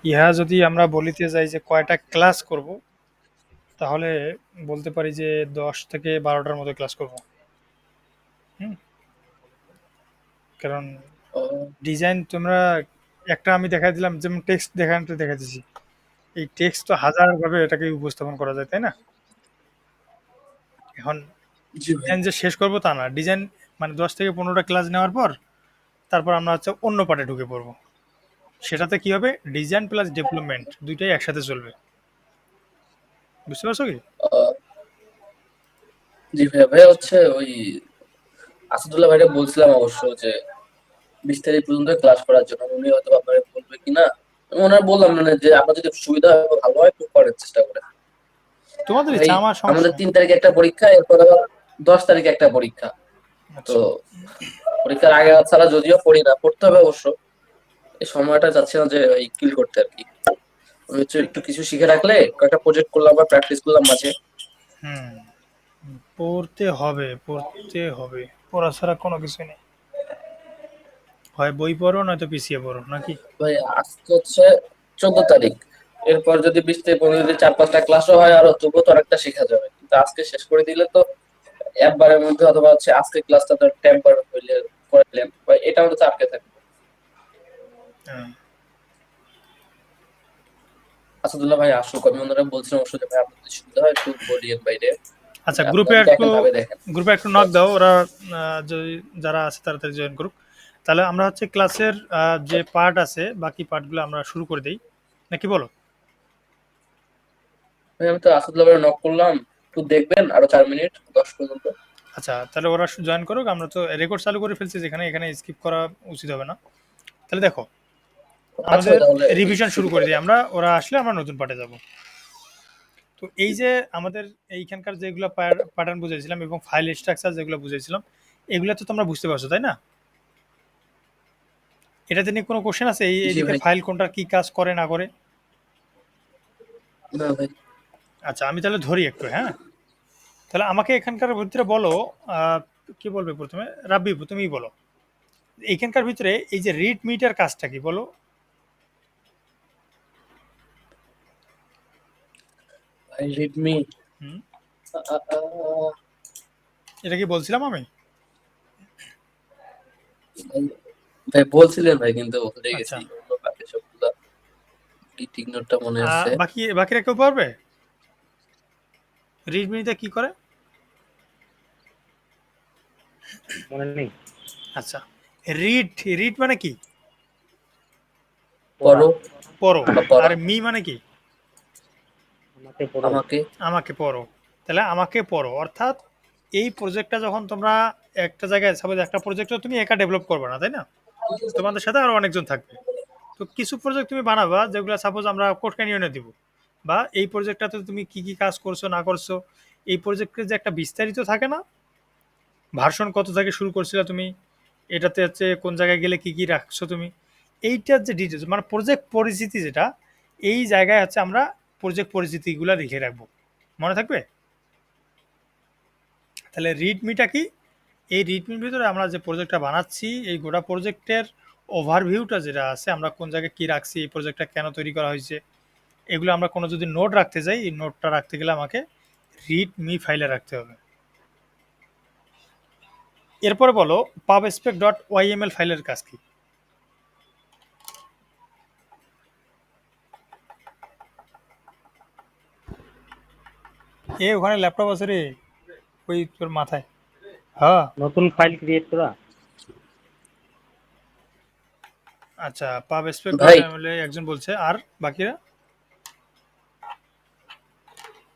ইহা যদি আমরা বলিতে যাই যে কয়টা ক্লাস করব, তাহলে বলতে পারি যে ১০ থেকে ১২টার মতো ক্লাস করব। হুম? কারণ ও, ডিজাইন তোমরা একটা আমি দেখাই দিলাম, যেমন টেক্সট দেখাতে দেখাইতেছি। এই টেক্সট তো হাজারভাবে এটাকে উপস্থাপন করা যায়, তাই না? এখন জি ভাই। ডিজাইন যে শেষ করব তা না। ডিজাইন মানে ১০ থেকে ১৫টা ক্লাস নেওয়ার পর তারপর আমরা হচ্ছে অন্য পার্টে ঢুকে পড়ব। সেটাতে কি হবে? ডিজাইন প্লাস ডেভেলপমেন্ট ২ টাই একসাথে চলবে। বুঝতে পারছো কি? আহ, জি ভাই, ভাই আচ্ছা। হচ্ছে ওই আসাদুল্লাহ ভাইকে বলছিলাম অবশ্য যে 20 তারিখ পর্যন্ত ক্লাস করার জন্য। উনি হয়তো আপনাকে বলবে কিনা। আমি ওনার বললাম মানে যে আপনার যদি সুবিধা হয় ভালো হয় একটু করার চেষ্টা করে। তোমাদের ভাই ইচ্ছা, আমার সমস্যা আমাদের নেই। 3 তারিখে একটা পরীক্ষা, এরপর আবার 10 তারিখে একটা পরীক্ষা। তো আচ্ছা। পরীক্ষার আগে ছাড়া যদিও পড়ি না, পড়তে হবে অবশ্য। এই সময়টা চাচ্ছি না যে এই কিল করতে আর কি। আমি হচ্ছে একটু কিছু শিখে রাখলে কয়েকটা প্রজেক্ট করলাম বা প্র্যাকটিস করলাম মাঝে। হুম। পড়তে হবে, পড়তে হবে। পড়া ছাড়া কোনো কিছুই নেই। হয় বই পড়ো নয়তো পিছিয়ে পড়ো, নাকি? ভাই আজকে হচ্ছে 14 তারিখ। এরপর যদি 20 থেকে 15 যদি 4-5টা ক্লাসও হয় আরো তবুও তো অনেকটা শেখা যাবে, কিন্তু আজকে শেষ করে দিলে তো একবারের মধ্যে, অথবা হচ্ছে আজকে ক্লাসটা তো টেম্পার হইলে করলেন বা এটা আমাদের চাপকে থাকবে। হুম। আসাদুল্লাহ ভাই আসুক, আমি ওনারা বলছিলাম অবশ্য যে ভাই আপনার যদি সুবিধা হয় একটু বলিয়েন বাইরে, আচ্ছা, আপনারা দেখেন ভাবে দেখেন। গ্রুপে একটু নক দাও, ওরা যদি যারা আছে তাড়াতাড়ি জয়েন করুক। তাহলে আমরা হচ্ছে ক্লাসের যে পার্ট আছে বাকি পার্টগুলো আমরা শুরু করে দেই, নাকি বলো? ভাই আমি তো আসাদুল্লাহ ভাই নক করলাম, একটু দেখবেন আরো 4 মিনিট 10 পর্যন্ত। আচ্ছা, তাহলে ওরা জয়েন করুক। আমরা তো রেকর্ড চালু করে ফেলছি, যেখানে এখানে স্কিপ করা উচিত হবে না। তাহলে দেখো, আচ্ছা আমাদের ভাই, তাহলে রিভিশন শুরু শুরু করে করে দিই দেন। আমরা। ওরা আসলে আমরা নতুন পার্টে যাব। তো এই যে আমাদের এইখানকার যেগুলো প্যাটার্ন বুঝাইছিলাম এবং ফাইল স্ট্রাকচার যেগুলো বুঝাইছিলাম, এগুলো তো তোমরা বুঝতে পারছো, তাই না? এটাতে নিয়ে কোনো কোশ্চেন আছে? এই জি দিকের ভাই। ফাইল কোনটা কি কাজ করে না করে? না ভাই। আচ্ছা, আমি তাহলে ধরি একটু, হ্যাঁ? তাহলে আমাকে এখানকার ভিতরে বলো, আহ, কি বলবে প্রথমে? রাব্বি, তুমিই বলো। এইখানকার ভিতরে এই যে রিড মিটার কাজটা কি বলো? ভাই রেডমি। হুম, এটা কি বলছিলাম আমি? ভাই, ভাই বলছিলেন ভাই, কিন্তু ভুলে আচ্ছা। গেছি অন্য বাকি সবগুলা। ঠিক নোটটা মনে আছে। বাকিরা কেউ পারবে? রিড মিটা কি করে? মনে নেই। আচ্ছা, রিড রিড মানে কি? পড়া। পড়ো পড়ো। বা আর পড়া। মি মানে কি? আমাকে পড়ো। আমাকে। আমাকে পড়ো। তাহলে আমাকে পড়ো অর্থাৎ এই প্রজেক্টটা যখন তোমরা একটা জায়গায়, সাপোজ একটা প্রজেক্টও তুমি একা ডেভেলপ করবে না, তাই না? তোমাদের সাথে আরো অনেকজন থাকবে। তো কিছু প্রজেক্ট তুমি বানাবা যেগুলো সাপোজ আমরা কোড ক্যানিয়নে দিব, বা এই প্রজেক্টটাতে তুমি কি কি কাজ করছো না করছো, এই প্রজেক্টের যে একটা বিস্তারিত থাকে না, ভার্সন কত থেকে শুরু করছিলে তুমি, এটাতে হচ্ছে কোন জায়গায় গেলে কি কি রাখছো তুমি, এইটার যে ডিটেলস মানে প্রজেক্ট পরিচিতি যেটা, এই জায়গায় হচ্ছে আমরা প্রজেক্ট পরিচিতিগুলো লিখে রাখবো। মনে থাকবে? তাহলে রিডমিটা কি? এই রিডমির ভিতরে আমরা যে প্রজেক্টটা বানাচ্ছি, এই গোটা প্রজেক্টের ওভারভিউটা যেটা আছে, আমরা কোন জায়গায় কি রাখছি, এই প্রজেক্টটা কেন তৈরি করা হয়েছে, এগুলো আমরা কোনো যদি নোট রাখতে যাই, এই নোটটা রাখতে গেলে আমাকে রিডমি ফাইলে রাখতে হবে। এরপরে বলো, পাবস্পেক ডট ওয়াইএমএল ফাইলের কাজ কি? এ ওখানে ল্যাপটপ আছে রে, ওই তোর মাথায়। হ্যাঁ। নতুন ফাইল ক্রিয়েট করা। আচ্ছা, পাবস্পেক ডট ভাই এমএল একজন বলছে, আর বাকিরা?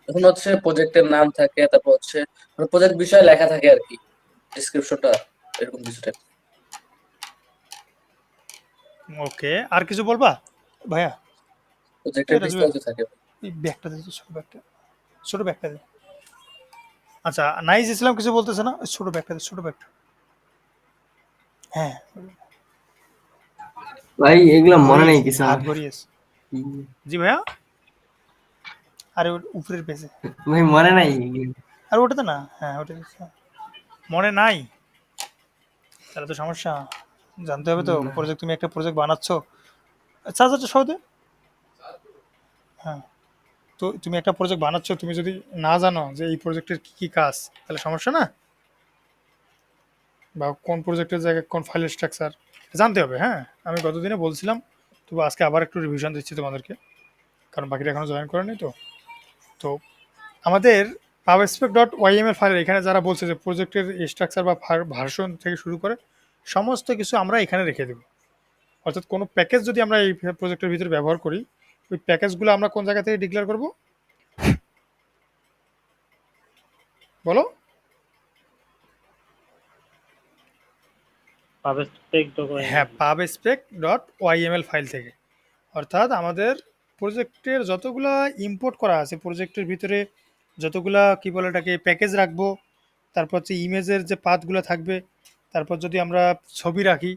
এখন হচ্ছে প্রজেক্টের নাম থাকে, তারপর হচ্ছে প্রজেক্ট বিষয়ে লেখা থাকে আর কি, ডিসক্রিপশনটা এরকম কিছু থাকে। ওকে, আর কিছু বলবা ভাইয়া? প্রজেক্টের রাজু ভাইয়া, বিস্তারিত থাকে। এই ব্যাগটা দে তো, ছোট ব্যাগটা, ছোট ব্যাগটা দে। আচ্ছা, নাইস ইসলাম কিছু বলতেছে না? ওই ছোট ব্যাগটা দে, ছোট ব্যাগটা। হ্যাঁ। ভাই এগুলা মনে নেই ভরিয়েছে, কিছু হাত আমার। ভরিয়েছে। জি ভাইয়া। আরে উপরের পেজে। ভাই মনে নাই। আর ওটাতে না, হ্যাঁ ওটাতে। মনে নাই? তাহলে তো সমস্যা। জানতে হবে তো, না। প্রজেক্ট, তুমি একটা প্রজেক্ট বানাচ্ছ। চার্জারটা সহ দে। হ্যাঁ, তো তুমি একটা প্রজেক্ট বানাচ্ছ, তুমি যদি না জানো যে এই প্রজেক্টের কি কি কাজ, তাহলে সমস্যা না? বা কোন প্রজেক্টের জায়গায় কোন ফাইলের স্ট্রাকচার জানতে হবে। হ্যাঁ, আমি গতদিনে বলছিলাম, তবু আজকে আবার একটু রিভিশন দিচ্ছি তোমাদেরকে, কারণ বাকিরা এখনো জয়েন করেনি। তো তো আমাদের পাবস্পেক ডট ওয়াইএমএল ফাইলের এখানে যারা বলছে যে প্রজেক্টের স্ট্রাকচার বা ভার্সন থেকে শুরু করে সমস্ত কিছু আমরা এখানে রেখে দেবো। অর্থাৎ কোনো প্যাকেজ যদি আমরা এই প্রজেক্টের ভিতরে ব্যবহার করি, ওই প্যাকেজগুলো আমরা কোন জায়গা থেকে ডিক্লেয়ার করব বলো? পাবস্পেক হ্যাঁ, পাবস্পেক ডট ওয়াইএমএল ফাইল থেকে। অর্থাৎ আমাদের প্রজেক্টের যতগুলা ইম্পোর্ট করা আছে প্রজেক্টের ভিতরে, যতগুলা কি বলে এটাকে প্যাকেজ রাখবো, তারপর হচ্ছে ইমেজের যে পাথগুলো থাকবে, তারপর যদি আমরা ছবি রাখি,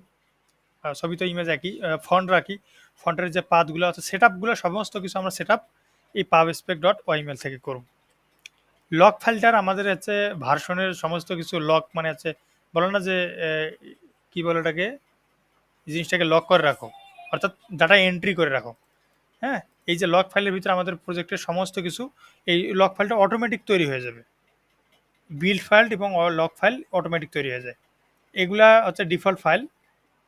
ছবি তো ইমেজ একই, ফন্ট রাখি, ফন্টের যে পাথগুলো আছে সেট আপগুলো সমস্ত কিছু আমরা সেট আপ এই পাবস্পেক ডট ওয়াইএমএল থেকে করব। লক ফাইলটার আমাদের হচ্ছে ভার্সনের সমস্ত কিছু লক, মানে হচ্ছে বলো না যে কি বলে এটাকে, জিনিসটাকে লক করে রাখো, অর্থাৎ ডাটা এন্ট্রি করে রাখো। হ্যাঁ, এই যে লক ফাইলের ভিতরে আমাদের প্রজেক্টের সমস্ত কিছু, এই লক ফাইলটা অটোমেটিক তৈরি হয়ে যাবে। বিল্ড ফাইল এবং লক ফাইল অটোমেটিক তৈরি হয়ে যায়। এগুলা হচ্ছে ডিফল্ট ফাইল।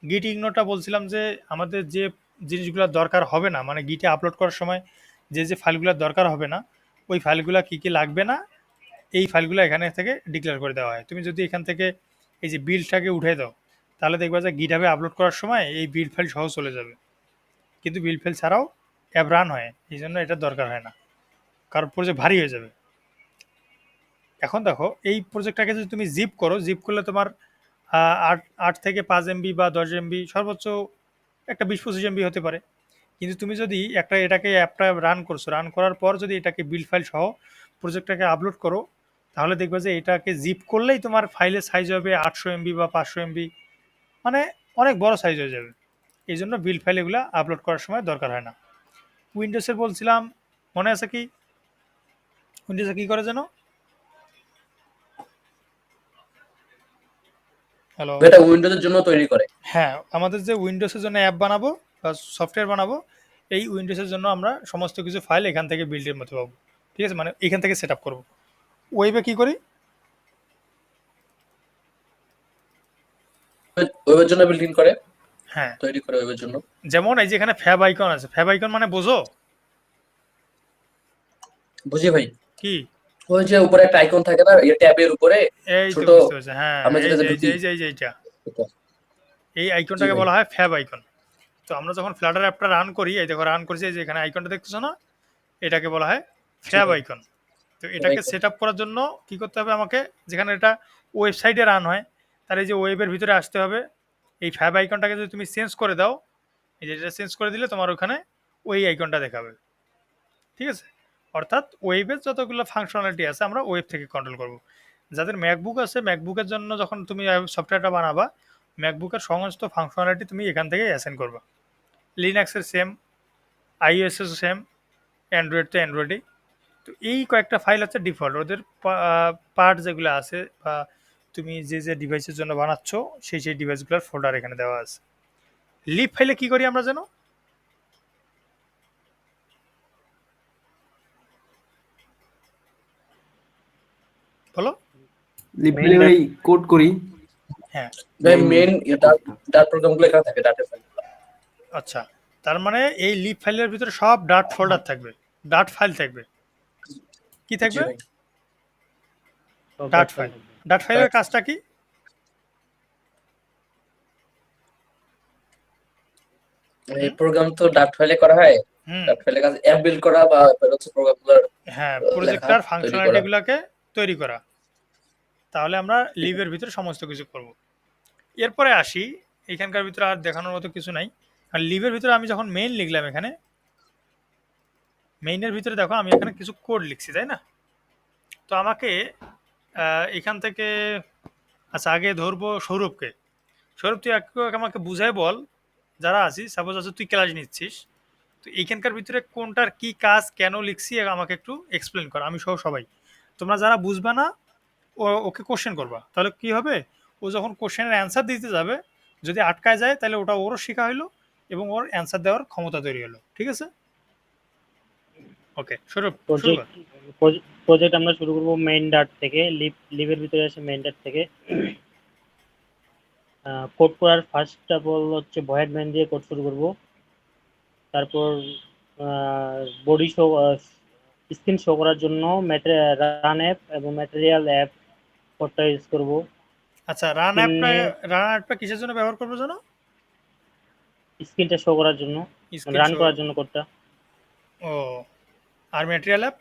গিট ইগনোরটা বলছিলাম যে আমাদের যে জিনিসগুলো দরকার হবে না, মানে গিটে আপলোড করার সময় যে যে ফাইলগুলো দরকার হবে না, ওই ফাইলগুলো কী কী লাগবে না, এই ফাইলগুলো এখানে থেকে ডিক্লেয়ার করে দেওয়া হয়। তুমি যদি এখান থেকে এই যে বিল্ডটাকে উঠে দাও, তাহলে দেখবা যে গিটহাবে আপলোড করার সময় এই বিল্ড ফাইল সহ চলে যাবে। কিন্তু বিল্ড ফাইল ছাড়াও অ্যাপ রান হয়, এই জন্য এটার দরকার হয় না, কারণ প্রজেক্ট ভারী হয়ে যাবে। এখন দেখো, এই প্রজেক্টটাকে যদি তুমি জিপ করো, জিপ করলে তোমার 8 থেকে 5 MB বা 10 MB, সর্বোচ্চ একটা 20-25 MB হতে পারে। কিন্তু তুমি যদি এটাকে অ্যাপটা রান করছো, রান করার পর যদি এটাকে বিল্ড ফাইল সহ প্রজেক্টটাকে আপলোড করো, তাহলে দেখবে যে এটাকে জিপ করলেই তোমার ফাইলের সাইজ হবে 800 MB বা 500 MB, মানে অনেক বড় সাইজ হয়ে যাবে। এই জন্য বিল্ড ফাইল এগুলো আপলোড করার সময় দরকার হয় না। উইন্ডোজের বলছিলাম, মনে আছে কি? উইন্ডোজে কি করে যেন? হ্যালো? এটা উইন্ডোজের জন্য তৈরি করে। হ্যাঁ, আমাদের যে উইন্ডোজের জন্য অ্যাপ বানাবো বা সফটওয়্যার বানাবো, এই উইন্ডোজের জন্য আমরা সমস্ত কিছু ফাইল এখান থেকে বিল্ডের মধ্যে পাবো। ঠিক আছে, মানে এখান থেকে সেট আপ করবো। ওয়েবে কি করি? ওয়েবের জন্য বিল্ড ইন করে, হ্যাঁ, তৈরি করে ওয়েবের জন্য। যেমন এই যে এখানে ফ্যাব আইকন আছে, ফ্যাব আইকন মানে বোঝো বুঝি ভাই। কি? ওই যে উপরে একটা আইকন থাকে না, এই ট্যাবের উপরে এই তো ছোট, বুঝতে পারছি। হ্যাঁ, আমরা এই যেটাতে যে এই যে ঢুকি। এই যে এই যে এইটা, এটা। এই জি আইকনটাকে ভাই। বলা হয় ফ্যাব আইকন। তো আমরা যখন ফ্লাটার অ্যাপটা রান করি, এই দেখো রান করছি, এই যে এখানে আইকনটা দেখতেছো না, এটাকে বলা হয় জি ফ্যাব ভাই। আইকন। তো এটাকে icon। সেট আপ করার জন্য কি করতে হবে আমাকে, যেখানে এটা ওয়েবসাইটে রান হয়, তার এই যে ওয়েবের ভিতরে আসতে হবে। এই ফ্যাব আইকনটাকে যদি তুমি চেঞ্জ করে দাও, এই যে এটা চেঞ্জ করে দিলে তোমার ওখানে ওই আইকনটা দেখাবে। ঠিক আছে, অর্থাৎ ওয়েবের যতগুলো ফাংশনালিটি আছে আমরা ওয়েব থেকে কন্ট্রোল করব। যাদের ম্যাকবুক আছে, ম্যাকবুকের জন্য যখন তুমি সফটওয়্যারটা বানাবা, ম্যাকবুকের সমস্ত ফাংশনালিটি তুমি এখান থেকে অ্যাসাইন করবা। লিনাক্সের সেম, আইওএসের সেম, অ্যান্ড্রয়েড তো অ্যান্ড্রয়েডই। তো এই কয়েকটা ফাইল হচ্ছে ডিফল্ট, ওদের পার্ট যেগুলো আছে বা তুমি যে যে ডিভাইসের জন্য বানাচ্ছ সেই সেই ডিভাইসগুলোর ফোল্ডার এখানে দেওয়া আছে। লিভ ফাইলে কি করি আমরা যেন, বলো? লিপলে ভাই কোড করি। হ্যাঁ, ভাই মেইন ডাট প্রোগ্রামগুলো এখানে থাকে, ডাটা ফাইলগুলো। আচ্ছা, তার মানে এই লিভ ফাইলের ভিতরে সব ডাট ফোল্ডার থাকবে, ডাট ফাইল থাকবে। কি জি থাকবে? ভাই। ডাট ফাইল। ডাট ফাইলের ডাট- কাজটা কি? এই প্রোগ্রাম তো ডাট ফাইলে করা হয়। হুম, ডাট ফাইলে কাজ অ্যাপ বিল্ড করা বা হচ্ছে প্রোগ্রামগুলো হ্যাঁ, লেখা, প্রজেক্টর তৈরি করা। ফাংশনালিটিগুলোকে তৈরি করা। তাহলে আমরা লিভের ভিতরে সমস্ত কিছু করব। এরপরে আসি, এখানকার ভিতরে আর দেখানোর মতো কিছু নাই। আর লিভের ভিতরে আমি যখন মেইন লিখলাম, এখানে মেইনের ভিতরে দেখো আমি এখানে কিছু কোড লিখছি, তাই না? তো আমাকে এখান থেকে, আচ্ছা আগে ধরবো সৌরভকে। সৌরভ, তুই একটু আমাকে বুঝাই বল, যারা আছিস, সাপোজ আছে তুই ক্লাস নিচ্ছিস, তো এইখানকার ভিতরে কোনটার কি কাজ, কেন লিখছি, আমাকে একটু এক্সপ্লেন কর। আমি সহ সবাই, তোমরা যারা বুঝবা না, ওকে কোশ্চেন করবা, তাহলে কি হবে, ও যখন কোশ্চেনের অ্যান্সার দিতে যাবে, যদি আটকায় যায় তাহলে ওটা ওরও শেখা হলো এবং ওর অ্যান্সার দেওয়ার ক্ষমতা তৈরি হলো। ঠিক আছে? ওকে, শুরু কর। প্রজেক্ট আমরা শুরু করব মেইন ডাট থেকে। লিভের ভিতরে আসে মেইন ডাট থেকে। কোড করার ফার্স্ট অফ অল হচ্ছে ভয়েড মেইন দিয়ে কোড শুরু করব। তারপর বডি শো, স্ক্রিন শো করার জন্য রান অ্যাপ এবং ম্যাটেরিয়াল অ্যাপ কোডটা ইউজ করব। আচ্ছা, স্ক্রিনে রান অ্যাপটা কিসের জন্য ব্যবহার করবো জানো? স্ক্রিনটা শো করার জন্য, মানে স্ক্রিন রান শো। করার জন্য কোডটা। ও, আর ম্যাটেরিয়াল অ্যাপ?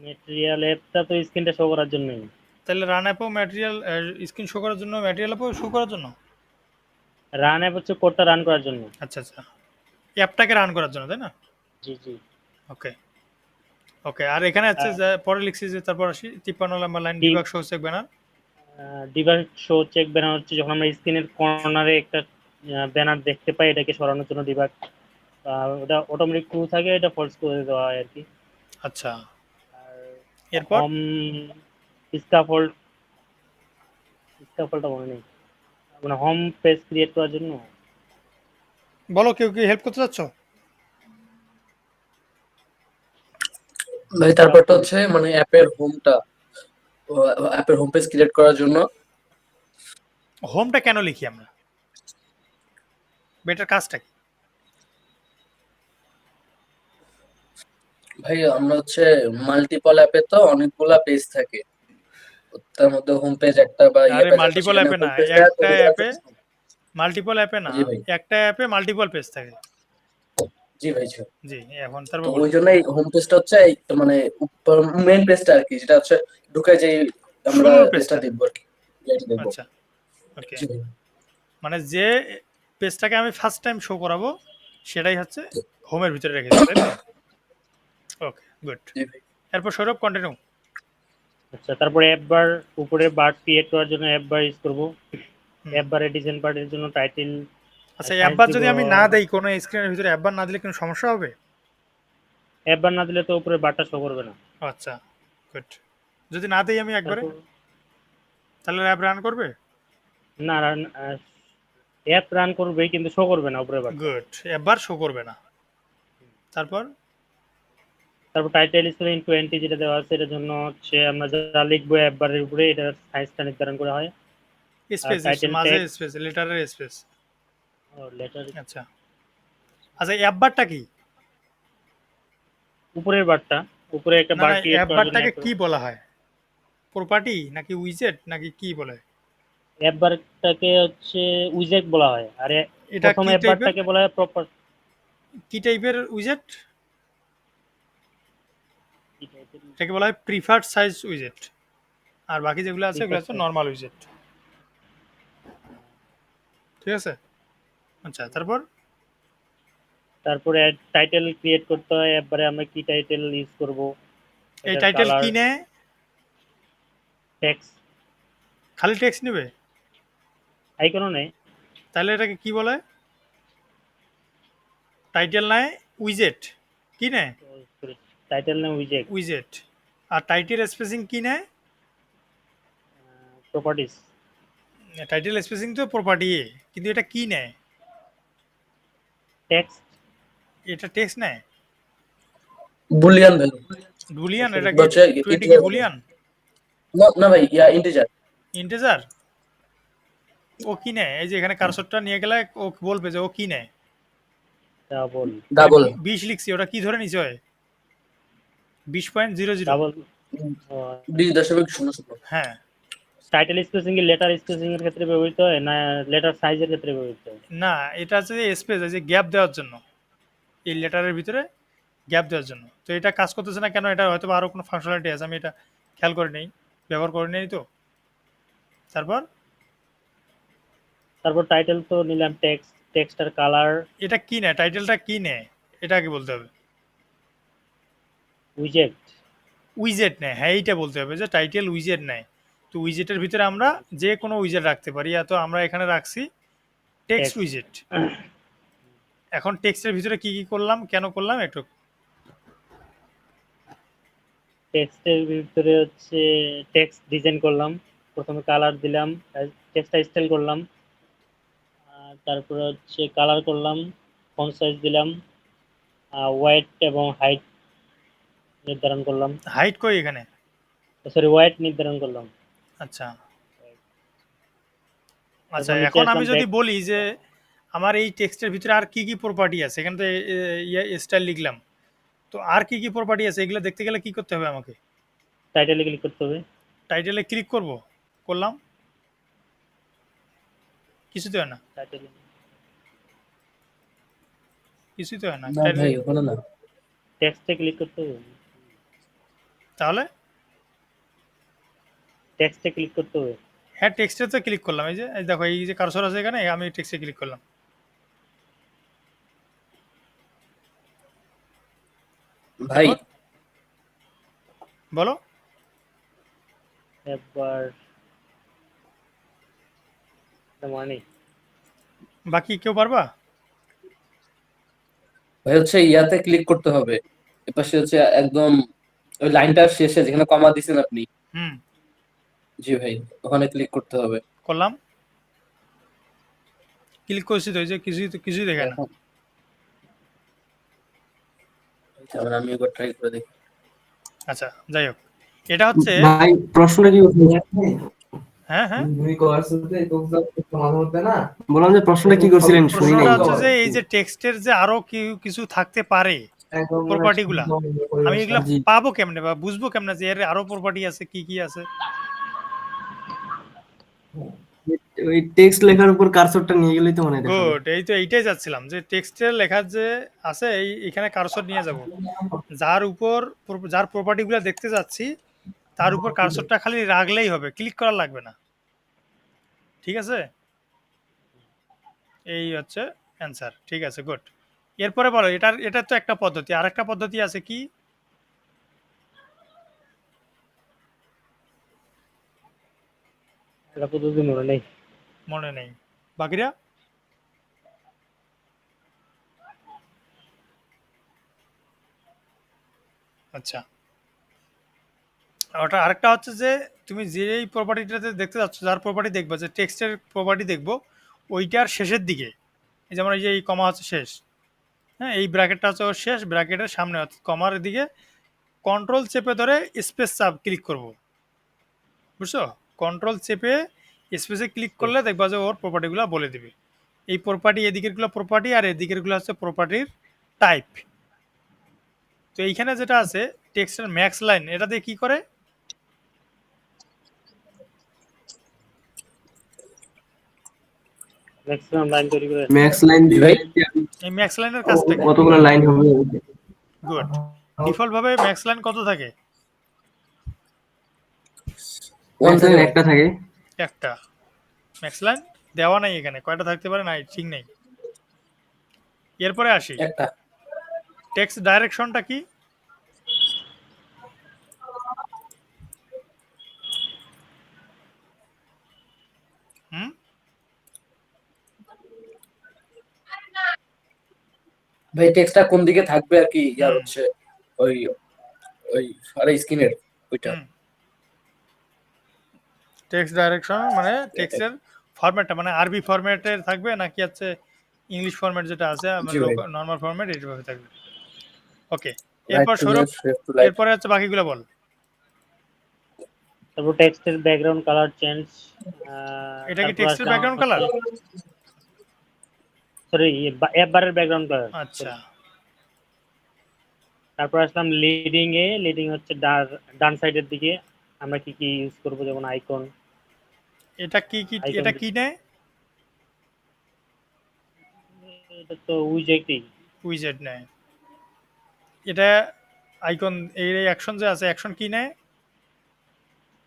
ম্যাটেরিয়াল অ্যাপটা তো স্ক্রিনটা শো করার জন্যই। তাহলে রান অ্যাপও ম্যাটেরিয়াল, স্ক্রিন শো করার জন্য, ম্যাটেরিয়াল অ্যাপও শো করার জন্য। রান অ্যাপ হচ্ছে কোডটা রান করার জন্য। আচ্ছা আচ্ছা, অ্যাপটাকে রান করার জন্য, তাই না? জি জি। ওকে ওকে, আর এখানে আছে যে পরে লিখছি যে তারপর আসি 53 নম্বর line, debug show check banner. Device show check banner হচ্ছে যখন আমরা স্ক্রিনের কর্নারে একটা ব্যানার দেখতে পাই, এটাকে সরানোর জন্য ডিবাগ, ওটা অটোমেটিক ট্রু থাকে, এটা ফলস করে দেওয়া হয় আর কি। আচ্ছা, আর এরপর হোম স্ক্যাফোল্ড, স্ক্যাফোল্ডটা মনে নেই, মানে হোম পেজ ক্রিয়েট করার জন্য। বলো, কেউ কি হেল্প করতে চাচ্ছ? ভাই তারপরটা হচ্ছে মানে অ্যাপের হোম পেজ ক্রিয়েট করার জন্য। হোমটা কেন লিখি আমরা? বেটার কাজটা কি? ভাই আমরা হচ্ছে মাল্টিপল অ্যাপে তো অনেকগুলা পেজ থাকে, তার মধ্যে হোম পেজ একটা বা আরে পেজ একটা, মাল্টিপল সেখানে অ্যাপে হোম না, পেজটা একটা তৈরি করার অ্যাপে, জন্য। মাল্টিপল অ্যাপে না, জি ভাই। একটা অ্যাপে মাল্টিপল পেজ থাকে। জি ভাই জি। জি, এখন তো তারপর বলো। ওই জন্যই হোম পেজটা হচ্ছে মানে মেইন পেজটা আর কি, যেটা হচ্ছে ঢুকে যে আমরা শুরুর পেজটা পেজটা। দেখবো আর কি, যেটা দেখবো। আচ্ছা, ওকে, জি ভাই। মানে যে পেজটাকে আমি ফার্স্ট টাইম শো করাবো সেটাই হচ্ছে হোমের ভিতরে রেখে দেবো, তাই তো? ওকে, গুড। জি ভাই। এরপর সৌরভ, কন্টিনিউ। আচ্ছা, তারপরে অ্যাপ বার, উপরে বার ক্রিয়েট করার জন্য অ্যাপ বার ইউজ করব। হুম। অ্যাপ বারের ডিজাইন পার্টের জন্য টাইটেল আচ্ছা, সাইজ অ্যাপবার দিব। যদি আমি না দেই কোনো স্ক্রিনের ভিতরে, অ্যাপবার না দিলে কোনো সমস্যা হবে? অ্যাপ বার না দিলে তো উপরে বারটা শো করবে না। আচ্ছা, গুড। যদি না দেই আমি একবারে, তারপর তাহলে অ্যাপ রান করবে? না, অ্যাপ রান করবে কিন্তু শো করবে না উপরে বারটা। গুড, অ্যাপবার শো করবে না। তারপর তারপর টাইটেল স্পেলিং 20 যেটা দেওয়া আছে, এটার জন্য হচ্ছে আমরা যা লিখবো অ্যাপ বারের উপরে, এটার সাইজটা নির্ধারণ করা হয়। আর স্পেস, টাইটেল মাঝে ট্যাগ, স্পেস, লেটারের স্পেস। লেটার, আচ্ছা আচ্ছা, অ্যাপবারটা কি? উপরের বারটা, উপরে একটা না বার না, ক্রিয়েট করার জন্য অ্যাপবারটাকে কি বলা হয়? প্রপার্টি নাকি উইজেট নাকি কি বলে? অ্যাপ বারটাকে হচ্ছে উইজেট বলা হয়। আর এটা প্রথম কি অ্যাপ টাইপের, বারটাকে বলা হয় প্রপার। কি টাইপের উইজেট? এটাকে বলা হয় প্রিফার্ড সাইজ উইজেট, আর বাকি যেগুলো আছে এগুলো হচ্ছে নর্মাল উইজেট। ঠিক আছে, আচ্ছা তারপর তারপরে টাইটেল ক্রিয়েট করতে হয়, একবারে আমরা কি টাইটেল ইউজ করব, এই এটার টাইটেল কালার, কি নেয়? টেক্সট, খালি টেক্সট নেবে? আইকনও নেই। তাহলে এটাকে কি বলে? টাইটেল নেয় উইজেট, কি নেয়? টাইটেল নেই উইজেট, উইজেট। আর টাইটেল স্পেসিং কি নেয়? প্রপার্টিজ, টাইটেল স্পেসিং তো প্রপার্টি, কিন্তু এটা কি নেয়? টেক্সট, এটা টেক্সট নেয়, বুলিয়ান ভ্যালু। বুলিয়ান। এটা কি হচ্ছে 20 কি ইন্টিজার ভ্যালু। বুলিয়ান? না না ভাই, ইন্টিজার। ইন্টেজার। ও কি নেয়? এই যে এখানে কারসরটা নিয়ে গেলে ও বলবে যে ও কি নেয়। ডাবল, আমি ডাবল। 20 লিখছি, ওটা কি ধরে নিছে? 20.00। ডাবল। 20.00। হ্যাঁ। টাইটেল স্পেসিং কি লেটার স্পেসিং এর ক্ষেত্রে ব্যবহৃত হয় না লেটার সাইজের ক্ষেত্রে ব্যবহৃত হয়? না, এটা হচ্ছে স্পেস, এই যে গ্যাপ দেওয়ার জন্য, এই লেটারের ভিতরে গ্যাপ দেওয়ার জন্য। তো এটা কাজ করতেছে না কেন? এটা হয়তো আরো কোনো ফাংশনালিটি আছে, আমি এটা খেয়াল করে নেই, ব্যবহার করে নেই তো। তারপর তারপর টাইটেল তো নিলাম, টেক্সট, টেক্সটার কালার, এটা কি নেয়? টাইটেলটা কি নেয় এটা আগে বলতে হবে। উইজেট, উইজেট নেয়, হ্যাঁ এইটা বলতে হবে যে টাইটেল উইজেট নেয়। তো উইজেটের ভিতরে আমরা যে কোনো উইজেট রাখতে পারি, তো আমরা এখানে রাখছি টেক্সট টেক্সট। উইজেট। এখন টেক্সটের ভিতরে কি কি করলাম, কেন করলাম একটু। টেক্সটের ভিতরে হচ্ছে টেক্সট ডিজাইন করলাম, প্রথমে কালার দিলাম, টেক্সটটা স্টাইল করলাম, আর তারপরে হচ্ছে কালার করলাম, ফন্ট সাইজ দিলাম, ওয়েট এবং হাইট নির্ধারণ করলাম, হাইট কই এখানে? সরি ওয়েট নির্ধারণ করলাম। আচ্ছা আচ্ছা, তারপর নিচে এখন আমি আসলাম যদি ব্যাক বলি যে আমার এই টেক্সটের ভিতরে আর কি কি প্রপার্টি আছে, এখানে তো স্টাইল লিখলাম, তো আর কি কি প্রপার্টি আছে এগুলো দেখতে গেলে কি করতে হবে আমাকে? টাইটেলে ক্লিক করতে হবে। টাইটেলে ক্লিক করব, করলাম, কিছুই তো হয় না, টাইটেলে কিছুই তো হয় না না টাইটেল। ভাই ওখানে না। টেক্সটে ক্লিক করতে হবে, তাহলে টেক্সটে ক্লিক করতে হবে। হ্যাঁ, টেক্সটে তো ক্লিক করলাম, এই যে এই দেখো এই যে কার্সর আছে এখানে, আমি টেক্সটে ক্লিক করলাম। ভাই এরপর বলো। একবার মানে বাকি কেউ পারবা? ভাই হচ্ছে ইয়াতে ক্লিক করতে হবে, এপাশে হচ্ছে একদম ওই লাইনটার শেষে যেখানে কমা দিছেন আপনি। হুম, জি ভাই, ওখানে ক্লিক করতে হবে। করলাম, ক্লিক করছি তো, এই যে কিছুই তো কিছুই দেখায় না। এখন তাহলে আমি একবার ট্রাই করে দেখি। আচ্ছা যাই হোক, এটা হচ্ছে, ভাই প্রশ্নটা কি করছিলেন? হ্যাঁ হ্যাঁ, বললাম যে প্রশ্নটা কি করছিলেন শুনি প্রশ্নটা নাই। হচ্ছে যে এই যে টেক্সটের যে আরো কিছু থাকতে পারে প্রপার্টি গুলা, আমি এগুলা জি, পাবো কেমনে বা বুঝবো কেমনে যে এর আরো প্রপার্টি আছে, কি কি আছে? ওই টেক্সট লেখার উপর কার্সরটা নিয়ে গেলেই তো মনে দেখাবে। গুড, এই তো এইটাই যাচ্ছিলাম, যে টেক্সটের লেখার যে আছে এই এখানে কার্সর নিয়ে যাব, যার উপর যার প্রপার্টি গুলা দেখতে যাচ্ছি তার উপর কার্সরটা খালি রাখলেই হবে, ক্লিক করা লাগবে না। ঠিক আছে, এই হচ্ছে অ্যান্সার। ঠিক আছে, গুড। এরপরে বলো, এটা তো একটা পদ্ধতি, আর একটা পদ্ধতি আছে কি? এটা পদ্ধতি মনে নেই। মনে নেই, বাকিরা? আচ্ছা, ওটা আরেকটা হচ্ছে যে তুমি যেই প্রপার্টিটাতে দেখতে যাচ্ছ, যার প্রপার্টি দেখবে, যে টেক্সটের প্রপার্টি দেখবো, ওইটার শেষের দিকে, এই যেমন এই যে এই কমা হচ্ছে শেষ, হ্যাঁ, এই ব্র্যাকেটটা হচ্ছে ওর শেষ, ব্র্যাকেটের সামনে হচ্ছে কমার দিকে কন্ট্রোল চেপে ধরে স্পেস চাপ ক্লিক করব, বুঝছো? কন্ট্রোল চেপে স্পেসে ক্লিক করলে দেখবা যে ওর প্রপার্টিগুলো বলে দিবে। এই প্রপার্টি, এদিকেরগুলো প্রপার্টি আর এদিকেরগুলো হচ্ছে প্রপার্টির টাইপ। তো এইখানে যেটা আছে টেক্সটের ম্যাক্স লাইন, এটা দিয়ে কি করে? ম্যাক্সিমাম লাইন তৈরি করে। ম্যাক্স লাইন জি ভাই, এই ম্যাক্স লাইনের কাজটা কি? কতগুলো লাইন হবে? গুড। ডিফল্ট ভাবে ম্যাক্স লাইন কত থাকে? ওয়ান ম্যাক্স থেকে লাইন ভাই। একটা থাকে। একটা। ম্যাক্স লাইন দেওয়া নাই এখানে, কয়টা থাকতে পারে নাই ঠিক নেই। এরপরে আসি, একটা। টেক্সট ডাইরেকশনটা কি? হুম, ভাই টেক্সটটা কোন দিকে থাকবে আর কি, ইয়ার হুম, হচ্ছে ওই ওই আরে স্ক্রিনের ওইটা। হুম। টেক্সট ডাইরেকশন মানে টেক্সটের ফরম্যাটটা মানে আরবি ফরম্যাটের থাকবে নাকি হচ্ছে ইংলিশ ফরম্যাট যেটা আছে জি ভাই, নর্মাল ফরম্যাট এইভাবে থাকবে? ওকে, রাইট এরপর to Sourav, left, left to right. এরপরে হচ্ছে বাকিগুলো বল। তারপর টেক্সটের ব্যাকগ্রাউন্ড কালার চেঞ্জ। এটা কি তারপর টেক্সটের আসলাম ব্যাকগ্রাউন্ড হচ্ছে কালার? সরি অ্যাপ বারের ব্যাকগ্রাউন্ড কালার। আচ্ছা, তারপর আসলাম লিডিং এ। লিডিং হচ্ছে ডান সাইডের দিকে আমরা কি কি ইউজ করব, যেমন আইকন। এটা কি কি, আইকন এটা কি নেয়? এটা তো উইজেক্টই। উইজেট নেয়। এটা আইকন, এই অ্যাকশন যে আছে, অ্যাকশন কি নেয়?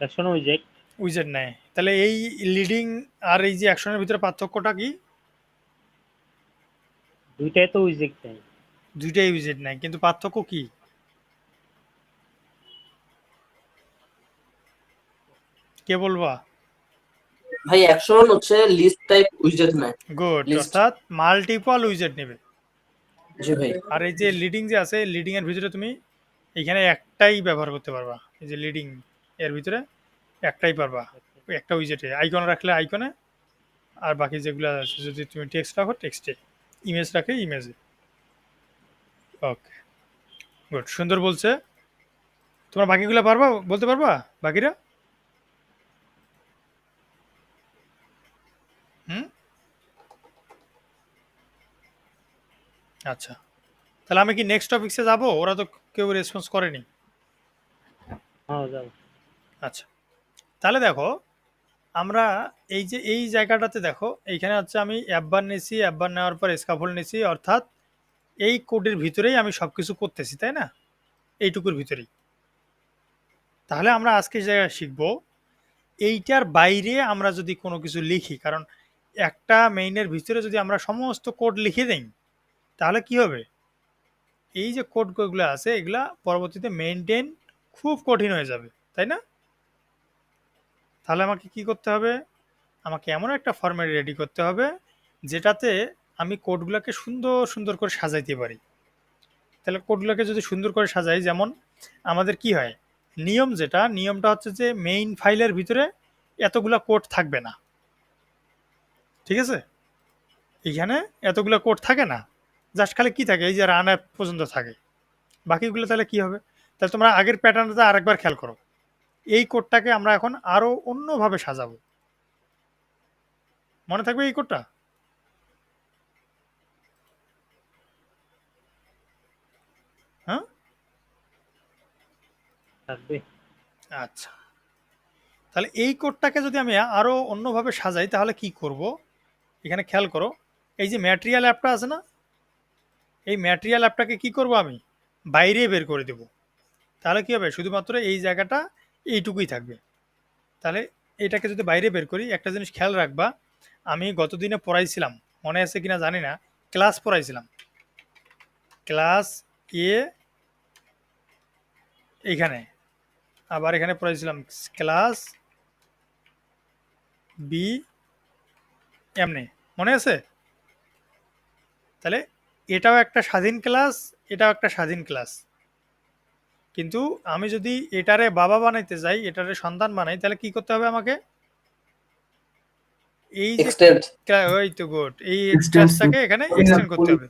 অ্যাকশন উইজেক্ট। উইজেট নেয়। তাহলে এই লিডিং আর এই যে অ্যাকশনের ভিতরে পার্থক্যটা কি? দুইটাই তো উইজেক্ট নেই। দুইটাই উইজেট নেয়, কিন্তু পার্থক্য কি? কে বলবা? ভাই অ্যাকশন হচ্ছে লিস্ট টাইপ উইজেট নাই। Good, list. অর্থাৎ মাল্টিপল উইজেট নেবে। জি ভাই। আর এই যে লিডিং যে আছে, লিডিং এর ভিতরে তুমি এখানে একটাই ব্যবহার করতে পারবা, এই যে লিডিং এর ভিতরে একটাই পারবা, ওই একটা উইজেটে আইকন রাখলে আইকনে, আর বাকি যেগুলো আছে যদি তুমি টেক্সট রাখো টেক্সটে, ইমেজ রাখে ইমেজে। ওকে, গুড, সুন্দর বলছে। তোমরা বাকিগুলো পারবা, বলতে পারবা বাকিরা? হুম, আচ্ছা, তাহলে আমি কি নেক্সট টপিক্সে যাব? ওরা তো কেউ রেসপন্স করেনি। হ্যাঁ যাও। আচ্ছা, তাহলে দেখো আমরা এই যে এই জায়গাটাতে দেখো, এইখানে হচ্ছে আমি অ্যাপবার নিয়েছি, অ্যাপবার নেওয়ার পর স্কাফোল্ড নিয়েছি, অর্থাৎ এই কোডের ভিতরেই আমি সবকিছু করতেছি, তাই না? এইটুকুর ভিতরেই। তাহলে আমরা আজকে যে জায়গায় শিখবো, এইটার বাইরে আমরা যদি কোনো কিছু লিখি, কারণ একটা মেইনের ভিতরে যদি আমরা সমস্ত কোড লিখে দিই, তাহলে কি হবে? এই যে কোডগুলো আছে এগুলা পরবর্তীতে মেইনটেইন খুব কঠিন হয়ে যাবে, তাই না? তাহলে আমাকে কি করতে হবে? আমাকে এমন একটা ফরম্যাট রেডি করতে হবে যেটাতে আমি কোডগুলোকে সুন্দর সুন্দর করে সাজাইতে পারি। তাহলে কোডগুলোকে যদি সুন্দর করে সাজাই, যেমন আমাদের কি হয়, নিয়মটা হচ্ছে যে মেইন ফাইলের ভিতরে এতগুলা কোড থাকবে না, ঠিক আছে? এইখানে এতগুলা কোড থাকে না, জাস্ট খালি কি থাকে, এই যে রান অ্যাপ পর্যন্ত থাকে। বাকিগুলো তাহলে কি হবে? তাহলে তোমরা আগের প্যাটার্নটা আরেকবার খেয়াল করো। এই কোডটাকে আমরা এখন আরো অন্যভাবে সাজাবো। মনে থাকবে এই কোডটা? হ্যাঁ, থাকবে। আচ্ছা, তাহলে এই কোডটাকে যদি আমি আরো অন্যভাবে সাজাই তাহলে কি করব? এখানে খেয়াল করো, এই যে ম্যাটেরিয়াল অ্যাপটা আছে না, এই ম্যাটেরিয়াল অ্যাপটাকে কি করব আমি? বাইরে বের করে দেব। তাহলে কি হবে? শুধুমাত্র এই জায়গাটা এইটুকুই থাকবে। তাহলে এটাকে যদি বাইরে বের করি, একটা জিনিস খেয়াল রাখবা, আমি গতদিনে পড়াইছিলাম, মনে আছে কিনা জানি না, ক্লাস পড়াইছিলাম, ক্লাস এ এইখানে, আবার এখানে পড়াইছিলাম ক্লাস বি এমনি, মনে আছে? তাহলে এটাও একটা স্বাধীন ক্লাস, এটাও একটা স্বাধীন ক্লাস। কিন্তু আমি যদি এটারে বাবা বানাইতে যাই, এটারে সন্তান বানাই, তাহলে কি করতে হবে আমাকে? এই যে এক্সটেন্ড। ওই তো গুড, এই এক্সটেন্সিভ ক্লাসটাকে এখানে এক্সটেন্ড করতে হবে।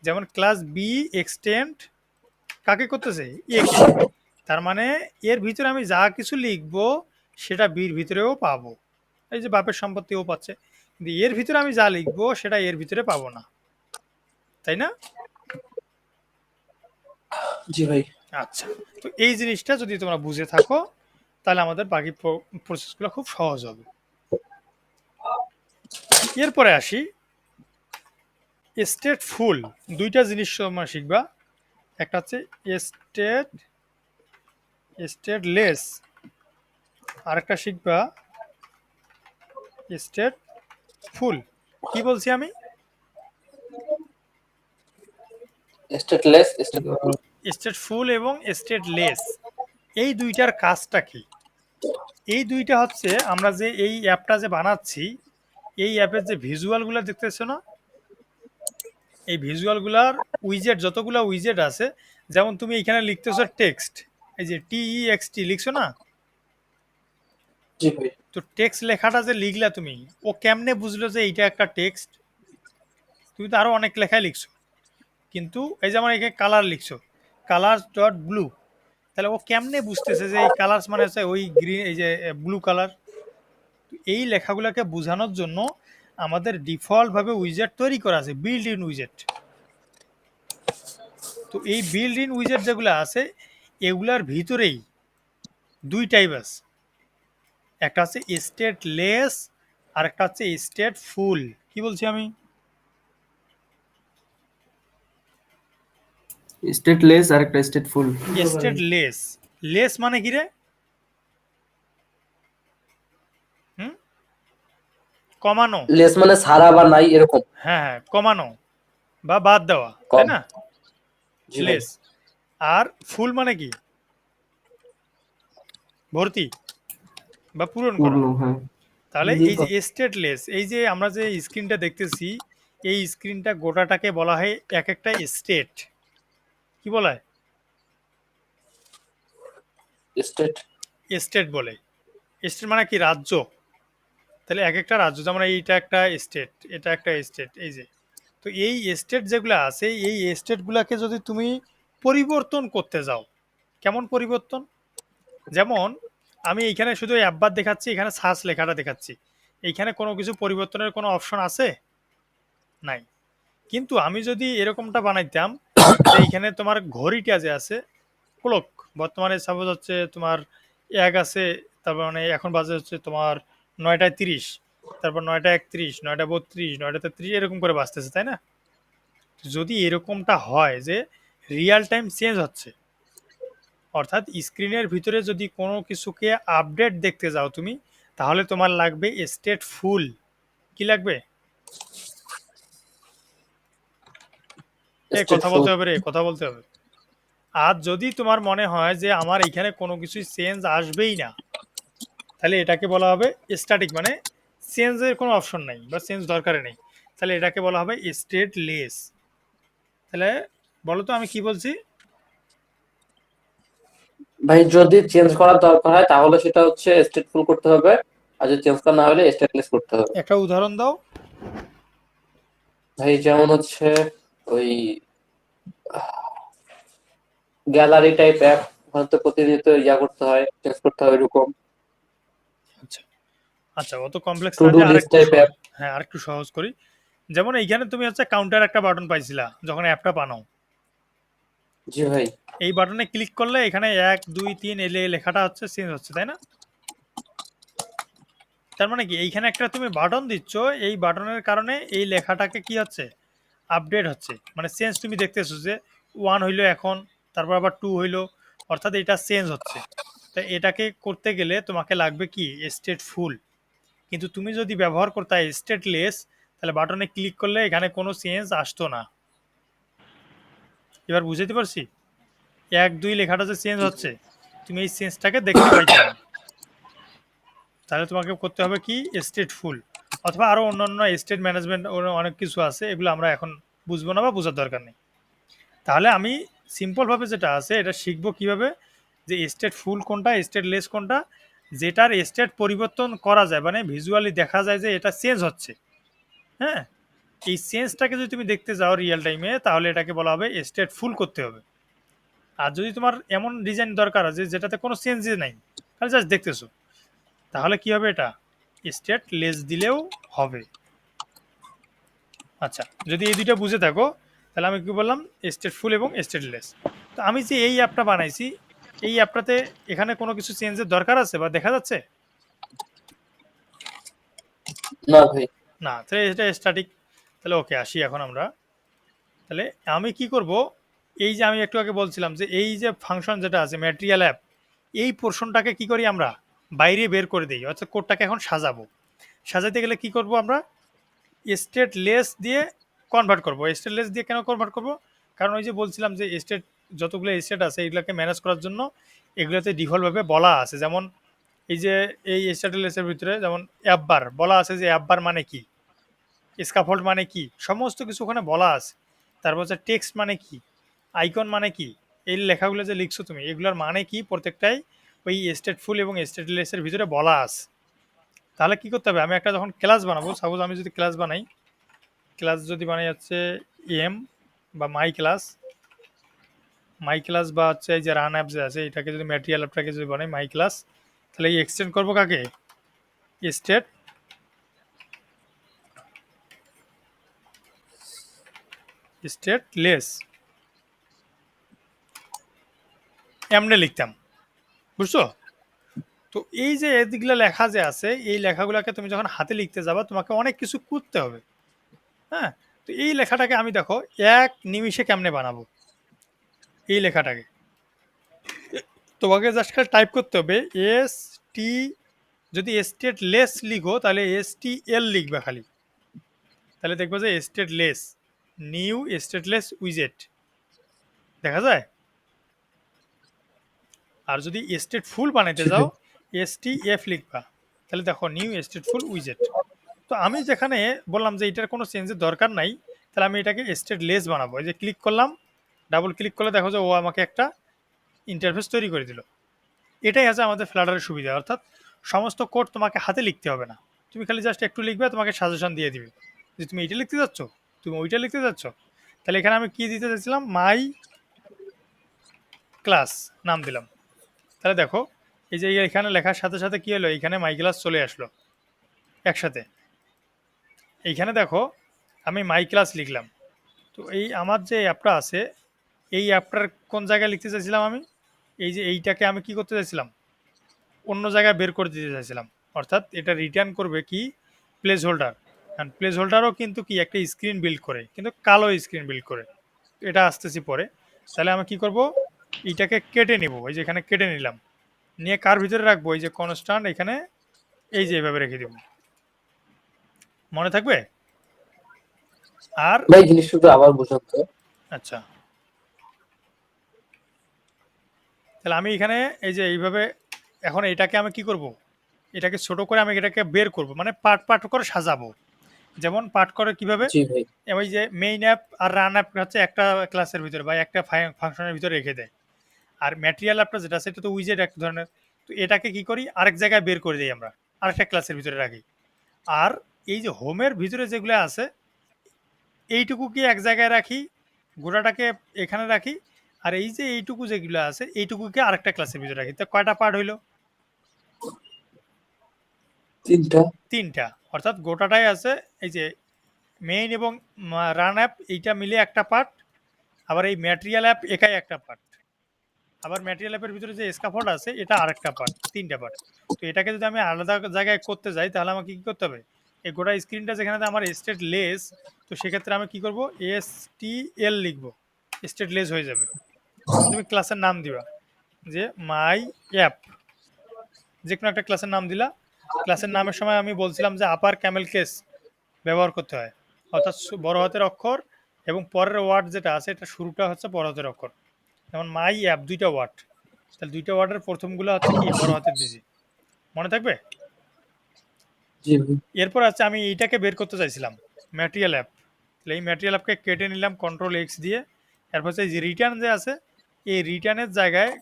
যেমন ক্লাস বি এক্সটেন্ড কাকে করতেছে? এ কে। তার মানে এর ভিতরে আমি যা কিছু লিখবো সেটা বির ভিতরেও পাবো। এই যে বাপের সম্পত্তি ও পাচ্ছে, কিন্তু এর ভিতরে আমি যা লিখবো সেটা এর ভিতরে পাবো না, তাই না? জি ভাই। আচ্ছা, তো এই জিনিসটা যদি তোমরা বুঝে থাকো তাহলে আমাদের বাকি প্রসেসগুলো খুব সহজ হবে। এরপরে আসি স্টেট ফুল। দুইটা জিনিস তোমরা শিখবা, একটা হচ্ছে স্টেট স্টেটলেস, আরেকটা শিখবা স্টেট ফুল। কি বলছি আমি? স্টেটলেস, স্টেট ফুল এবং স্টেটলেস, এই দুইটার কাজটা কি? এই দুইটা হচ্ছে আমরা যে এই অ্যাপটা যে বানাচ্ছি, এই অ্যাপের যে ভিজুয়ালগুলো দেখতেছো না, এই ভিজুয়ালগুলার উইজেট, যতগুলো উইজেট আছে, যেমন তুমি এখানে লিখতেছো টেক্সট, এই যে TEXT লিখছো না, জি ভাই। তো টেক্সট লেখাটা যে লিখলা তুমি, ও কেমনে বুঝলো যে এইটা একটা টেক্সট? তুমি তো আরো অনেক লেখাই লিখছো, কিন্তু এই যেমন এখানে কালার লিখছো, কালার ডট ব্লু, তাহলে ও কেমনে বুঝতেছে যে এই কালার্স মানে হচ্ছে ওই গ্রিন, এই যে ব্লু কালার? এই লেখাগুলোকে বোঝানোর জন্য আমাদের ডিফল্ট ভাবে উইজেট তৈরি করা আছে, বিল্ড ইন উইজেট। তো এই বিল্ড ইন উইজেট যেগুলো আছে, এগুলার ভিতরেই দুই টাইপ আছে, একটা হচ্ছে স্টেটলেস আর একটা হচ্ছে স্টেট ফুল। কি বলছি আমি? স্টেটলেস আর একটা স্টেটফুল। স্টেটলেস, লেস মানে কি রে? হুম, কমানো। লেস মানে ছাড়া বা নাই এরকম। হ্যাঁ হ্যাঁ, কমানো বা বাদ দেওয়া, তাই কম। না? জি ভাই। লেস। আর ফুল মানে কি? ভর্তি বা পূরণ করা। পূর্ণ, হ্যাঁ। তাহলে এই যে স্টেটলেস, এই যে আমরা যে স্ক্রিনটা দেখতেছি, এই স্ক্রিনটা গোটাটাকে বলা হয় এক একটা স্টেট। কি বলা হয়? স্টেট। স্টেট বলে। স্টেট মানে কি? রাজ্য। তাহলে এক একটা রাজ্য, যেমন এইটা একটা স্টেট, এটা একটা স্টেট, এই যে তো এই স্টেট যেগুলো আছে এই স্টেটগুলোকে যদি তুমি পরিবর্তন করতে যাও, কেমন পরিবর্তন? যেমন আমি এইখানে শুধু অ্যাপবার দেখাচ্ছি, এখানে সার্চ লেখাটা দেখাচ্ছি, এইখানে কোনো কিছু পরিবর্তনের কোনো অপশন আছে? নাই। কিন্তু আমি যদি এরকমটা বানাইতাম যে এইখানে তোমার ঘড়িটা যে আছে ক্লক, বর্তমানে সাপোজ হচ্ছে তোমার এক আছে, তারপর মানে এখন বাজে হচ্ছে তোমার 9টা 30, তারপর 9টা 31, 9টা 32, 9টা 33 এরকম করে বাজতেছে, তাই না? যদি এরকমটা হয় যে রিয়েল টাইম চেঞ্জ হচ্ছে, অর্থাৎ স্ক্রিনের ভিতরে যদি কোনো কিছুকে আপডেট দেখতে যাও তুমি, তাহলে তোমার লাগবে স্টেট ফুল। কি লাগবে? এই কথা স্টেটফুল। বলতে হবে রে, কথা বলতে হবে। আর যদি তোমার মনে হয় যে আমার এখানে কোনো কিছু চেঞ্জ আসবেই না, তাহলে এটাকে বলা হবে স্ট্যাটিক, মানে চেঞ্জের কোনো অপশন নাই বা চেঞ্জ দরকারে নেই, তাহলে এটাকে বলা হবে স্টেটলেস। তাহলে বলো তো আমি কি বলছি? ভাই যদি চেঞ্জ করার দরকার হয় তাহলে সেটা হচ্ছে স্টেটফুল করতে হবে, আর যদি চেঞ্জ করা না হলে স্টেটলেস করতে হবে। একটা উদাহরণ দাও। ভাই যেমন হচ্ছে ওই গ্যালারি টাইপ অ্যাপ, হয়তো প্রতিনিয়ত করতে হয়, চেঞ্জ করতে হয় এরকম। আচ্ছা আচ্ছা, অত কমপ্লেক্স টু না, ডু যে লিস্ট আরেকটু টাইপ সহজ। অ্যাপ। হ্যাঁ, আরেকটু সহজ করি। যেমন এইখানে তুমি হচ্ছে কাউন্টার একটা বাটন পাইছিলা যখন অ্যাপটা বানাও, জি ভাই। এই বাটনে ক্লিক করলে এখানে 1 2 3 এলে লেখাটা হচ্ছে চেঞ্জ হচ্ছে, তাই না? তার মানে কি এইখানে একটা তুমি বাটন দিচ্ছ, এই বাটনের কারণে এই লেখাটাকে কি হচ্ছে, আপডেট হচ্ছে, মানে চেঞ্জ তুমি দেখতেছো যে 1 হইলো এখন, তারপর আবার 2 হইলো, অর্থাৎ এটা চেঞ্জ হচ্ছে। তো এটাকে করতে গেলে তোমাকে লাগবে কি স্টেট ফুল। কিন্তু তুমি যদি ব্যবহার করতে স্টেটলেস, তাহলে বাটনে ক্লিক করলে এখানে কোনো চেঞ্জ আসতো না। এবার বুঝাতে পারছি? 1 2 লেখাটা যে চেঞ্জ হচ্ছে, তুমি এই চেঞ্জটাকে দেখতে পাইতে না। তাহলে তোমাকে করতে হবে কি স্টেট ফুল, অথবা আরো অন্যান্য স্টেট ম্যানেজমেন্ট অনেক কিছু আছে, এগুলো আমরা এখন বুঝবো না বা বোঝার দরকার নেই। তাহলে আমি সিম্পল ভাবে যেটা আছে এটা শিখবো কিভাবে, যে স্টেট ফুল কোনটা, স্টেট লেস কোনটা, যেটার স্টেট পরিবর্তন করা যায়, মানে ভিজুয়ালি দেখা যায় যে এটা চেঞ্জ হচ্ছে। হ্যাঁ, এই চেঞ্জটাকে যদি তুমি দেখতে যাও রিয়েল টাইমে, তাহলে এটাকে বলা হবে স্টেট ফুল করতে হবে। আর যদি তোমার এমন ডিজাইন দরকার আছে যেটাতে কোনো চেঞ্জই নাই, তাহলে জাস্ট দেখতেছো, তাহলে কি হবে, এটা স্টেট লেস দিলেও হবে। আচ্ছা, যদি এই দুইটা বুঝে থাকো, তাহলে আমি কি বললাম, স্টেট ফুল এবং স্টেটলেস। তো আমি যে এই অ্যাপটা বানাইছি, এই অ্যাপটাতে এখানে কোনো কিছু চেঞ্জের দরকার আছে বা দেখা যাচ্ছে? না ভাই। না, তাহলে এটা স্ট্যাটিক। তাহলে ওকে, আসি এখন আমরা। তাহলে আমি কি করব, এই যে আমি একটু আগে বলছিলাম যে এই যে ফাংশন যেটা আছে ম্যাটেরিয়াল অ্যাপ, এই পোর্শনটাকে কি করি আমরা বাইরে বের করে দিই, অর্থাৎ কোডটাকে এখন সাজাবো। সাজাতে গেলে কি করব আমরা, স্টেটলেস দিয়ে কনভার্ট করব। স্টেটলেস দিয়ে কেন কনভার্ট করব? কারণ ওই যে বলছিলাম যে স্টেট, যতগুলো স্টেট আছে এইগুলোকে ম্যানেজ করার জন্য এগুলোতে ডিফল্টভাবে বলা আছে। যেমন এই যে এই স্টেটলেসের ভিতরে যেমন অ্যাপবার বলা আছে, যে অ্যাপবার মানে কি, স্কাফোল্ড মানে কি, সমস্ত কিছু ওখানে বলা আছে। তারপর হচ্ছে টেক্সট মানে কি, আইকন মানে কি, এই লেখাগুলো যে লিখছো তুমি এগুলোর মানে কি, প্রত্যেকটাই ওই স্টেটফুল এবং স্টেটলেসের ভিতরে বলা আছে। তাহলে কি করতে হবে, আমি একটা যখন ক্লাস বানাবো, সাপোজ আমি যদি ক্লাস বানাই, ক্লাস যদি বানাই হচ্ছে এম বা মাই ক্লাস বা হচ্ছে এই যে রান অ্যাপ যে আছে এটাকে যদি ম্যাটেরিয়াল অ্যাপটাকে যদি বানাই মাই ক্লাস, তাহলে এই এক্সটেন্ড করবো কাকে, স্টেট স্টেটলেস, এমনি লিখতাম, বুঝছো? তো এই যে এদিকগুলো লেখা যে আছে, এই লেখাগুলোকে তুমি যখন হাতে লিখতে যাবা তোমাকে অনেক কিছু করতে হবে। হ্যাঁ, তো এই লেখাটাকে আমি দেখো 1 নিমিষে কেমনে বানাবো, এই লেখাটাকে তোমাকে জাস্ট টাইপ করতে হবে এস টি, যদি স্টেটলেস লিখো তাহলে STL লিখবে খালি, তাহলে দেখবো যে স্টেটলেস, নিউ স্টেটলেস উইজেট দেখা যায়। আর যদি স্টেট ফুল বানাইতে জি যাও ভাই। STF লিখবা, তাহলে দেখো নিউ স্টেট ফুল উইজেট। তো আমি যেখানে বললাম যে এটার কোনো চেঞ্জের দরকার নাই, তাহলে আমি এটাকে স্টেটলেস বানাবো। এই যে ক্লিক করলাম, ডাবল ক্লিক করলে দেখো যে ও আমাকে একটা ইন্টারফেস তৈরি করে দিল। এটাই আছে আমাদের ফ্লাটারের সুবিধা, অর্থাৎ সমস্ত কোড তোমাকে হাতে লিখতে হবে না, তুমি খালি জাস্ট একটু লিখবে, তোমাকে সাজেশন দিয়ে দিবে যে তুমি এটা লিখতে যাচ্ছ, তুমি ওইটা লিখতে যাচ্ছ, তাহলে এখানে আমি কি দিতে চাইছিলাম, মাই ক্লাস নাম দিলাম। তাহলে দেখো এই যে এখানে লেখার সাথে সাথে কি হলো, এইখানে মাই ক্লাস চলে আসলো একসাথে। এইখানে দেখো আমি মাই ক্লাস লিখলাম। তো এই আমার যে অ্যাপটা আছে, এই অ্যাপটার কোন জায়গায় লিখতে চাইছিলাম আমি, এই যে এইটাকে আমি কি করতে চাইছিলাম, অন্য জায়গায় বের করে দিতে চাইছিলাম। অর্থাৎ এটা রিটার্ন করবে কি, প্লেস হোল্ডার। অ্যান্ড প্লেস হোল্ডারও কিন্তু কি একটা স্ক্রিন বিল্ড করে, কিন্তু কালো স্ক্রিন বিল্ড করে। এটা আসতেছি পরে। তাহলে আমি কি করব, এইটাকে কেটে নিব, এই যে এখানে কেটে নিলাম, নিয়ে কার ভিতরে রাখবো, এই যে কনস্ট্যান্ট এখানে এই যে এভাবে রেখে দিব। মনে থাকবে? আর ভাই জিনিসটা একটু আবার বুঝান তো। আচ্ছা, তাহলে আমি এখানে এই যে এইভাবে, এখন এটাকে আমি কি করব, এটাকে ছোট করে আমি এটাকে বের করব, মানে পার্ট পার্ট করে সাজাবো। যেমন পার্ট করে কিভাবে, জি ভাই। ওই যে মেইন অ্যাপ আর রান অ্যাপ হচ্ছে একটা ক্লাসের ভিতরে বা একটা ফাংশনের ভিতরে রেখে দেয়। আর ম্যাটেরিয়াল অ্যাপটা যেটা, সেটা তো উইজেট এক ধরনের। তো এটাকে কি করি, আরেক জায়গায় বের করে দিই আমরা, আরেকটা ক্লাসের ভিতরে রাখি। আর এই যে হোমের ভিতরে যেগুলো আছে, এইটুকুকে এক জায়গায় রাখি, গোটাটাকে এখানে রাখি। আর এই যে এইটুকু যেগুলো আছে, এইটুকুকে আরেকটা ক্লাসের ভিতরে রাখি। তো কয়টা পার্ট হইলো? 3টা। 3টা। অর্থাৎ গোটাটাই আছে এই যে মেইন এবং রান অ্যাপ, এইটা মিলে একটা পার্ট। আবার এই ম্যাটেরিয়াল অ্যাপ একাই একটা পার্ট। আবার ম্যাটেরিয়াল অ্যাপের ভিতরে যে স্ক্যাফোল্ড আছে, এটা আরেকটা পার্ট, 3টা পার্ট। তো এটাকে যদি আমি আলাদা জায়গায় করতে যাই, তাহলে আমাকে কি করতে হবে, এই গোটা স্ক্রিনটা যেখানে আমার স্টেট লেস, তো সেক্ষেত্রে আমি কি করব, STL লিখবো, স্টেট লেস হয়ে যাবে। তখন তুমি ক্লাসের নাম দিবা, যে মাই অ্যাপ, যে কোনো একটা ক্লাসের নাম দিলা। ক্লাসের নামের সময় আমি বলছিলাম যে আপার ক্যামেল কেস ব্যবহার করতে হয়, অর্থাৎ বড় হাতের অক্ষর, এবং পরের ওয়ার্ড যেটা আছে এটা শুরুটা হচ্ছে বড় হাতের অক্ষর। যেমন মাই অ্যাপ 2টা ওয়ার্ড, তাহলে 2টা ওয়ার্ডের প্রথমগুলো হচ্ছে কি বড় হাতের দিছি। মনে থাকবে? জি ভাই। এরপর আছে আমি এইটাকে বের করতে চাইছিলাম, ম্যাটেরিয়াল অ্যাপ। তাহলে এই ম্যাটেরিয়াল অ্যাপকে কেটে নিলাম Ctrl+X দিয়ে। এরপর হচ্ছে এই যে রিটার্ন যে আছে, এই রিটার্নের জায়গায়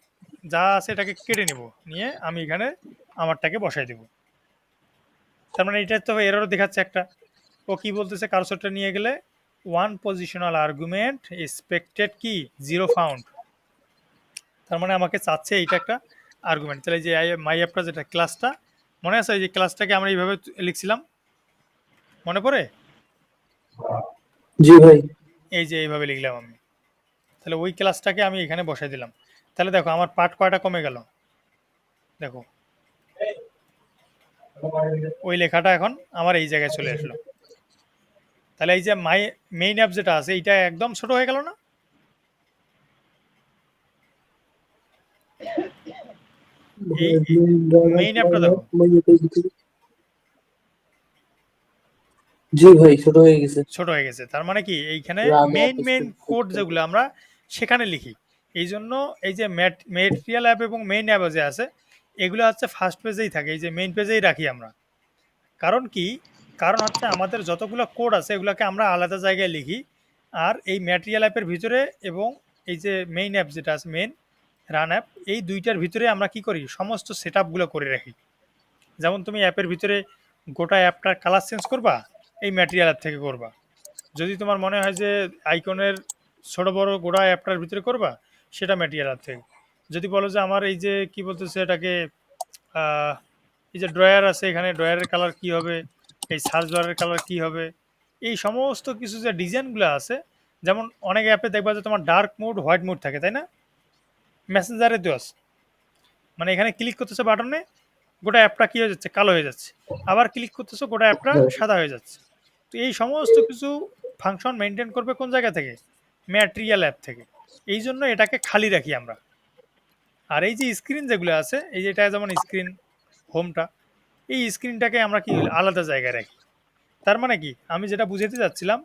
যা আছে এটাকে কেটে নিব, নিয়ে আমি এখানে আমারটাকে বসাই দেব। তার মানে এটা তো এররও দেখাচ্ছে একটা। ও কি বলতেছে, কারসরটা নিয়ে গেলে ওয়ান পজিশনাল আর্গুমেন্ট এক্সপেক্টেড কি 0 ফাউন্ড। তার মানে আমাকে চাচ্ছে এইটা একটা আর্গুমেন্ট। তাহলে যে মাই অ্যাপটা যেটা ক্লাসটা, মনে আছে এই যে ক্লাসটাকে আমরা এইভাবে লিখছিলাম, মনে পড়ে? জি ভাই। এই যে এইভাবে লিখলাম আমি। তাহলে ওই ক্লাসটাকে আমি এখানে বসাই দিলাম। তাহলে দেখো আমার পার্ট কয়টা কমে গেল, দেখো ওই লেখাটা এখন আমার এই জায়গায় চলে আসলো। তাহলে এই যে মাই মেইন অ্যাপ যেটা আছে, এইটা একদম ছোট হয়ে গেল না? এই মেইন অ্যাপটা দেখো জি ভাই, ছোট হয়ে গেছে। ছোট হয়ে গেছে। তার মানে কি, এইখানে run main app main code যেগুলো আমরা সেখানে লিখি। এই জন্য এই যে ম্যাটেরিয়াল অ্যাপ এবং মেইন অ্যাপ যে আছে, এগুলো হচ্ছে ফার্স্ট পেজেই থাকে, এই যে মেইন পেজেই রাখি আমরা। কারণ কি, কারণ হচ্ছে আমাদের যতগুলো কোড আছে এগুলোকে আমরা আলাদা জায়গায় লিখি। আর এই ম্যাটেরিয়াল অ্যাপের ভিতরে এবং এই যে মেইন অ্যাপ যেটা আছে, মেইন রান অ্যাপ, এই দুইটার ভিতরে আমরা কি করি, সমস্ত সেট আপগুলো করে রাখি। যেমন তুমি অ্যাপের ভিতরে গোটা অ্যাপটার কালার চেঞ্জ করবা, এই ম্যাটেরিয়াল অ্যাপ থেকে করবা। যদি তোমার মনে হয় যে আইকনের ছোট বড় গোড়া অ্যাপটার ভিতরে করবা, সেটা ম্যাটেরিয়াল অ্যাপ থেকে। যদি বলো যে আমার এই যে কি বলতেছে এটাকে, এই যে ড্রয়ার আছে, এখানে ড্রয়ারের কালার কি হবে, এই সার্চ বারের কালার কি হবে, এই সমস্ত কিছু যে ডিজাইনগুলো আছে, যেমন অনেক অ্যাপে দেখবা যে তোমার ডার্ক মোড হোয়াইট মোড থাকে, তাই না? মেসেঞ্জারে দেওয়া আছে, মানে এখানে ক্লিক করতেছে বাটনে, গোটা অ্যাপটা কি হয়ে যাচ্ছে, কালো হয়ে যাচ্ছে। আবার ক্লিক করতেছে, গোটা অ্যাপটা সাদা হয়ে যাচ্ছে। তো এই সমস্ত কিছু ফাংশন মেনটেন করবে কোন জায়গা থেকে, ম্যাটেরিয়াল অ্যাপ থেকে। এই জন্য এটাকে খালি রাখি আমরা। আর এই যে স্ক্রিন যেগুলো আছে, এই যে এটা যেমন স্ক্রিন হোমটা, এই স্ক্রিনটাকে আমরা কি আলাদা জায়গায় রাখি। তার মানে কি, আমি যেটা বুঝাতে চাচ্ছিলাম,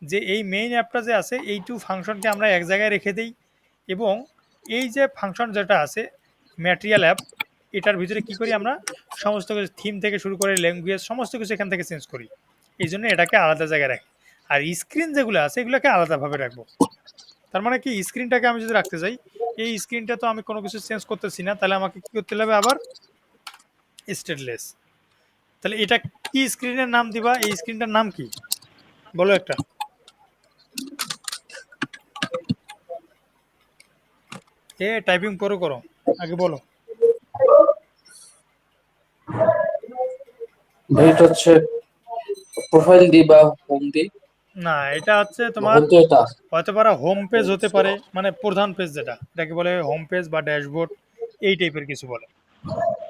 যে এই মেইন অ্যাপটা যে আছে, এই টু ফাংশনকে আমরা এক জায়গায় রেখে দিই, এবং এই যে ফাংশন যেটা আছে ম্যাটেরিয়াল অ্যাপ, এটার ভিতরে কি করি আমরা, সমস্ত কিছু থিম থেকে শুরু করে ল্যাঙ্গুয়েজ সমস্ত কিছু এখান থেকে চেঞ্জ করি। এই জন্য এটাকে আলাদা জায়গায় রাখি। আর স্ক্রিন যেগুলো আছে এগুলোকে আলাদাভাবে রাখবো। তার মানে কি, স্ক্রিনটাকে আমি যদি রাখতে চাই, এই স্ক্রিনটা তো আমি কোনো কিছু চেঞ্জ করতেছি না, তাহলে আমাকে কি করতে হবে, আবার স্টেটলেস। তাহলে এটা কি স্ক্রিনের নাম দিবা, এই স্ক্রিনটার নাম কি বলো একটা। টাইপিং পরে করো, আগে বলো। ভাই এটা হচ্ছে প্রোফাইল দি বা হোম দি? না, এটা হচ্ছে তোমার হোম তো এটা। হতে পারে হোম পেজ, হতে পারে মানে প্রধান পেজ, যেটা এটাকে বলে হোম পেজ বা ড্যাশবোর্ড, এই টাইপের কিছু বলে।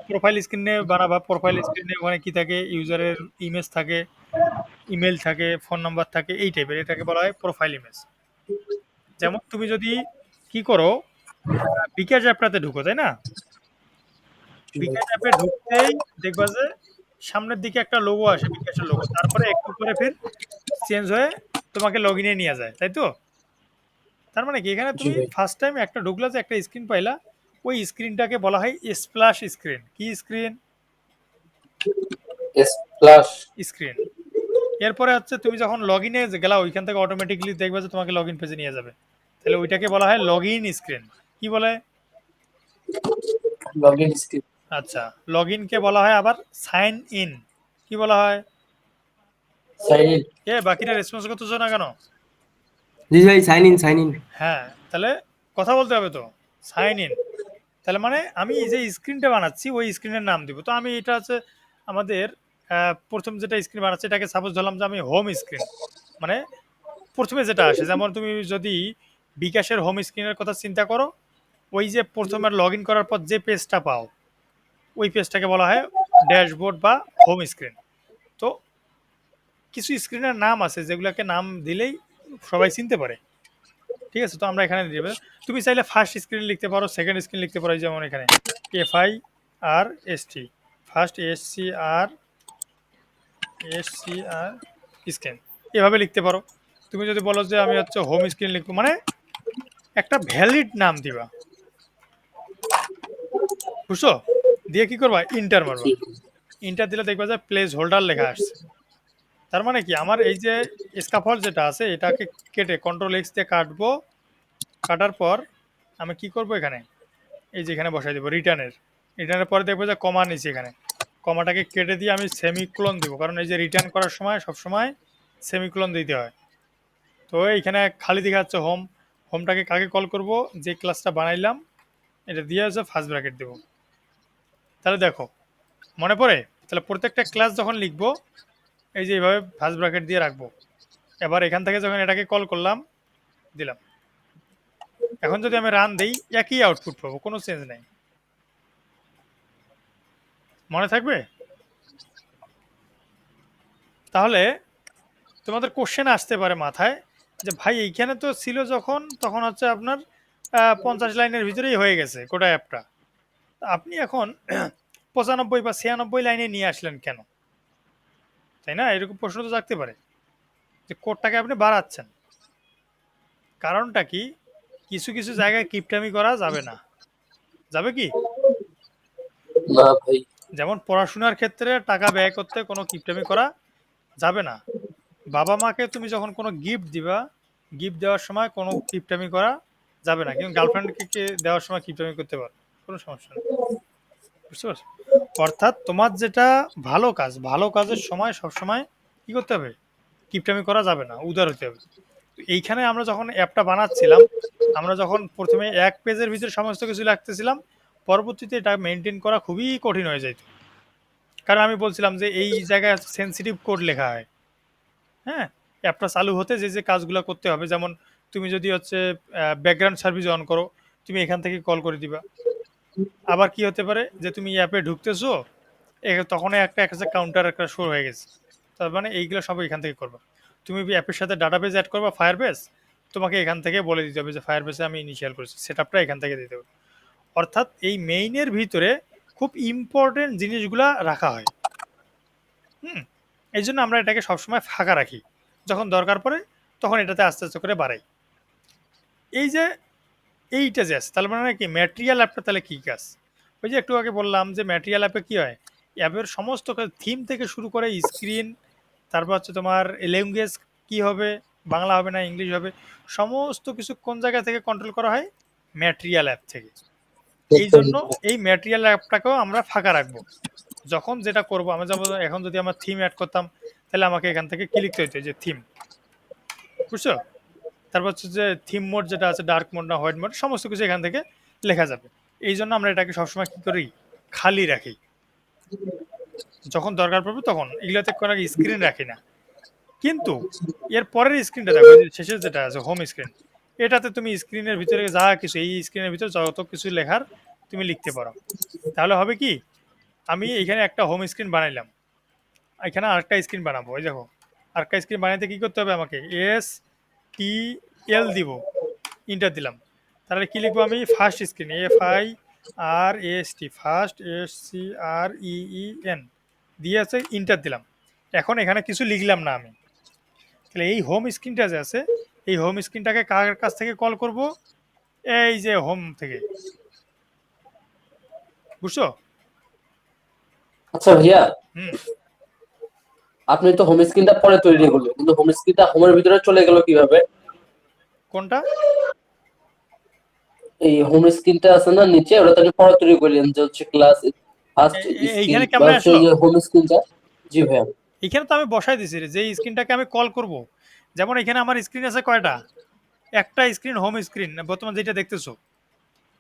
প্রোফাইল স্ক্রিনে বানাবা, প্রোফাইল স্ক্রিনে ওখানে কি থাকে, ইউজারের ইমেজ থাকে, ইমেল থাকে, ফোন নাম্বার থাকে, এই টাইপের, এটাকে বলা হয় প্রোফাইল ইমেজ। যেমন তুমি যদি কি করো, বিকাশ অ্যাপটাতে ঢুকো, তাই না? বিকাশ অ্যাপে ঢুকতেই দেখবা যে সামনের দিকে একটা লোগো আসে, বিকাশের লোগো, তারপরে একটু পরে ফির চেঞ্জ হয়ে তোমাকে লগ ইনে নিয়ে যায়, তাই তো? তার মানে কি, এখানে জি তুমি ভাই। ফার্স্ট টাইম একটা ঢুকলা, যে একটা স্ক্রিন পাইলা, ওই স্ক্রিনটাকে বলা হয় স্প্ল্যাশ স্ক্রিন। কি স্ক্রিন? S plus. স্ক্রিন। এরপরে হচ্ছে তুমি যখন লগ ইনে গেলা, ওইখান থেকে অটোমেটিকলি দেখবে যে তোমাকে লগ ইন পেজে নিয়ে যাবে, তাহলে ওইটাকে বলা হয় লগ ইন স্ক্রিন। কি বলে? Login screen. আচ্ছা, লগ ইনকে বলা হয় আবার সাইন ইন। কি বলা হয়? Sign in. বাকিরা রেসপন্স করতেছো না কেন? জি ভাই, সাইন ইন, সাইন ইন। হ্যাঁ, তাহলে কথা বলতে হবে তো। সাইন ইন, তাহলে মানে আমি যে স্ক্রিনটা বানাচ্ছি ওই স্ক্রিনের নাম দিব। তো আমি এটা হচ্ছে আমাদের প্রথম যেটা স্ক্রিন বানাচ্ছি, এটাকে সাপোজ ধরলাম যে আমি হোম স্ক্রিন, মানে প্রথমে যেটা আসে, যেমন তুমি যদি বিকাশের হোম স্ক্রিনের কথা চিন্তা করো, ওই যে প্রথমে লগ ইন করার পর যে পেজটা পাও, ওই পেজটাকে বলা হয় ড্যাশবোর্ড বা হোম স্ক্রিন। তো কিছু স্ক্রিনের নাম আছে যেগুলোকে নাম দিলেই সবাই চিনতে পারে, ঠিক আছে? তো আমরা এখানে দিবে, তুমি চাইলে ফার্স্ট স্ক্রিন লিখতে পারো, সেকেন্ড স্ক্রিন লিখতে পারো, যেমন এখানে FIRST, ফার্স্ট SCR স্ক্রিন, এভাবে লিখতে পারো। তুমি যদি বলো যে আমি হচ্ছে হোম স্ক্রিন লিখবো, মানে একটা ভ্যালিড নাম দিবা, বুঝছো? দিয়ে কি করবা, ইন্টার মারবা। জি। ইন্টার দিলে দেখবা যে প্লেস হোল্ডার লেখা আসছে। তার মানে কি, আমার এই যে স্কাফল যেটা আছে, এটাকে কেটে Ctrl+X দিয়ে কাটবো। কাটার পর আমি কি করব, এখানে এই যে এখানে বসাই দেবো রিটার্নের। রিটার্নের পরে দেখবো যে কমা নিচে, এখানে কমাটাকে কেটে দিয়ে আমি সেমিকোলন দিব, কারণ এই যে রিটার্ন করার সময় সব সময় সেমিকোলন দিতে হয়। তো এইখানে খালি দেখা যাচ্ছে হোম। হোমটাকে কাকে কল করব, যে ক্লাসটা বানাইলাম এটা দিয়ে হচ্ছে ফার্স্ট ব্র্যাকেট দেবো। তাহলে দেখো মনে পড়ে? তাহলে প্রত্যেকটা ক্লাস যখন লিখবো, এই যে এইভাবে ফার্স্ট ব্র্যাকেট দিয়ে রাখবো। এবার এখান থেকে যখন এটাকে কল করলাম, দিলাম। এখন যদি আমি রান দিই, একই আউটপুট পাবো, কোনো চেঞ্জ নেই। মনে থাকবে? তাহলে তোমাদের কোশ্চেন আসতে পারে মাথায়, যে ভাই এইখানে তো ছিল যখন, তখন হচ্ছে আপনার 50 লাইনের ভিতরেই হয়ে গেছে গোটা অ্যাপটা, আপনি এখন 95 বা 96 লাইনে নিয়ে আসলেন কেন? তাই না? এরকম প্রশ্ন তো থাকতে পারে, যে কোডটাকে আপনি বাড়াচ্ছেন, কারণটা কি? কিছু কিছু জায়গায় কিপটামি করা যাবে না। যাবে কি? না ভাই। যেমন পড়াশোনার ক্ষেত্রে টাকা ব্যয় করতে কোনো কিপটামি করা যাবে না। বাবা মাকে তুমি যখন কোনো গিফট দিবা, গিফট দেওয়ার সময় কোনো কিপটামি করা যাবে না, কিন্তু গার্লফ্রেন্ডকে দেওয়ার সময় কিপটামি করতে পারো, কোনো সমস্যা নেই। বুঝতে পারছো? অর্থাৎ তোমার যেটা ভালো কাজ, ভালো কাজের সময় সব সময় কি করতে হবে, কিপটামি করা যাবে না, উদার হতে হবে। তো এইখানে আমরা যখন অ্যাপটা বানাচ্ছিলাম, আমরা যখন প্রথমে এক পেজের ভিতরে সমস্ত কিছু রাখতেছিলাম, পরবর্তীতে এটা মেনটেন করা খুবই কঠিন হয়ে যেত। কারণ আমি বলছিলাম যে এই জায়গায় সেন্সিটিভ কোড লেখা হয়। হ্যাঁ, অ্যাপটা চালু হতে যে যে কাজগুলো করতে হবে, যেমন তুমি যদি হচ্ছে ব্যাকগ্রাউন্ড সার্ভিস অন করো, তুমি এখান থেকে কল করে দিবা। আবার কি হতে পারে, যে তুমি অ্যাপে ঢুকতেছো, তখন একটা কাউন্টার একটা শো হয়ে গেছে, তার মানে এইগুলো সব এখান থেকে করবা। তুমি অ্যাপের সাথে ডাটাবেজ অ্যাড করবা, ফায়ারবেস, তোমাকে এখান থেকে বলে দিতে হবে যে ফায়ারবেসে আমি ইনিশিয়াল করেছি, সেটআপটা এখান থেকে দিতে হবে। অর্থাৎ এই মেইনের ভিতরে খুব ইম্পর্টেন্ট জিনিসগুলা রাখা হয়। হুম, এই জন্য আমরা এটাকে সবসময় ফাঁকা রাখি, যখন দরকার পড়ে তখন এটাতে আস্তে আস্তে করে বাড়াই। এই যে এইটা যে আছে, তাহলে মানে কি ম্যাটেরিয়াল অ্যাপটা তাহলে কী কাজ? ওই যে একটু আগে বললাম যে ম্যাটেরিয়াল অ্যাপে কী হয়, অ্যাপের সমস্ত থিম থেকে শুরু করে স্ক্রিন, তারপর হচ্ছে তোমার ল্যাঙ্গুয়েজ কী হবে, বাংলা হবে না ইংলিশ হবে, সমস্ত কিছু কোন জায়গা থেকে কন্ট্রোল করা হয়, ম্যাটেরিয়াল অ্যাপ থেকে। এই জন্য এই ম্যাটেরিয়াল অ্যাপটাকেও আমরা ফাঁকা রাখবো। যখন যেটা করবো, আমরা যেমন এখন যদি আমার থিম অ্যাড করতাম, তাহলে আমাকে এখান থেকে কি লিখতে হতো, যে থিম, বুঝছো? তারপর হচ্ছে যে থিম মোড যেটা আছে, ডার্ক মোড না হোয়াইট মোড, সমস্ত কিছু এখান থেকে লেখা যাবে। এই জন্য আমরা এটাকে সবসময় কি করি, খালি রাখি। যখন দরকার পড়বে তখন এগুলোতে কোনো স্ক্রিন রাখি না। কিন্তু এর পরের স্ক্রিনটা দেখো, এই যে শেষের যেটা আছে হোম স্ক্রিন, এটাতে তুমি স্ক্রিনের ভিতরে যা কিছু, এই স্ক্রিনের ভিতরে যত কিছু লেখার তুমি লিখতে পারো। তাহলে হবে কি, আমি এখানে একটা হোম স্ক্রিন বানাইলাম, এখানে আরেকটা স্ক্রিন বানাবো। এই দেখো, আরেকটা স্ক্রিন বানাইতে কি করতে হবে আমাকে, STL দিব, ইন্টার দিলাম। তাহলে কি লিখবো আমি, first screen, FIRST, first SCREEN দিয়ে আছে, ইন্টার দিলাম। এখন এখানে কিছু লিখলাম না আমি। তাহলে এই হোম স্ক্রিনটা যে আছে, এই হোম স্ক্রিনটাকে কার কাছ থেকে কল করব, এই যে হোম থেকে। বুঝছো? আচ্ছা ভাইয়া, হুম। আপনি তো হোম স্ক্রিনটা পরে তৈরি করলেন, কিন্তু হোম স্ক্রিনটা হোমের ভিতরে চলে গেল কিভাবে? কোনটা? এই হোম স্ক্রিনটা আছে না নিচে, ওটা তো আপনি পরে তৈরি করলেন, যে হচ্ছে ক্লাস ফার্স্ট স্ক্রিন এইখানে বা কেমনে হচ্ছে আসলো? যে হোম স্ক্রিনটা। জি ভাইয়া। এখানে তো আমি বসাই দিছি রে, যে স্ক্রিনটাকে আমি কল করব। যেমন এখানে আমার স্ক্রিন আছে কয়টা, একটা স্ক্রিন হোম স্ক্রিন বর্তমান যেটা দেখতেছো,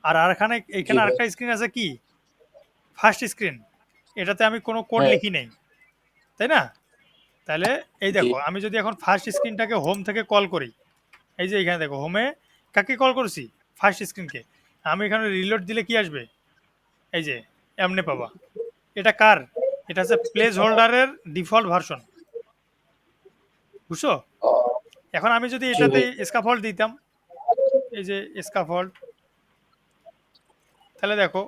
আর এখানে জি এখানে ভাইয়া। আরেকটা স্ক্রিন আছে কি, ফার্স্ট স্ক্রিন। এটাতে আমি কোনো কোড হ্যাঁ। লিখি নাই, তাই না? তাহলে এই জি। দেখো, আমি যদি এখন ফার্স্ট স্ক্রিনটাকে হোম থেকে কল করি, এই যে এখানে দেখো হোমে কাকে কল করছি, ফার্স্ট স্ক্রিনকে। আমি এখানে রিলোড দিলে কি আসবে, এই যে এমনি পাবা। এটা কার, এটা হচ্ছে প্লেস হোল্ডারের ডিফল্ট ভার্সন। বুঝছো? এখন আমি যদি জি এটাতে ভাই। স্কাফল্ড দিতাম, এই যে স্কাফল্ড, তাহলে দেখো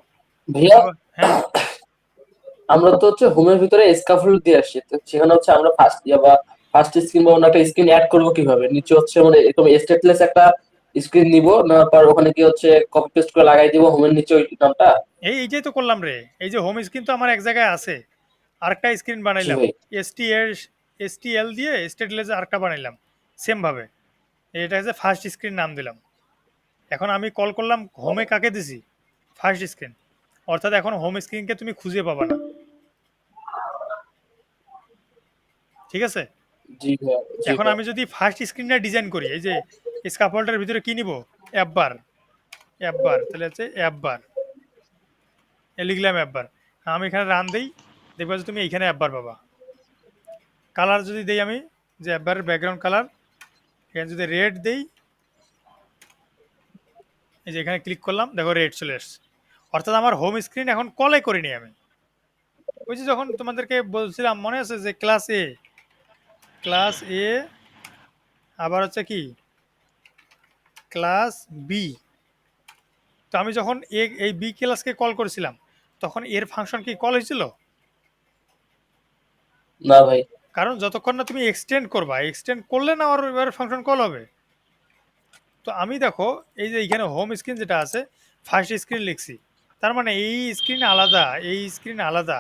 ভাইয়া, আবার, হ্যাঁ। আমরা তো হচ্ছে হোমের ভিতরে স্ক্যাফোল্ড দিয়ে আসছি, তো সেখানে হচ্ছে আমরা ফার্স্ট বা ফার্স্ট স্ক্রিন বা অন্য একটা স্ক্রিন অ্যাড করবো কিভাবে? নিচে হচ্ছে মানে এরকম স্টেটলেস একটা স্ক্রিন নিব, নেওয়ার পর ওখানে কি হচ্ছে কপি পেস্ট করে লাগাই দিব হোমের নিচে ওই নামটা। এইটাই তো করলাম রে। এই যে হোম স্ক্রিন তো আমার এক জায়গায় আছে, আরেকটা স্ক্রিন জি বানাইলাম, ভাই। STL দিয়ে স্টেটলেসে আরেকটা বানাইলাম সেম ভাবে। এটা হচ্ছে ফার্স্ট স্ক্রিন নাম দিলাম। এখন আমি কল করলাম হোমে, কাকে দিছি, ফার্স্ট স্ক্রিন। অর্থাৎ এখন হোম স্ক্রিনকে তুমি খুঁজে পাবা না। ঠিক আছে? জি ভাইয়া। জি এখন ভাইয়া। আমি যদি ফার্স্ট স্ক্রিনটা ডিজাইন করি, এই যে স্কাফোল্ডের ভিতরে কি নিব, অ্যাপ বার, অ্যাপ বার, তাহলে হচ্ছে অ্যাপ বার, লিখলাম অ্যাপ বার। আমি এখানে রান দেই, দেখবা যে তুমি এইখানে অ্যাপ বার পাবা। কালার যদি দেই আমি, যে অ্যাপ বারের ব্যাকগ্রাউন্ড কালার, এখানে যদি রেড দেই, এই যে এখানে ক্লিক করলাম, দেখো রেড চলে এসছে। অর্থাৎ আমার হোম স্ক্রিন এখন কলে করিনি আমি। ওই যে যখন তোমাদেরকে বলছিলাম মনে আছে, যে ক্লাস এ আবার হচ্ছে কি ক্লাস বি। তো আমি যখন এই বি ক্লাসকে কল করেছিলাম, তখন এর ফাংশন কি কল হয়েছিল? না ভাই। কারণ যতক্ষণ না তুমি এক্সটেন্ড করবা, এক্সটেন্ড করলে না আর এবার ফাংশন কল হবে। তো আমি দেখো, এই যে এইখানে হোম স্ক্রিন যেটা আছে, ফার্স্ট স্ক্রিন লিখছি, তার মানে এই স্ক্রিন আলাদা, এই স্ক্রিন আলাদা।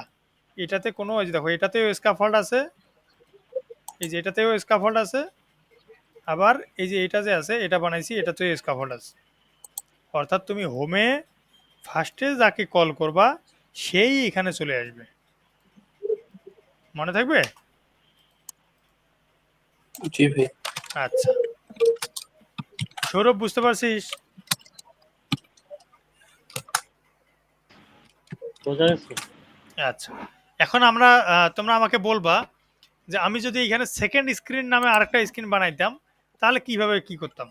এটাতে কোনো, এই যে দেখো এটাতেও স্কাফল্ড আছে, এই যে এটাতেও স্কাফল্ড আছে, আবার এই যে এটা যে আছে এটা বানাইছি, এটাতেও স্কাফল্ড আছে। অর্থাৎ তুমি হোমে ফার্স্টে যাকে কল করবা, সেই এখানে চলে আসবে। মনে থাকবে? জি ভাই। আচ্ছা, সৌরভ বুঝতে পারছিস? বোঝা গেছে? আচ্ছা, এখন আমরা তোমরা আমাকে বলবা যে আমি যদি এখানে সেকেন্ড স্ক্রিন নামে আরেকটা স্ক্রিন বানাইতাম, তাহলে কিভাবে কি করতাম,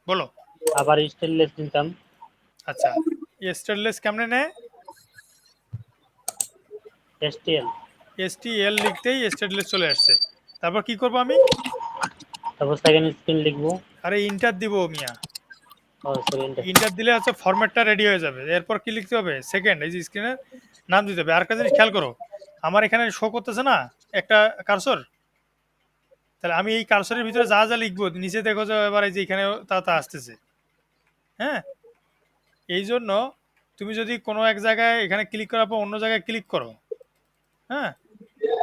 বলো। আবার স্টেনলেস নিতাম। আচ্ছা, স্টেনলেস কেমনে নেয়? STL। STL লিখতেই স্টেনলেস চলে আসছে। তারপর কি করব আমি? তারপর সেকেন্ড স্ক্রিন লিখবো। আরে ইন্টার দিব মিয়া। ও সেকেন্ড। ইন্টার দিলে হচ্ছে ফরম্যাটটা রেডি হয়ে যাবে। এরপর কি লিখতে হবে, সেকেন্ড, এই যে স্ক্রিনের নাম দিতে হবে। আর একটা জিনিস খেয়াল করো, আমার এখানে শো করতেছে না একটা কারসর, তাহলে আমি এই কারসরের ভিতরে যা যা লিখবো, নিচে দেখো যে এবার এই যে এখানে তা তা আসতেছে। হ্যাঁ, এই জন্য তুমি যদি কোনো এক জায়গায় এখানে ক্লিক করার পর অন্য জায়গায় ক্লিক করো, হ্যাঁ,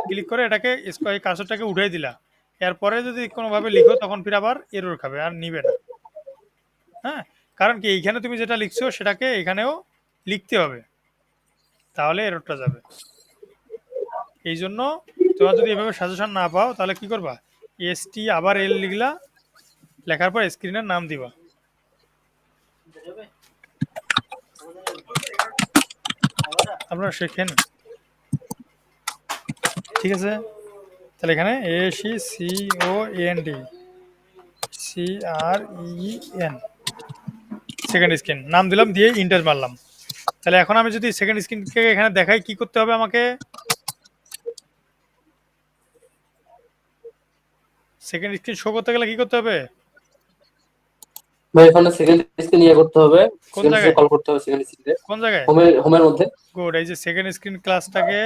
ক্লিক করে এটাকে এই কারসরটাকে উঠাই দিলা, এরপরে যদি কোনোভাবে লিখো, তখন ফির আবার এরর খাবে, আর নিবে না। হ্যাঁ, কারণ কি এইখানে তুমি যেটা লিখছো সেটাকে এখানেও লিখতে হবে, তাহলে এররটা যাবে। এই জন্য তোমরা যদি এভাবে সাজেশন না পাও, তাহলে কি করবা, এসটি আবার এল লিখলা, লেখার পর স্ক্রিনের নাম দিবা। আপনারা শেখেন, ঠিক আছে? তাহলে এখানে SECOND সেকেন্ড স্ক্রিন নাম দিলাম, দিয়ে ইন্টার মারলাম। তাহলে এখন আমি যদি সেকেন্ড স্ক্রিনকে এখানে দেখাই, কি করতে হবে আমাকে? সেকেন্ড স্ক্রিন শো করতে গেলে কি করতে হবে? ভাই এখানে সেকেন্ড স্ক্রিন ইয়ে করতে হবে, কোন সেকেন্ড স্ক্রিন জায়গায়? কল করতে হবে, সেকেন্ড স্ক্রিনে কোন জায়গায়? হোমের মধ্যে। গুড, এই যে সেকেন্ড স্ক্রিন ক্লাসটাকে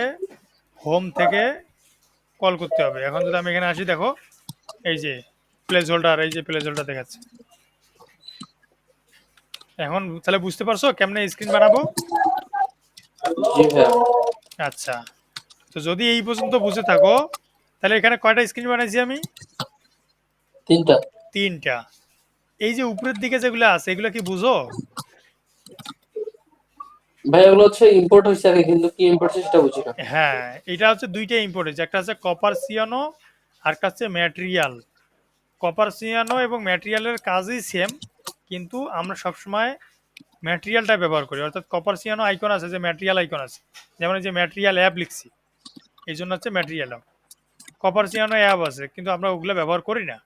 হোম থেকে কল করতে হবে। এখন যদি আমি এখানে আসি, দেখো এই যে প্লেস হোল্ডার, এই যে প্লেস হোল্ডার দেখাচ্ছে। এখন তাহলে বুঝতে পারছো কেমনে স্ক্রিন বানাবো? জি ভাইয়া। আচ্ছা, তো যদি এই পর্যন্ত বুঝে থাকো, তাহলে এখানে কয়টা স্ক্রিন বানাইছি আমি? 3টা। 3টা। এই যে উপরের দিকে যেগুলো আছে, এগুলো কি বুঝো? ভাই এগুলো হচ্ছে ইম্পোর্ট হয়েছে আগে, কিন্তু কি ইম্পোর্ট হয়েছে সেটা বুঝি না। হ্যাঁ, এটা হচ্ছে দুইটা ইম্পোর্টেন্স, একটা হচ্ছে কপার সিয়ানো আর একটা হচ্ছে ম্যাটেরিয়াল। কপার সিয়ানো এবং ম্যাটেরিয়ালের কাজই সেম, কিন্তু আমরা সবসময় ম্যাটেরিয়ালটা ব্যবহার করি। অর্থাৎ কপার সিয়ানো আইকন আছে, যে ম্যাটেরিয়াল আইকন আছে, যেমন এই যে ম্যাটেরিয়াল অ্যাপ লিখছি, এই জন্য হচ্ছে ম্যাটেরিয়াল। কপার সিয়ানো অ্যাপ আছে, কিন্তু আমরা ওগুলো ব্যবহার করি না,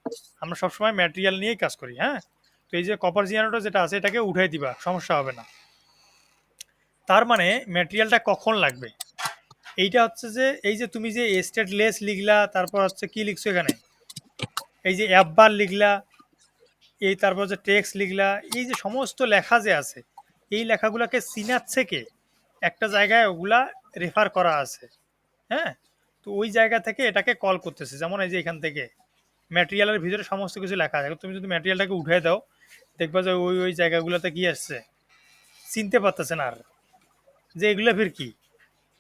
আমরা সবসময় ম্যাটেরিয়াল নিয়েই কাজ করি। হ্যাঁ, তো এই যে কপার সিয়ানোটা যেটা আছে, এটাকে উঠাই দিবা, সমস্যা হবে না। তার মানে ম্যাটেরিয়ালটা কখন লাগবে, এইটা হচ্ছে যে এই যে তুমি যে স্টেটলেস লিখলা, তারপর হচ্ছে কি লিখছো এখানে, এই যে অ্যাপ বার লিখলা, এই তারপর যে টেক্সট লিখলা, এই যে সমস্ত লেখা যে আছে, এই লেখাগুলোকে চিনাচ্ছে কে? একটা জায়গায় ওগুলা রেফার করা আছে। হ্যাঁ, তো ওই জায়গা থেকে এটাকে কল করতেছে। যেমন এই যে এখান থেকে ম্যাটেরিয়ালের ভিতরে সমস্ত কিছু লেখা আছে, তুমি যদি ম্যাটেরিয়ালটাকে উঠে দাও, দেখবা যে ওই ওই জায়গাগুলোতে কি আসছে, চিনতে পারতেছে না আর, যে এগুলো ফির কি।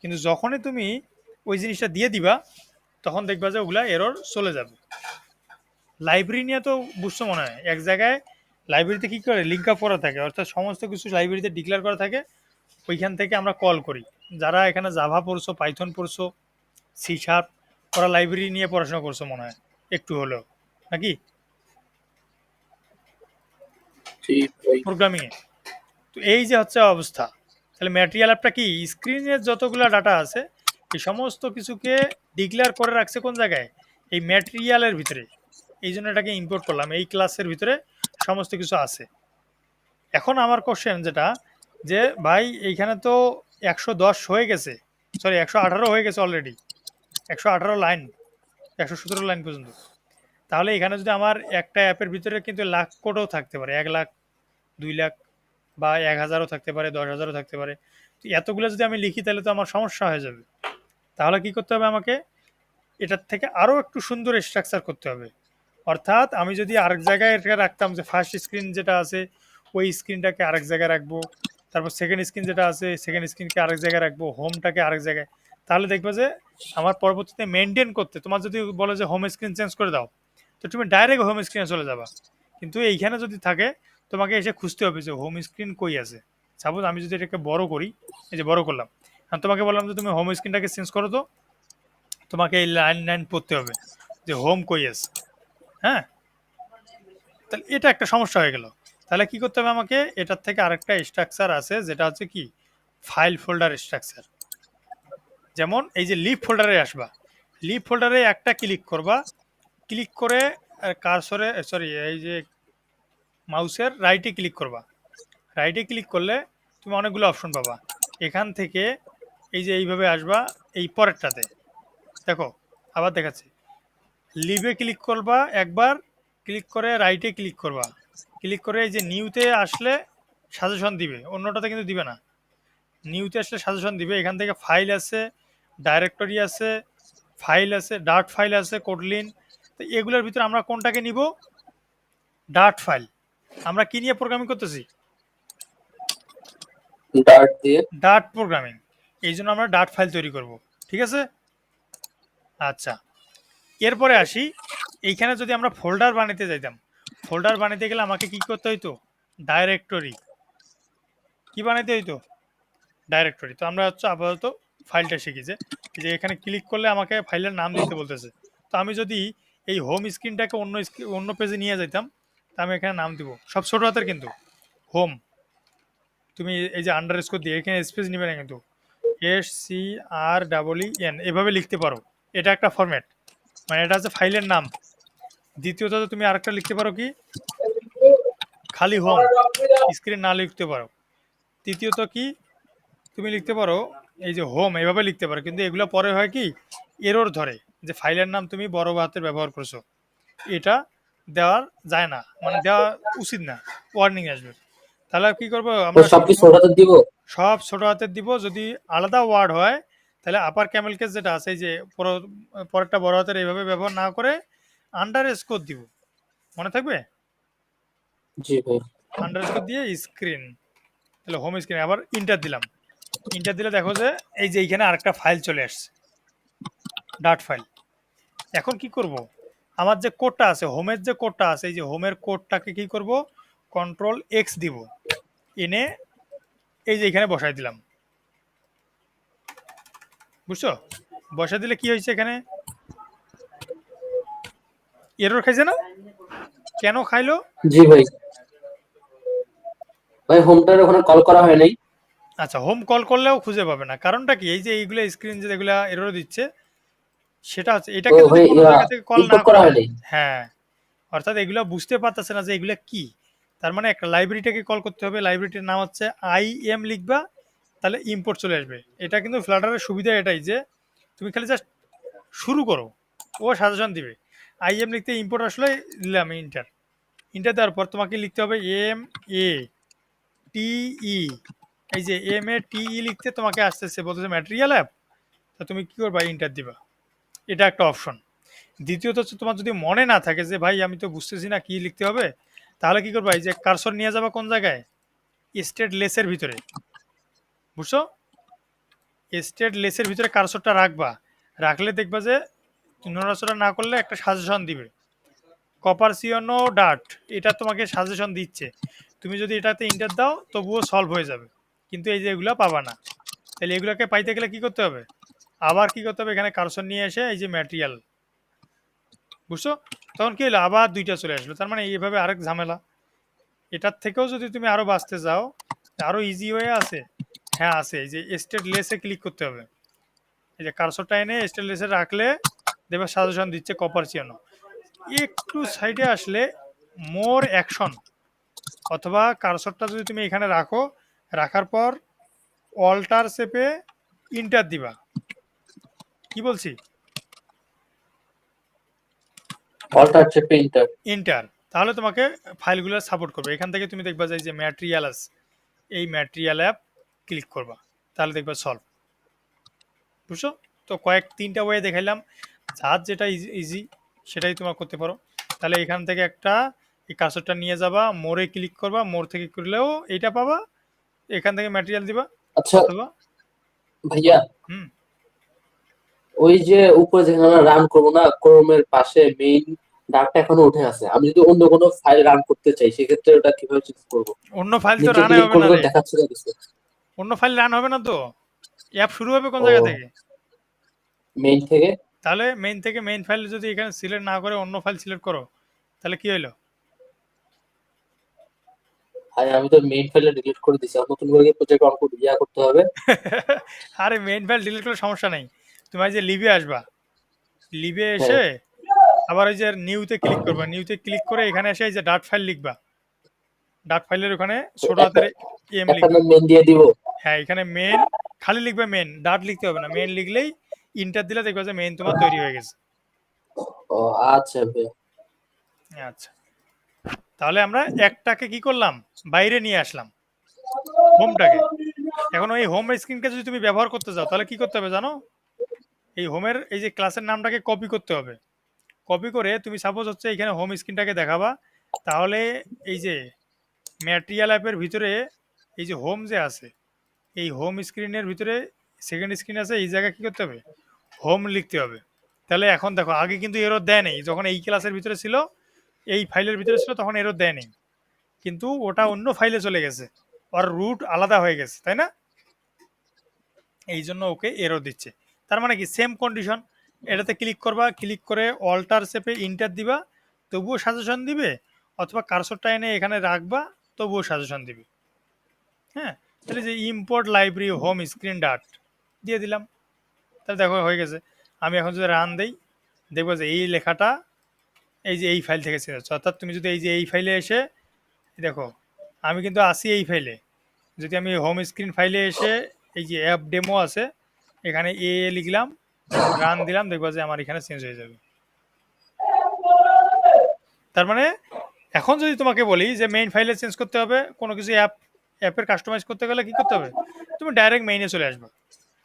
কিন্তু যখনই তুমি ওই জিনিসটা দিয়ে দিবা, তখন দেখবা যে ওগুলা এরর চলে যাবে। লাইব্রেরি নিয়ে তো বুঝছো মনে হয়, এক জায়গায় লাইব্রেরিতে কি করে লিঙ্ক আপ করা থাকে, অর্থাৎ সমস্ত কিছু লাইব্রেরিতে ডিক্লেয়ার করা থাকে, ওইখান থেকে আমরা কল করি। যারা এখানে জাভা পড়ছো, পাইথন পড়ছো, সি শার্প, ওরা লাইব্রেরি নিয়ে পড়াশোনা করছো মনে হয় একটু হলেও, নাকি জি ভাই। প্রোগ্রামিংয়ে? তো এই যে হচ্ছে অবস্থা। তাহলে ম্যাটেরিয়াল অ্যাপটা কি, স্ক্রিনের যতগুলো ডাটা আছে, এই সমস্ত কিছুকে ডিক্লেয়ার করে রাখছে কোন জায়গায়? এই ম্যাটেরিয়ালের ভিতরে। এই জন্য এটাকে ইম্পোর্ট করলাম, এই ক্লাসের ভিতরে সমস্ত কিছু আছে। এখন আমার কোশ্চেন যেটা, যে ভাই এইখানে তো 110 হয়ে গেছে, সরি 118 হয়ে গেছে অলরেডি, 118 লাইন, 117 লাইন পর্যন্ত। তাহলে এখানে যদি আমার একটা অ্যাপের ভিতরে কিন্তু লাখ কোডও থাকতে পারে, 1 লাখ, 2 লাখ, বা 1000ও থাকতে পারে, 10,000ও থাকতে পারে। তো এতগুলো যদি আমি লিখি, তাহলে তো আমার সমস্যা হয়ে যাবে। তাহলে কি করতে হবে আমাকে? এটার থেকে আরও একটু সুন্দর স্ট্রাকচার করতে হবে। অর্থাৎ আমি যদি আরেক জায়গায় এটা রাখতাম, যে ফার্স্ট স্ক্রিন যেটা আছে ওই স্ক্রিনটাকে আরেক জায়গায় রাখবো, তারপর সেকেন্ড স্ক্রিন যেটা আছে সেকেন্ড স্ক্রিনকে আরেক জায়গায় রাখবো, হোমটাকে আরেক জায়গায়, তাহলে দেখবো যে আমার পরবর্তীতে মেনটেন করতে, তোমার যদি বলো যে হোম স্ক্রিন চেঞ্জ করে দাও, তো তুমি ডাইরেক্ট হোম স্ক্রিনে চলে যাবা। কিন্তু এইখানে যদি থাকে, তোমাকে এসে খুঁজতে হবে যে হোম স্ক্রিন কই আছে। সাপোজ আমি যদি এটাকে বড় করি, এই যে বড় করলাম, আর তোমাকে বললাম যে তুমি হোম স্ক্রিনটাকে চেঞ্জ করো, তো তোমাকে এই লাইন লাইন পড়তে হবে যে হোম কই আছে। হ্যাঁ, তাহলে এটা একটা সমস্যা হয়ে গেল। তাহলে কি করতে হবে আমাকে? এটার থেকে আরেকটা স্ট্রাকচার আছে, যেটা হচ্ছে কি, ফাইল ফোল্ডার স্ট্রাকচার। যেমন এই যে লিভ ফোল্ডারে আসবা, লিভ ফোল্ডারে একটা ক্লিক করবা, ক্লিক করে কার্সরে, সরি, এই যে মাউসের রাইটে ক্লিক করবা। রাইটে ক্লিক করলে তুমি অনেকগুলো অপশন পাবা। এখান থেকে এই যে এইভাবে আসবা, এই পরেরটাতে দেখো, আবার দেখাচ্ছি, লিভে ক্লিক করবা একবার, ক্লিক করে রাইটে ক্লিক করবা, ক্লিক করে এই যে নিউতে আসলে সাজেশন দিবে, অন্যটাতে কিন্তু দিবে না। নিউতে আসলে সাজেশন দিবে, এখান থেকে ফাইল আছে, ডাইরেক্টরি আছে, ফাইল আছে, ডার্ট ফাইল আছে, কোডলিন। তো এগুলোর ভিতরে আমরা কোনটাকে নিব? Dart file. আমরা কি নিয়ে প্রোগ্রামিং করতেছি? ডার্ট দিয়ে। Dart programming. এই জন্য আমরা ডার্ট ফাইল তৈরি করব, ঠিক আছে? আচ্ছা, এরপরে আসি, এইখানে যদি আমরা ফোল্ডার বানাতে যাইতাম, ফোল্ডার বানাতে গেলে আমাকে কি করতে হইতো? ডাইরেক্টরি। কি বানাইতে হইতো? ডাইরেক্টরি। তো আমরা হচ্ছে আপাতত ফাইলটা শিখি, যে এখানে ক্লিক করলে আমাকে ফাইলের নাম দিতে বলতেছে। তো আমি যদি এই হোম স্ক্রিনটাকে অন্য পেজে নিয়ে যেতাম, তা আমি এখানে নাম দিব সব ছোট হাতের, কিন্তু হোম, তুমি এই যে আন্ডারস্কোর দিয়ে এখানে স্পেস নিবে না কিন্তু, SCREEN এভাবে লিখতে পারো। এটা একটা ফরম্যাট, মানে এটা হচ্ছে ফাইলের নাম। দ্বিতীয়ত তুমি আরেকটা লিখতে পারো কি, খালি হোম, স্ক্রিন না লিখতে পারো। তৃতীয়ত কি, তুমি লিখতে পারো এই যে হোম এভাবে লিখতে পারো, কিন্তু এগুলো পরে হয় কি এরর ধরে, যে ফাইলের নাম তুমি বড় হাতের ব্যবহার করছো, এটা দেওয়া যায় না, মানে দেওয়া উচিত না, ওয়ার্নিং আসবে। তাহলে কি করবো তো আমরা সব কি সবসময় ছোট হাতে দিব? সব ছোট হাতের দিব। যদি আলাদা ওয়ার্ড হয় তাহলে আপার ক্যামেল কেস যেটা আছে, এই যে পরেরটা বড় হাতের এইভাবে ব্যবহার না করে আন্ডার স্কোর দিব, মনে থাকবে? জি ভাই। আন্ডার স্কোর দিয়ে স্ক্রিন, তাহলে হোম স্ক্রিন, আবার ইন্টার দিলাম। ইন্টার দিলে দেখো যে এই যে এইখানে আরেকটা ফাইল চলে আসছে, ডাট ফাইল। এখন কি করব, আমার যে কোডটা আছে, হোমের যে কোডটা আছে, এই যে হোমের কোডটাকে কি করব, কন্ট্রোল X দিব, এনে এই যে এখানে বসাই দিলাম, বুঝছো? বসাই দিলে কি হয়েছে, এখানে এরর খাইছে না? কেন খাইলো? জি ভাই। ভাই হোমটার ওখানে কল করা হয় নাই। আচ্ছা, হোম কল করলেও খুঁজে পাবে না, কারণটা কি, এই যে এইগুলো স্ক্রিন যে এগুলা এরর দিচ্ছে, সেটা হচ্ছে ও এটাকে যদি ভাই কোনো জায়গা থেকে কল না ইম্পোর্ট করা করে। হয় নাই। হ্যাঁ, অর্থাৎ এগুলো বুঝতে পারতেছে না যে এগুলো কি। তার মানে একটা লাইব্রেরিটাকে কল করতে হবে, লাইব্রেরিটির নাম হচ্ছে IM লিখবা, তাহলে ইম্পোর্ট চলে আসবে। এটা কিন্তু ফ্লাটারের সুবিধা এটাই যে তুমি খালি জাস্ট শুরু করো, ও সাজেশন দিবে। IM লিখতে ইম্পোর্ট আসলে দিলাম ইন্টার, ইন্টার দেওয়ার পর তোমাকে লিখতে হবে MATE, এই যে MATE লিখতে তোমাকে আসতেছে বলতেছে ম্যাটেরিয়াল অ্যাপ, তা তুমি কি করবা, ইন্টার দিবা। এটা একটা অপশন। দ্বিতীয়ত হচ্ছে তোমার যদি মনে না থাকে যে ভাই আমি তো বুঝতেছি না কি লিখতে হবে, তাহলে কি করবা, এই যে কারসর নিয়ে যাবা কোন জায়গায়, স্টেট লেসের ভিতরে, বুঝছো? স্টেট লেসের ভিতরে কারসরটা রাখবা, রাখলে দেখবা যে নড়াচড়া না করলে একটা সাজেশন দিবে, কপারসিওনো ডাট, এটা তোমাকে সাজেশন দিচ্ছে। তুমি যদি এটাতে ইন্টার দাও তবুও সলভ হয়ে যাবে, কিন্তু এই যে এগুলো পাবা না। তাহলে এগুলোকে পাইতে গেলে কি করতে হবে, আবার কি করতে হবে, এখানে কারসর নিয়ে এসে এই যে ম্যাটেরিয়াল, বুঝছো? তখন কি হলো, আবার দুইটা চলে আসলো। তার মানে এইভাবে আরেক ঝামেলা। এটার থেকেও যদি তুমি আরো বাঁচতে চাও, আরো ইজি ওয়ে আছে। হ্যাঁ আছে, এই যে স্টেট লেসে ক্লিক করতে হবে, এই যে কারসরটা এনে স্টেট লেসে রাখলে দেখবে সাজেশন দিচ্ছে কপারসিয়ানো। একটু সাইডে আসলে মোর অ্যাকশন, অথবা কারসরটা যদি তুমি এখানে রাখো, রাখার পর অল্টার চেপে ইন্টার দিবা। কি বলছি, অল্টার চেপে ইন্টার। ইন্টার, তাহলে তোমাকে ফাইলগুলো সাপোর্ট করবে। এখান থেকে তুমি দেখবা যে ম্যাটেরিয়াল আছে, এই ম্যাটেরিয়াল অ্যাপ ক্লিক করবা, তাহলে দেখবা সলভ, বুঝছো? তো তিনটা ওয়ে দেখাইলাম, যার যেটা ইজি সেটাই তোমার করতে পারো। তাহলে এখান থেকে একটা এই কার্সরটা নিয়ে যাবা, মোড়ে ক্লিক করবা, মোড় থেকে করলেও এইটা পাবা, এখান থেকে ম্যাটেরিয়াল দিবা, আচ্ছা অথবা ভাইয়া, হুম, ওই যে উপরে যেখানে আমরা রান করবো না, ক্রোমের পাশে মেইন ডাকটা এখনো উঠে আছে। আমি যদি অন্য কোনো ফাইল রান করতে চাই সেক্ষেত্রে ওটা কিভাবে চুজ করবো? অন্য ফাইল তো নিচে রান ক্লিক হবে না করলে তো রে, দেখাচ্ছে না কিছু। অন্য ফাইল রান হবে না তো, অ্যাপ শুরু হবে কোন ও, জায়গা থেকে? মেইন থেকে। তাহলে মেইন থেকে মেইন ফাইল যদি এখানে সিলেক্ট না করে অন্য ফাইল সিলেক্ট করো, তাহলে কি হইলো? আর আমি তো মেইন ফাইলটা ডিলিট করে দিছি, আর নতুন করে প্রজেক্ট অন করতে করতে হবে। আরে মেইন ফাইল ডিলিট করলে সমস্যা নেই, তুমি এই যে লিভে আসবা, লিভে হ্যাঁ, এসে আবার ওই যে নিউতে ক্লিক করবা, নিউতে ক্লিক করে এখানে এসে এই যে ডাট ফাইল লিখবা, ডাট ফাইলের ওখানে তো ছোট একটা হাতের এম একটা লিখবা। মেইন দিয়ে দিব। হ্যাঁ, এখানে মেন খালি লিখবে মেন, ডাট লিখতে হবে না, মেন লিখলেই ইন্টার দিলে দেখবে যে মেন তোমার তৈরি হয়ে গেছে। ও আচ্ছা ভাই। আচ্ছা, তাহলে আমরা একটাকে কি করলাম, বাইরে নিয়ে আসলাম, হোমটাকে। এখন ওই হোম স্ক্রিনকে যদি তুমি ব্যবহার করতে চাও তাহলে কি করতে হবে জানো, এই হোমের এই যে ক্লাসের নামটাকে কপি করতে হবে। কপি করে তুমি সাপোজ হচ্ছে এখানে হোম স্ক্রিনটাকে দেখাবা, তাহলে এই যে ম্যাটেরিয়াল অ্যাপের ভিতরে এই যে হোম যে আছে, এই হোম স্ক্রিনের ভিতরে সেকেন্ড স্ক্রিন আছে, এই জায়গায় কি করতে হবে, হোম লিখতে হবে। তাহলে এখন দেখো, আগে কিন্তু এরর দেয় নেই, যখন এই ক্লাসের ভিতরে ছিল, এই ফাইলের ভিতরে ছিল, তখন এরর দেয় নেই, কিন্তু ওটা অন্য ফাইলে চলে গেছে, ওর রুট আলাদা হয়ে গেছে, তাই না? এই জন্য ওকে এরর দিচ্ছে। তার মানে কি সেম কন্ডিশন, এটাতে ক্লিক করবা, ক্লিক করে অল্টার চেপে ইন্টার দিবা, তবুও সাজেশন দিবে, অথবা কার্সরটা এনে এখানে রাখবা, তবুও সাজেশন দিবে। হ্যাঁ, তাহলে যে ইম্পোর্ট লাইব্রেরি হোম স্ক্রিন ডাট দিয়ে দিলাম, তাহলে দেখো হয়ে গেছে। আমি এখন যদি রান দেই, দেখবো যে এই লেখাটা এই যে এই ফাইল থেকে চেঞ্জ হচ্ছে। অর্থাৎ তুমি যদি এই যে এই ফাইলে এসে দেখো, আমি কিন্তু আসি এই ফাইলে, যদি আমি হোম স্ক্রিন ফাইলে এসে এই যে অ্যাপ ডেমো আছে, এখানে লিখলাম, রান দিলাম, দেখবো যে আমার এখানে চেঞ্জ হয়ে যাবে। তার মানে এখন যদি তোমাকে বলি যে মেইন ফাইলে চেঞ্জ করতে হবে, কোনো কিছু অ্যাপের কাস্টমাইজ করতে গেলে কি করতে হবে, তুমি ডাইরেক্ট মেইনে চলে আসবে।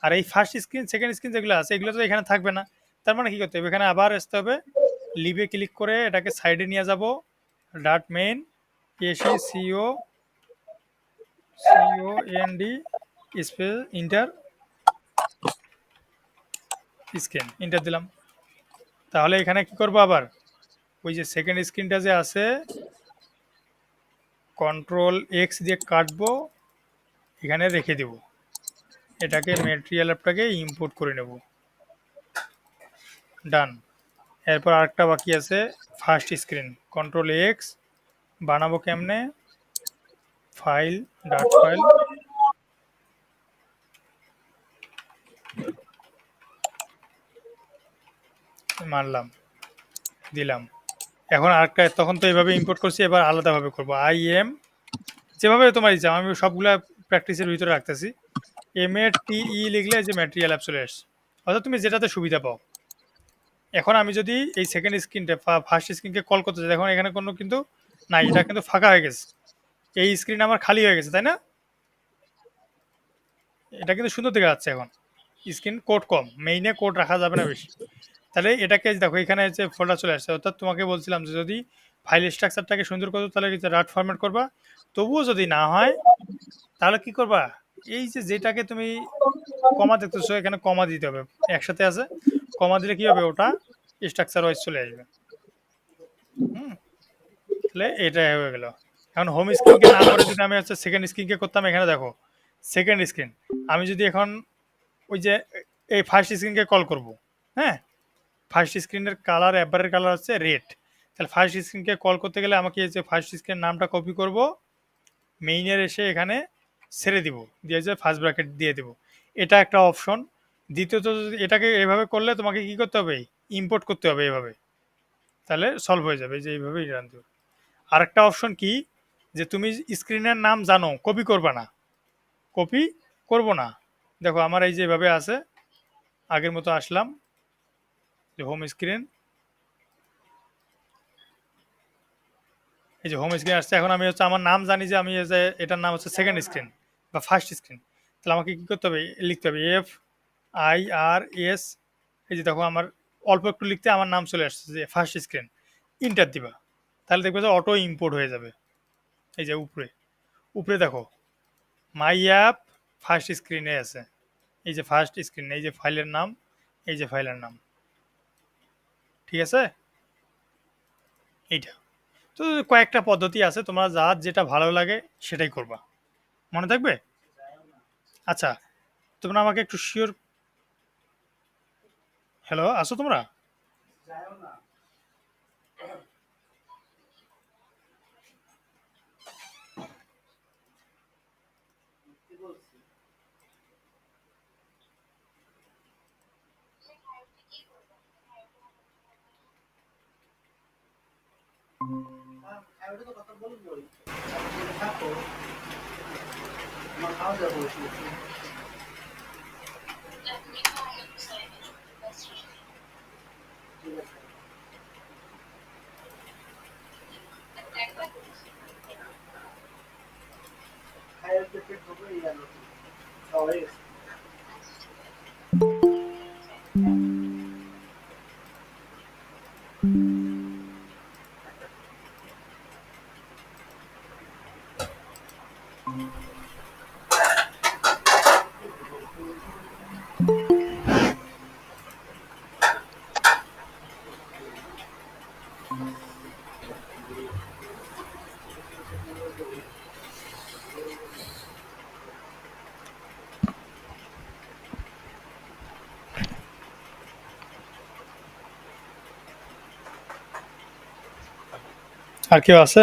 আর এই ফার্স্ট স্ক্রিন সেকেন্ড স্ক্রিন যেগুলো আছে এগুলো তো এখানে থাকবে না। তার মানে কি করতে হবে, এখানে আবার আসতে হবে, লিভে ক্লিক করে এটাকে সাইডে নিয়ে যাব, dot main A C C O N D space enter screen, enter দিলাম। তাহলে এখানে কি করবো, আবার ওই যে সেকেন্ড স্ক্রিনটা যে আছে, কন্ট্রোল এক্স দিয়ে কাটবো, এখানে রেখে দেব, এটাকে ম্যাটেরিয়াল অ্যাপটাকে ইম্পোর্ট করে নেব, ডান। এরপর আরেকটা বাকি আছে ফার্স্ট স্ক্রিন, কন্ট্রোল এক্স, বানাবো কেমনে, ফাইল ডাট ফাইল, মারলাম, দিলাম। এখন আরেকটা, তখন তো এইভাবে ইম্পোর্ট করছি, এবার আলাদাভাবে করবো, যেভাবে তোমার ইচ্ছা, আমি সবগুলা প্র্যাকটিসের ভিতরে রাখতেছি। MATE লিখলে যে ম্যাটেরিয়াল অ্যাপ চলে আসছে, অর্থাৎ তুমি যেটাতে সুবিধা পাও। এখন আমি যদি এই সেকেন্ড স্ক্রিনটা ফার্স্ট স্ক্রিনকে কল করতে চাই, দেখুন এখানে কোনো কিন্তু নাই, এটা কিন্তু ফাঁকা হয়ে গেছে, এই স্ক্রিন আমার খালি হয়ে গেছে, তাই না? এটা কিন্তু সুন্দর দেখা যাচ্ছে। এখন স্ক্রিন কোড কম, মেইনে কোড রাখা যাবে না বেশি। তাহলে এটাকে দেখো এখানে যে ফোল্ডার চলে আসছে, অর্থাৎ তোমাকে বলছিলাম যে যদি ফাইল স্ট্রাকচারটাকে সুন্দর করো তাহলে রাট ফরম্যাট করবা, তবুও যদি না হয় তাহলে কি করবা, এই যে যেটাকে তুমি কমা দেখতেছো এখানে কমা দিতে হবে, একসাথে আছে, কমা দিলে কি হবে, ওটা স্ট্রাকচার ওয়াইজ চলে আসবে। হুম, তাহলে এটা হয়ে গেল। এখন হোম স্ক্রিনকে না করে যদি আমি হচ্ছে সেকেন্ড স্ক্রিনকে করতাম, এখানে দেখো সেকেন্ড স্ক্রিন, আমি যদি এখন ওই যে এই ফার্স্ট স্ক্রিনকে কল করব, হ্যাঁ, ফার্স্ট স্ক্রিনের কালার অ্যাপারের কালার হচ্ছে রেড, তাহলে ফার্স্ট স্ক্রিনকে কল করতে গেলে আমাকে এই যে ফার্স্ট স্ক্রিন নামটা কপি করব, মেইনের এসে এখানে ছেড়ে দিব, দিয়ে যে ফার্স্ট ব্র্যাকেট দিয়ে দিব, এটা একটা অপশন। দ্বিতীয়ত যদি এটাকে এভাবে করলে তোমাকে কি করতে হবে, ইম্পোর্ট করতে হবে এভাবে, তাহলে সলভ হয়ে যাবে, যে এইভাবেই রান দেবে। আরেকটা অপশন কি, যে তুমি স্ক্রিনের নাম জানো, কপি করবে না, কপি করব না, দেখো আমার এই যে এভাবে আছে, আগের মতো আসলাম, যে হোম স্ক্রিন, এই যে হোম স্ক্রিন আসছে। এখন আমি হচ্ছে আমার নাম জানি যে আমি এই যে এটার নাম হচ্ছে সেকেন্ড স্ক্রিন বা ফার্স্ট স্ক্রিন, তাহলে আমাকে কি করতে হবে, লিখতে হবে FIRS, এই যে দেখো আমার অল্প একটু লিখতে আমার নাম চলে আসছে যে ফার্স্ট স্ক্রিন, ইন্টার দিবা, তাহলে দেখবে যে অটো ইম্পোর্ট হয়ে যাবে। এই যে উপরে উপরে দেখো মাই অ্যাপ ফার্স্ট স্ক্রিনে আছে, এই যে ফার্স্ট স্ক্রিন, এই যে ফাইলের নাম, এই যে ফাইলের নাম, ঠিক আছে, এইটা। তো কয়েকটা পদ্ধতি আছে, তোমরা যার যেটা ভালো লাগে সেটাই করবা, মনে থাকবে। আচ্ছা, তোমরা আমাকে একটু শিওর, হ্যালো আসো তোমরা, আর কেউ আছে?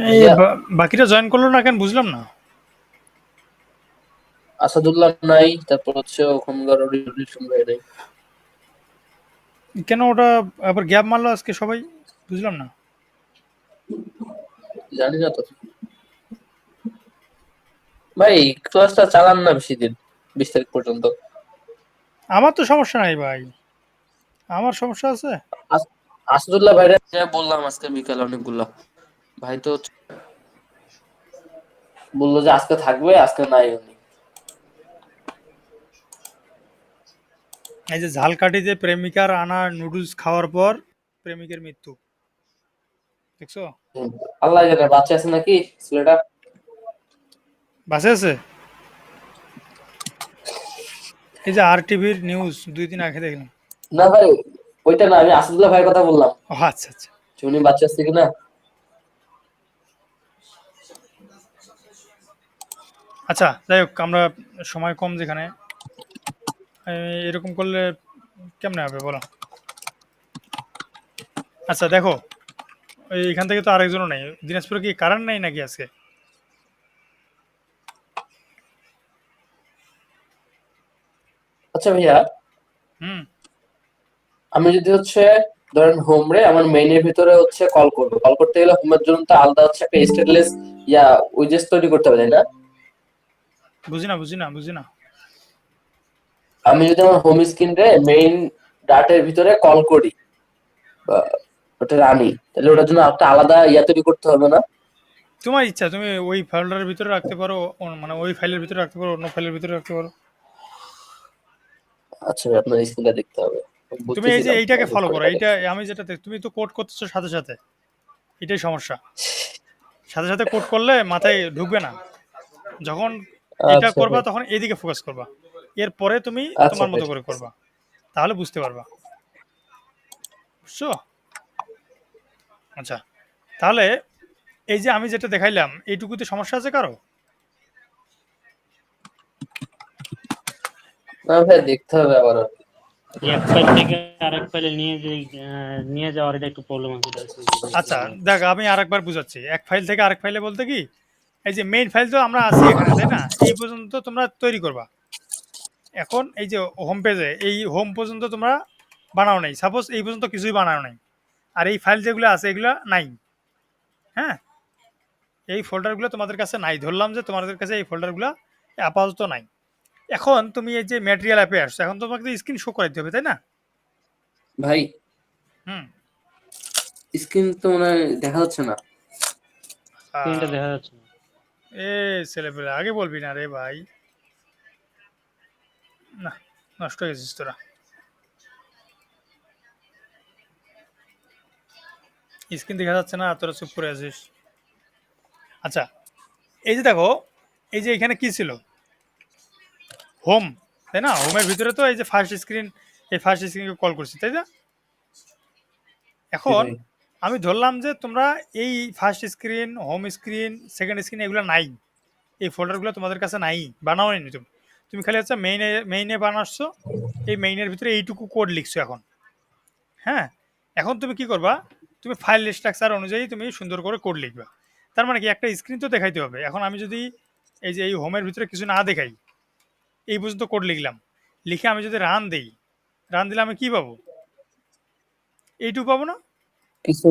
এই ভাইয়া বাকিটা জয়েন করলো না কেন বুঝলাম না। আসাদুল্লাহ নাই, তারপর হচ্ছে ওখানকার রিলেশন ভাই নাই। কেন ওটা আবার গ্যাপ মারলো আজকে সবাই, বুঝলাম না। জানি না তো ভাই, ক্লাসটা চালান না বেশি দিন, 20 তারিখ পর্যন্ত। আমার তো সমস্যা নাই ভাই, আমার সমস্যা আছে? আসাদুল্লাহ ভাইরা বললাম আজকে বিকালে অনেকগুলা ভাই তো বললো যে আজকে থাকবে, আজকে নাই উনি। এই যে ঝালকাঠিতে প্রেমিকার আনা নুডলস খাওয়ার পর প্রেমিকের মৃত্যু, দেখছো? আল্লাহ জানে বাচ্চা আছে নাকি ছেলেটা। বাসে আছে। এই যে আর টিভির নিউজ 2 দিন আগে দেখলাম। না ভাই, ওইটা না, আমি আসাদুল্লাহ ভাইয়ের কথা বললাম, ও আচ্ছা আচ্ছা। যে উনি বাচ্চা আছে কিনা। আচ্ছা যাই হোক, আমরা সময় কম যেখানে, এরকম করলে কেমনে হবে বলো? আচ্ছা দেখো, এখান থেকে তো আরেকজনও নেই। দিনাজপুরে কি কারেন্ট নেই নাকি আজকে? আচ্ছা ভাইয়া, হুম। আমি যদি হচ্ছে ধরেন হোম রে আমার মেইনের ভিতরে হচ্ছে কল করবো, কল করতে গেলে হোমের জন্য তো আলাদা হচ্ছে একটা স্টেটলেস ইয়া উইজেস তৈরি করতে হবে, তাই না? বুঝি না বুঝি না বুঝি না। আমি যদি আমার হোম স্ক্রিন রে মেইন ডাটের ভিতরে কল করি বা ওটা রানি, তাহলে ওটার জন্য একটা আলাদা ইয়া তৈরি করতে হবে না? তোমার ইচ্ছা, তুমি ওই ফোল্ডারের ভিতরে রাখতে পারো, মানে ওই ফাইলের ভিতরে রাখতে পারো, অন্য ফাইলের ভিতরে রাখতে পারো। আচ্ছা ভাই, আপনার স্ক্রিনটা দেখতে হবে, তুমি এই যে বুঝতেছিলাম এইটাকে হুট ফলো করে করো, তাই। এইটা আমি যেটা তুমি তো কোড করতেছো সাথে সাথে, এটাই সমস্যা। সাথে সাথে কোড করলে মাথায় ঢুকবে না। যখন এটা আচ্ছা করবা ভাই, তখন এদিকে ফোকাস করবা, এরপরে তুমি আচ্ছা তোমার ভাই, মতো ঠিক করে আছে। করবা, তাহলে বুঝতে পারবা। বুঝছো? আচ্ছা, তাহলে এই যে আমি যেটা দেখাইলাম এইটুকুতে সমস্যা আছে কারো? না ভাই, দেখতে হবে আবার। এক ফাইল থেকে আরেক ফাইলে নিয়ে যাওয়ার এটা একটু প্রবলেম আছে, এটা একটু বুঝতে আচ্ছা হবে। দেখ, আমি আরেকবার বুঝাচ্ছি। এক ফাইল থেকে আরেক ফাইলে বলতে কি, এই যে মেইন ফাইল তো আমরা আছি এখানে তাই না, এই পর্যন্ত তোমরা তৈরি করবা। এখন এই যে হোম পেজে এই হোম পর্যন্ত তোমরা বানাও নাই, সাপোজ এই পর্যন্ত কিছুই বানাও নাই, আর এই ফাইল যেগুলো আছে এগুলো নাই। হ্যাঁ, এই ফোল্ডারগুলো তোমাদের কাছে নাই, ধরলাম যে তোমাদের কাছে এই ফোল্ডারগুলো আপাতত নাই। এখন তুমি এই যে ম্যাটেরিয়াল অ্যাপে আসছো, এখন তোমাকে তো স্ক্রিন শো করাইতে হবে তাই না? ভাই হুম। স্ক্রিন তো মনে হয় দেখা যাচ্ছে না। স্ক্রিনটা দেখা যাচ্ছে না। এ ছেলেপেলে আগে বলবি না রে ভাই, না, নষ্ট হয়ে গেছিস তোরা। স্ক্রিন দেখা যাচ্ছে না আর তোরা চুপ করে আছিস। আচ্ছা, এই যে দেখো, এই যে এখানে কি ছিল, হোম, তাই না? হোমের ভিতরে তো এই যে ফার্স্ট স্ক্রিন, এই ফার্স্ট স্ক্রিনকে কল করছি তাই না? জি এখন ভাই। আমি ধরলাম যে তোমরা এই first screen, home screen, second screen এগুলো নাই, এই ফোল্ডারগুলো তোমাদের কাছে নাই, বানাও নি তুমি। তুমি খালি হচ্ছে মেইনে বানাচ্ছো, এই মেইনের ভিতরে এইটুকু কোড লিখছো এখন। হ্যাঁ, এখন তুমি কি করবা, তুমি ফাইল স্ট্রাকচার অনুযায়ী তুমি সুন্দর করে কোড লিখবা। তার মানে কি, একটা স্ক্রিন তো দেখাইতে হবে। এখন আমি যদি এই যে এই হোমের ভিতরে কিছু না দেখাই, এই পর্যন্ত কোড লিখলাম, লিখে আমি যদি রান দেই, রান দিলে আমি কি পাবো? এইটুকু পাবো না? কিছু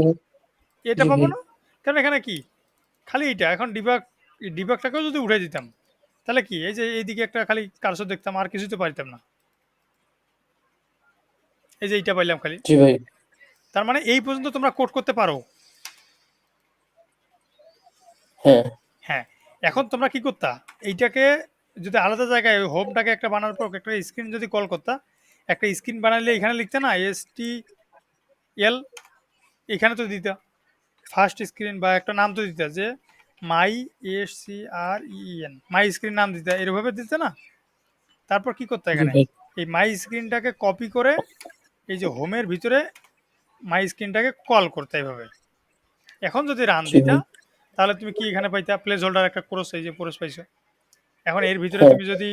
এটা জি পাবো ভাই। না? কারণ এখানে কি, খালি এইটা। এখন ডিবাগটাকেও যদি উঠে দিতাম, তাহলে কি এই যে এইদিকে একটা খালি কারসর দেখতাম, আর কিছুই তো পাইতাম না। এই যে এইটা পাইলাম খালি। জি ভাই। তার মানে এই পর্যন্ত তোমরা কোড করতে পারো। হ্যাঁ। হ্যাঁ, এখন তোমরা কি করতা, এইটাকে যদি আলাদা জায়গায় হোমটাকে একটা বানানোর পর একটা স্ক্রিন যদি কল করতা, একটা স্ক্রিন বানাইলে এখানে লিখতে না STL, এখানে তো দিতা ফার্স্ট স্ক্রিন, বা একটা নাম তো দিতা যে মাই SCREN, মাই স্ক্রিন নাম দিতা, এরভাবে দিতে না? তারপর কি করতে জি এখানে, ভাই। এই মাই স্ক্রিনটাকে কপি করে এই যে হোমের ভিতরে মাই স্ক্রিনটাকে কল করতে এইভাবে। এখন যদি রান জি দিতা, ভাই। তাহলে তুমি কি এখানে পাইতা প্লেস হোল্ডার একটা ক্রস, এই যে ক্রস পাইছো। এখন এর ভিতরে হ্যাঁ তুমি যদি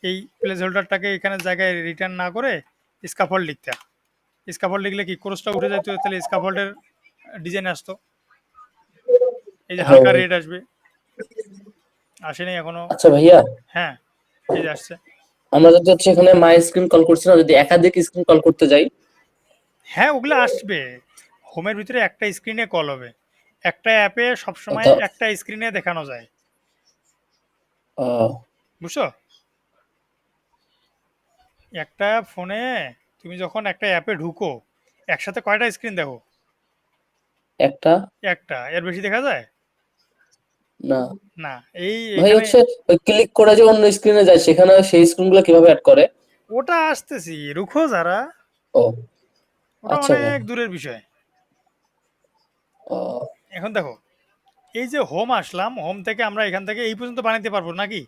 এই প্লেস হোল্ডারটাকে এখানে জায়গায় রিটার্ন না করে স্কাফোল্ড লিখতা, স্কাফোল্ড লিখলে কি ক্রসটা উঠে যাইতো, তাহলে স্কাফোল্ডের ডিজাইন আসতো। এই যে হ্যাঁ হালকা ভাই। রেড আসবে, আসেনি এখনো। আচ্ছা ভাইয়া, হ্যাঁ, এই যে আসছে। আমরা যদি হচ্ছে এখানে মাই স্ক্রিন কল করছি না, যদি একাধিক স্ক্রিন কল করতে যাই? হ্যাঁ, ওগুলো আসবে। হোমের ভিতরে একটা স্ক্রিনে কল হবে, একটা অ্যাপে সবসময় অর্থাৎ একটা স্ক্রিনে দেখানো যায়, আহ, বুঝছো? একটা ফোনে তুমি যখন একটা অ্যাপে ঢুকো, একসাথে কয়টা স্ক্রিন দেখো? একটা একটা, এর বেশি দেখা যায় না না। এই ভাই, এখানে হচ্ছে ওই ক্লিক করে যে অন্য স্ক্রিনে যায়, সেখানে সেই স্ক্রিনগুলো কিভাবে অ্যাড করে? ওটা আসতেছি, রুখো যারা, ও ওটা আচ্ছা ভাই। অনেক দূরের বিষয়। আহ, এখন দেখো, এই যে হোম আসলাম, হোম থেকে আমরা এখান থেকে এই পর্যন্ত বানাইতে পারবো নাকি?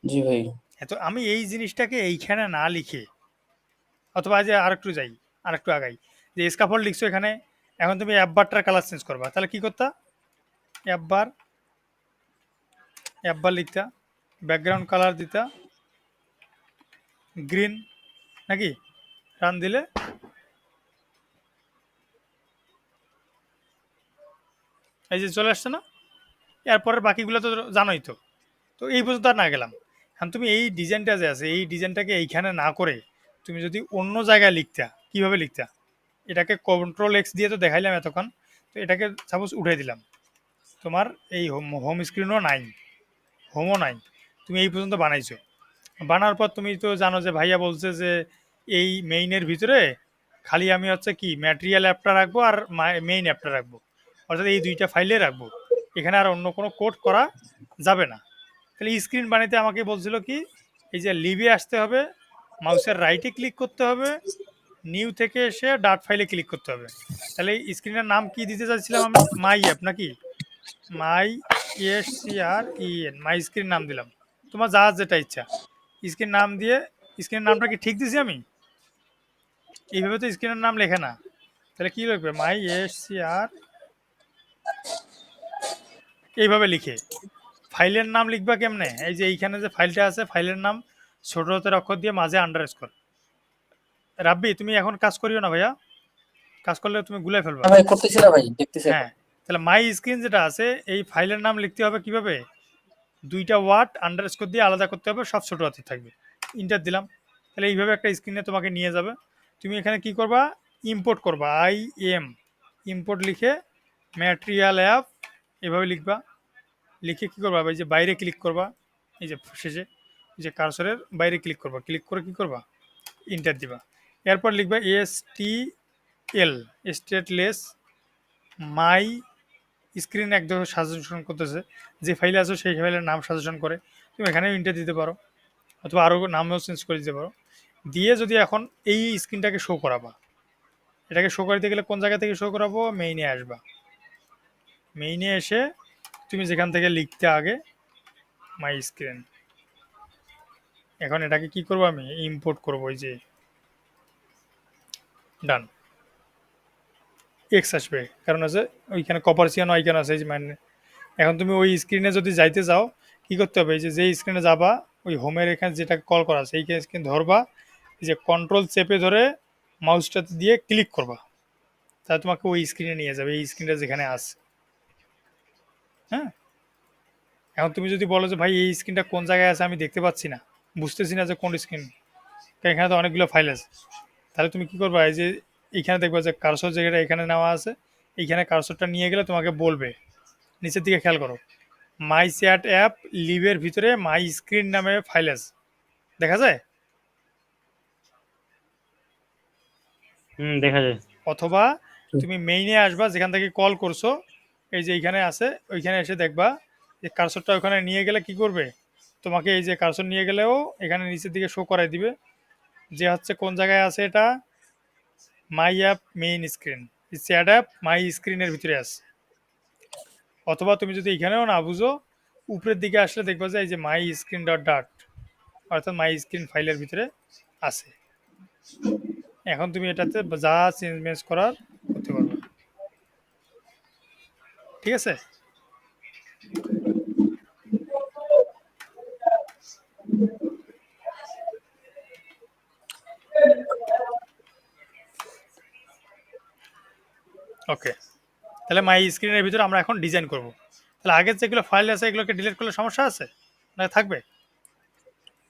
জি ভাই। তো আমি এই জিনিসটাকে এইখানে না লিখে, অথবা যে আরেকটু যাই, আরেকটু আগাই, যে স্কাফোল্ড লিখছো এখানে, এখন তুমি অ্যাপ বারটার কালার চেঞ্জ করবা, তাহলে কি করতা? অ্যাপ বার, অ্যাপ বার লিখতা, ব্যাকগ্রাউন্ড কালার দিতা গ্রিন, নাকি? রান দিলে এই যে চলে আসছে না? এরপরের বাকিগুলো তো জানোই তো। তো এই পর্যন্ত আর না গেলাম। এখন তুমি এই ডিজাইনটা যে আছে, এই ডিজাইনটাকে এইখানে না করে তুমি যদি অন্য জায়গায় লিখতা, কিভাবে লিখতা? এটাকে কন্ট্রোল এক্স দিয়ে তো দেখাইলাম এতক্ষণ। তো এটাকে সাপোজ উঠাই দিলাম, তোমার এই হোম হোম স্ক্রিনও নাই, হোমও নাই, তুমি এই পর্যন্ত বানাইছো। বানার পর তুমি তো জানো যে ভাইয়া বলছে যে এই মেইনের ভিতরে খালি আমি হচ্ছে কি ম্যাটেরিয়াল অ্যাপটা রাখবো আর মেইন অ্যাপটা রাখবো, অর্থাৎ এই দুইটা ফাইলে রাখবো, এখানে আর অন্য কোনো কোড করা যাবে না। তাহলে স্ক্রিন বানাইতে আমাকে বলছিল কি, এই যে লিভে আসতে হবে, মাউসের রাইটে ক্লিক করতে হবে, নিউ থেকে এসে ডাট ফাইলে ক্লিক করতে হবে। তাহলে এই স্ক্রিনের নাম কি দিতে চাইছিলাম আমি? মাই অ্যাপ নাকি? মাই, SCREN, মাই স্ক্রিন নাম দিলাম। তোমার যা যেটা ইচ্ছা স্ক্রিন নাম দিয়ে, স্ক্রিনের নামটা কি ঠিক দিছি আমি? এইভাবে তো স্ক্রিনের নাম লেখে না, তাহলে কি লিখবে? মাই SCR, এইভাবে লিখে ফাইলের নাম লিখবা কেমনে? এই যে এইখানে যে ফাইলটা আছে, ফাইলের নাম ছোট হাতের অক্ষর দিয়ে মাঝে আন্ডারস্কোর। রাব্বি তুমি এখন কাজ করিও না ভাইয়া, কাজ করলে তুমি গুলাই ফেলবা। হ্যাঁ ভাই, করতেছি না ভাই, দেখতেছি এখন। হ্যাঁ, তাহলে মাই স্ক্রিন যেটা আছে, এই ফাইলের নাম লিখতে হবে কিভাবে? দুইটা ওয়ার্ড আন্ডারস্কোর দিয়ে আলাদা করতে হবে, সব ছোট হাতে থাকবে। ইন্টার দিলাম, তাহলে এইভাবে একটা স্ক্রিনে তোমাকে নিয়ে যাবে। তুমি এখানে কি করবা? ইম্পোর্ট করবা, IM, ইম্পোর্ট লিখে ম্যাটেরিয়াল অ্যাপ এভাবে লিখবা। লিখে কি করবা? এই যে বাইরে ক্লিক করবা, এই যে শেষে এই যে কার্সরের বাইরে ক্লিক করবা, ক্লিক করে কি করবা? ইন্টার দিবা। এরপর লিখবা STL, স্টেটলেস মাই স্ক্রিন, এক ধরনের সাজেশন করতেছে, যে ফাইলে আছো সেই ফাইলের নাম সাজেশন করে, তুমি এখানেও ইন্টার দিতে পারো, অথবা আরও নামও চেঞ্জ করে দিতে পারো। দিয়ে যদি এখন এই স্ক্রিনটাকে শো করাবা, এটাকে শো করাতে গেলে কোন জায়গা থেকে শো করাবো? মেইনে আসবা, মেইনে এসে তুমি যেখান থেকে লিখতে আগে মাই স্ক্রিন, এখন এটাকে কি করবো? আমি ইম্পোর্ট করবো, এই যে ডান, এক্স আসবে, কারণ আছে ওইখানে কপারসিয়ান আইকন আছে, এই যে মানে এখন তুমি ওই স্ক্রিনে যদি যাইতে চাও কি করতে হবে? এই যে যেই স্ক্রিনে যাবা, ওই হোমের এখানে যেটা কল করা আছে এই স্ক্রিন ধরবা, এই যে কন্ট্রোল চেপে ধরে মাউসটাতে দিয়ে ক্লিক করবা, তাহলে তোমাকে ওই স্ক্রিনে নিয়ে যাবে, এই স্ক্রিনটা যেখানে আছে। হ্যাঁ, এখন তুমি যদি বলো যে ভাই এই স্ক্রিনটা কোন জায়গায় আছে আমি দেখতে পাচ্ছি না, বুঝতেছি না যে কোন স্ক্রিন, এখানে তো অনেকগুলো ফাইল আছে, তাহলে তুমি কি করবা? এই যে এইখানে দেখবা যে কার্সর জায়গাটা এখানে নেওয়া আছে, এইখানে কার্সরটা নিয়ে গেলে তোমাকে বলবে, নিচের দিকে খেয়াল করো, মাই চ্যাট অ্যাপ লিভের ভিতরে মাই স্ক্রিন নামে ফাইল আছে, দেখা যায়? দেখা যায়। অথবা তুমি মেইনে আসবা, যেখান থেকে কল করছো, এই যে এইখানে আছে, ওইখানে এসে দেখবা যে কার্সরটা ওখানে নিয়ে গেলে কি করবে? তোমাকে এই যে কার্সর নিয়ে গেলেও এখানে নিচের দিকে শো করাই দিবে যে হচ্ছে কোন জায়গায় আছে এটা, মাই app main screen, chat app মাই স্ক্রিনের ভিতরে আছে। অথবা তুমি যদি এখানেও না বুঝো, উপরের দিকে আসলে দেখবা যে এই যে মাই স্ক্রিন ডট ডাট, অর্থাৎ মাই স্ক্রিন ফাইলের ভিতরে আছে। এখন তুমি এটাতে যা চেঞ্জ মেঞ্জ করার করতে পারবে। ঠিক আছে? ওকে, তাহলে মাই স্ক্রিনের ভিতরে আমরা এখন ডিজাইন করব। তাহলে আগের যেগুলো ফাইল আছে এগুলোকে ডিলিট করলে সমস্যা আছে না থাকবে?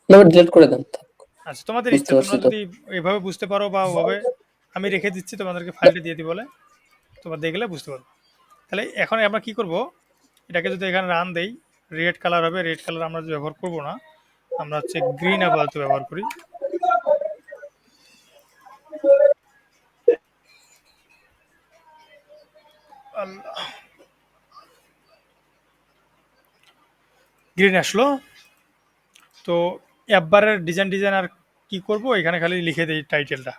না ডিলিট করে দেন, থাক। আচ্ছা, তোমাদের বুঝতে ইচ্ছা, পারছি তোমরা তো। যদি এভাবে বুঝতে পারো বা ওভাবে আমি রেখে দিচ্ছি, তোমাদেরকে ফাইলটা দিয়ে দিই বলে তোমরা দেখলে বুঝতে পারবে। তাহলে এখন আমরা কি করব, এটাকে যদি এখানে রান দেই, রেড কালার হবে। রেড কালার আমরা ব্যবহার করব না, আমরা হচ্ছে গ্রিন আপাতত ব্যবহার করি। গ্রিন আসলো। তো একবারের ডিজাইন আর কি করব, এখানে খালি লিখে দিই টাইটেলটা।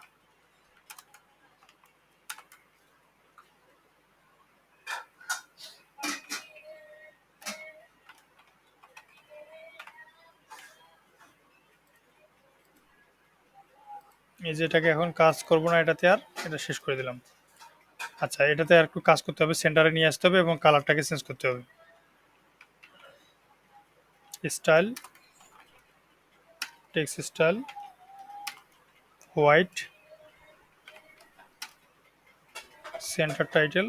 এই যে এটাকে এখন কাজ করব না, এটাতে আর এটা শেষ করে দিলাম। আচ্ছা, এটাতে আর একটু কাজ করতে হবে, সেন্টারে নিয়ে আসতে হবে এবং কালারটাকে চেঞ্জ করতে হবে। Style, text style, white, centre title,